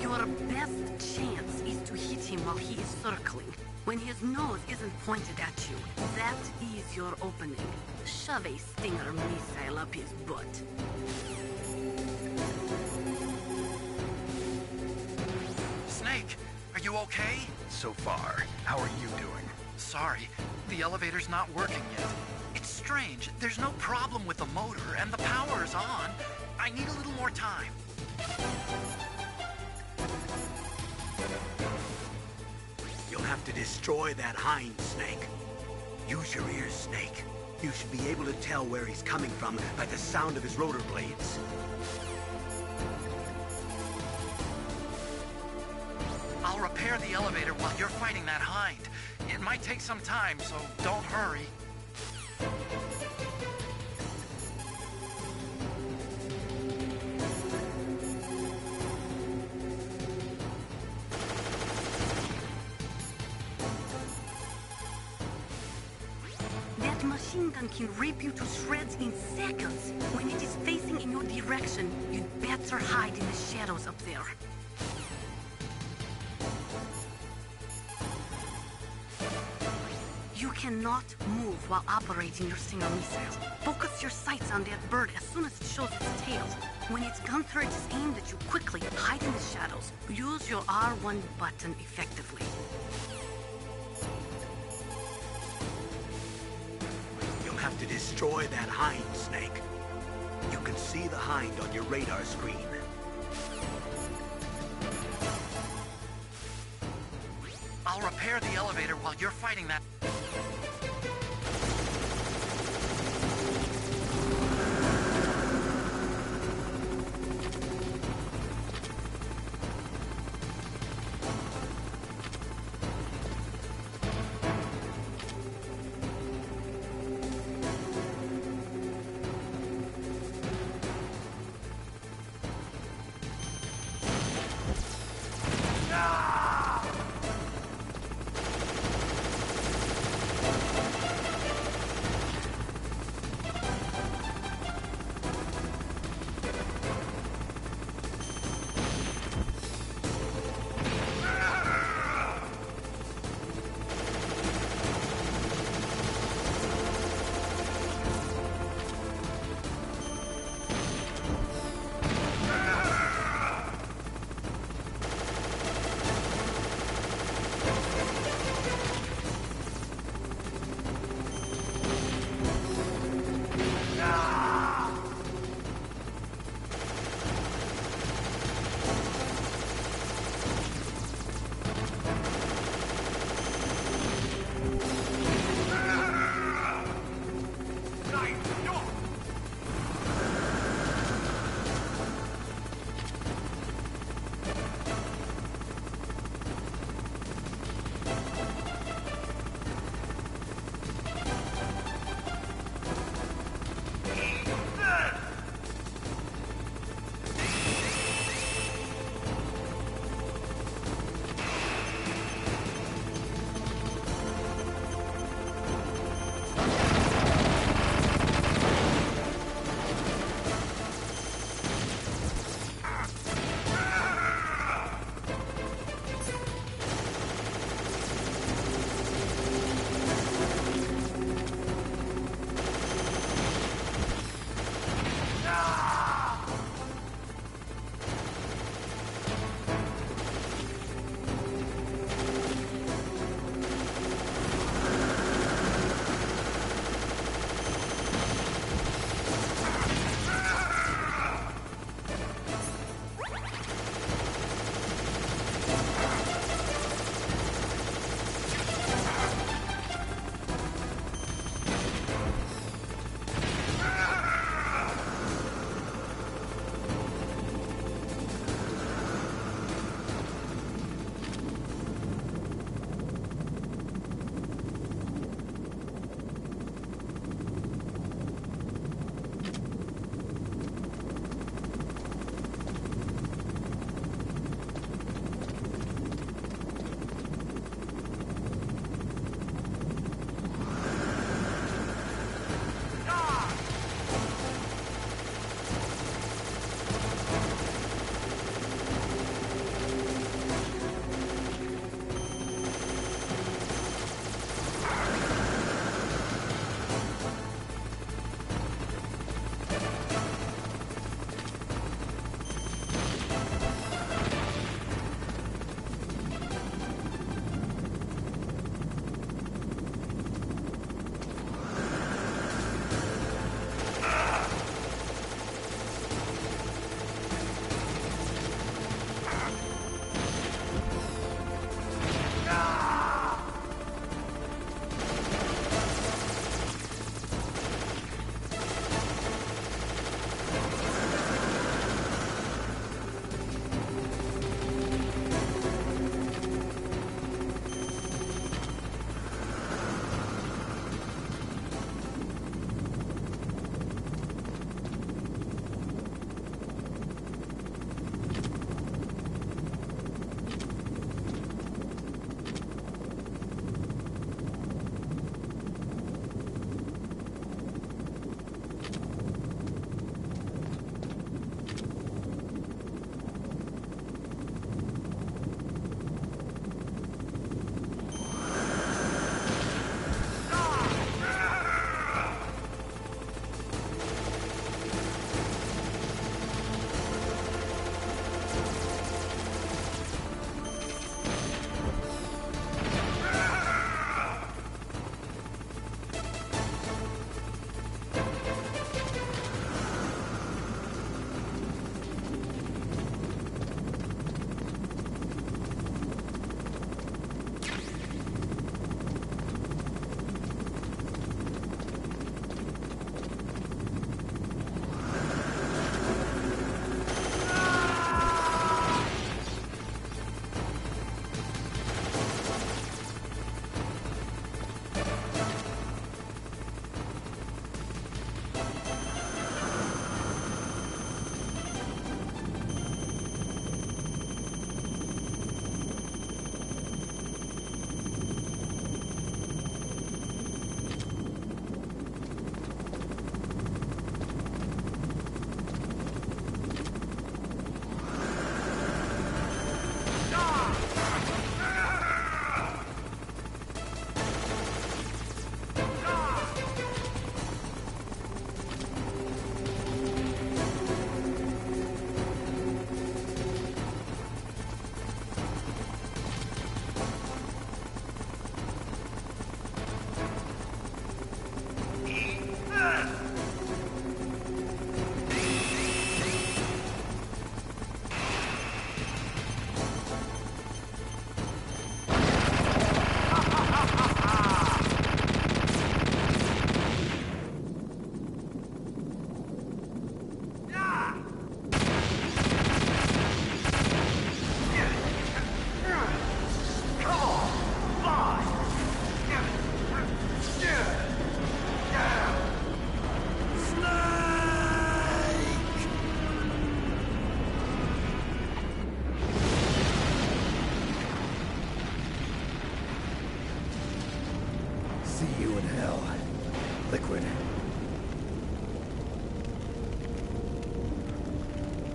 Your best chance is to hit him while he is circling. When his nose isn't pointed at you, that is your opening. Shove a Stinger missile up his butt. Snake, are you okay? So far, how are you doing? Sorry, the elevator's not working yet. It's strange. There's no problem with the motor, and the power is on. I need a little more time. You'll have to destroy that hind, Snake. Use your ears, Snake. You should be able to tell where he's coming from by the sound of his rotor blades. I'll repair the elevator while you're fighting that hind. It might take some time, so don't hurry. That machine gun can rip you to shreds in seconds. When it is facing in your direction, you'd better hide in the shadows up there. You cannot move while operating your Stinger missiles. Focus your sights on that bird as soon as it shows its tail. When its gun turret is aimed at you, quickly hide in the shadows. Use your R1 button effectively. You'll have to destroy that hind, Snake. You can see the hind on your radar screen. I'll repair the elevator while you're fighting that...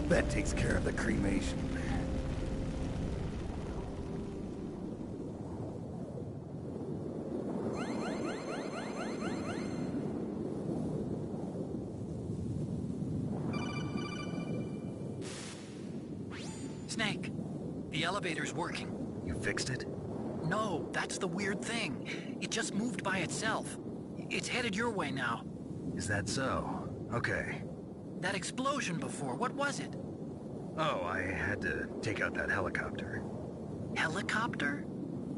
That takes care of the cremation. Snake, the elevator's working. You fixed it? No, that's the weird thing. It just moved by itself. It's headed your way now. Is that so? Okay. That explosion before, what was it? Oh, I had to take out that helicopter. Helicopter?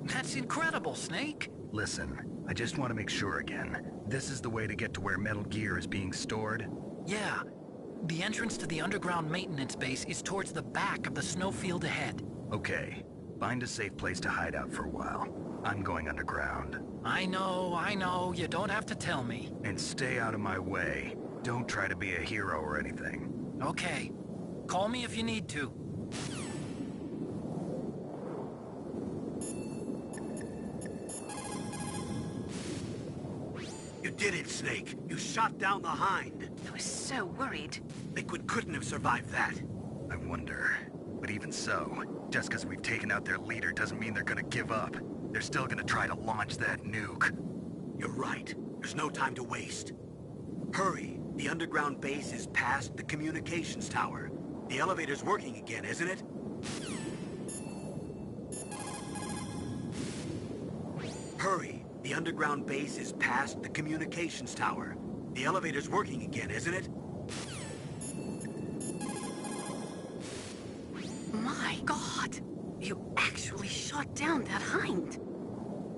That's incredible, Snake. Listen, I just want to make sure again. This is the way to get to where Metal Gear is being stored? Yeah. The entrance to the underground maintenance base is towards the back of the snowfield ahead. Okay. Find a safe place to hide out for a while. I'm going underground. I know. You don't have to tell me. And stay out of my way. Don't try to be a hero or anything. Okay. Call me if you need to. You did it, Snake. You shot down the Hind. I was so worried. Liquid couldn't have survived that. I wonder. But even so, just because we've taken out their leader doesn't mean they're gonna give up. They're still gonna try to launch that nuke. You're right. There's no time to waste. Hurry. The underground base is past the communications tower. The elevator's working again, isn't it? Hurry. The underground base is past the communications tower. The elevator's working again, isn't it? My God! You actually shot down that Hind!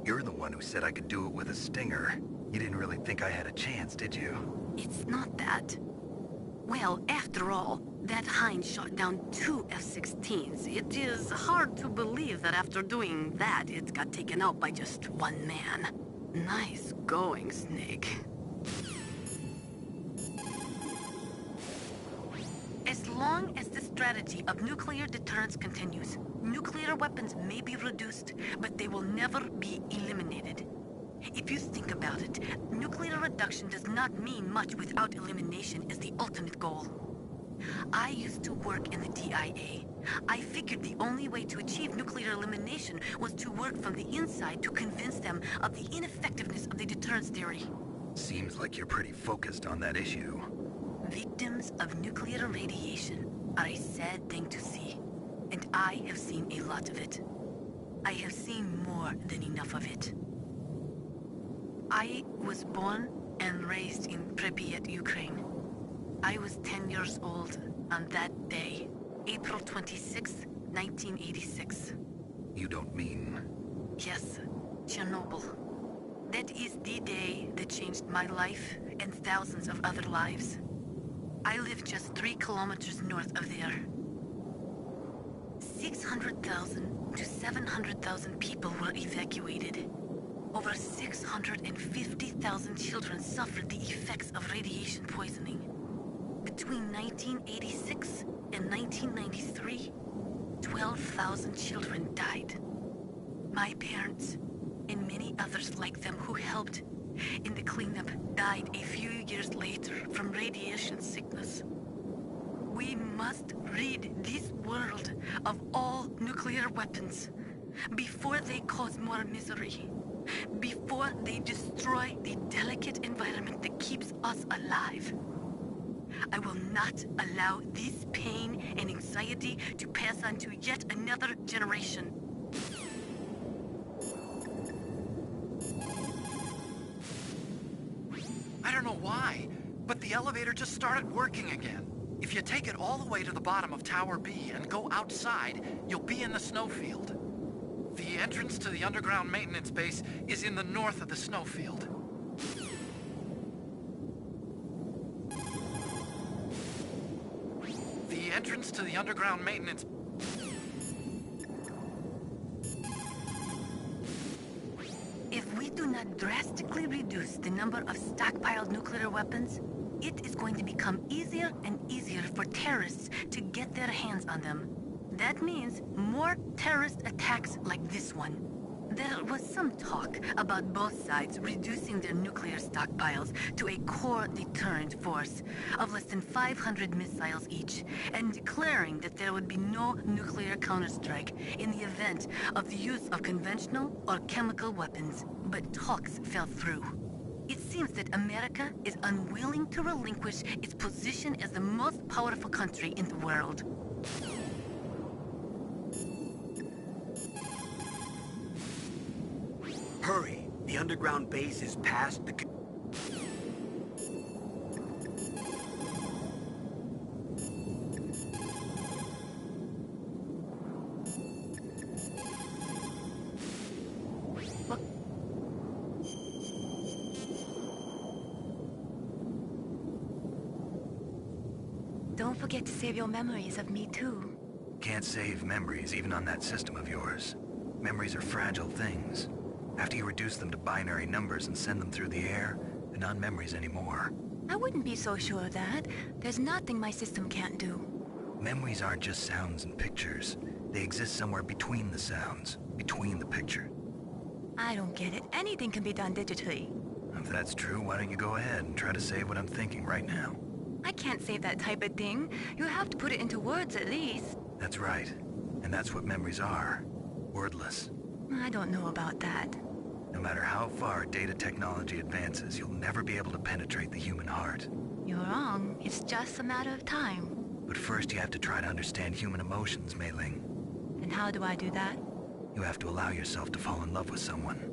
You're the one who said I could do it with a stinger. You didn't really think I had a chance, did you? It's not that. Well, after all, that Hind shot down 2 F-16s. It is hard to believe that after doing that, it got taken out by just one man. Nice going, Snake. As long as the strategy of nuclear deterrence continues, nuclear weapons may be reduced, but they will never be eliminated. If you think about it, nuclear reduction does not mean much without elimination as the ultimate goal. I used to work in the DIA. I figured the only way to achieve nuclear elimination was to work from the inside to convince them of the ineffectiveness of the deterrence theory. Seems like you're pretty focused on that issue. Victims of nuclear radiation are a sad thing to see, and I have seen a lot of it. I have seen more than enough of it. I was born and raised in Pripyat, Ukraine. I was 10 years old on that day, April 26, 1986. You don't mean... Yes, Chernobyl. That is the day that changed my life and thousands of other lives. I live just 3 kilometers north of there. 600,000 to 700,000 people were evacuated. Over 650,000 children suffered the effects of radiation poisoning. Between 1986 and 1993, 12,000 children died. My parents, and many others like them who helped in the cleanup, died a few years later from radiation sickness. We must rid this world of all nuclear weapons before they cause more misery. Before they destroy the delicate environment that keeps us alive. I will not allow this pain and anxiety to pass on to yet another generation. I don't know why, but the elevator just started working again. If you take it all the way to the bottom of Tower B and go outside, you'll be in the snowfield. The entrance to the underground maintenance base is in the north of the snowfield. The entrance to the underground maintenance... If we do not drastically reduce the number of stockpiled nuclear weapons, it is going to become easier and easier for terrorists to get their hands on them. That means more terrorist attacks like this one. There was some talk about both sides reducing their nuclear stockpiles to a core deterrent force of less than 500 missiles each, and declaring that there would be no nuclear counterstrike in the event of the use of conventional or chemical weapons. But talks fell through. It seems that America is unwilling to relinquish its position as the most powerful country in the world. Hurry! The underground base is past the... Don't forget to save your memories of me too. Can't save memories even on that system of yours. Memories are fragile things. After you reduce them to binary numbers and send them through the air, they're not memories anymore. I wouldn't be so sure of that. There's nothing my system can't do. Memories aren't just sounds and pictures. They exist somewhere between the sounds, between the picture. I don't get it. Anything can be done digitally. If that's true, why don't you go ahead and try to say what I'm thinking right now? I can't save that type of thing. You have to put it into words at least. That's right. And that's what memories are. Wordless. I don't know about that. No matter how far data technology advances, you'll never be able to penetrate the human heart. You're wrong. It's just a matter of time. But first you have to try to understand human emotions, Mei Ling. And how do I do that? You have to allow yourself to fall in love with someone.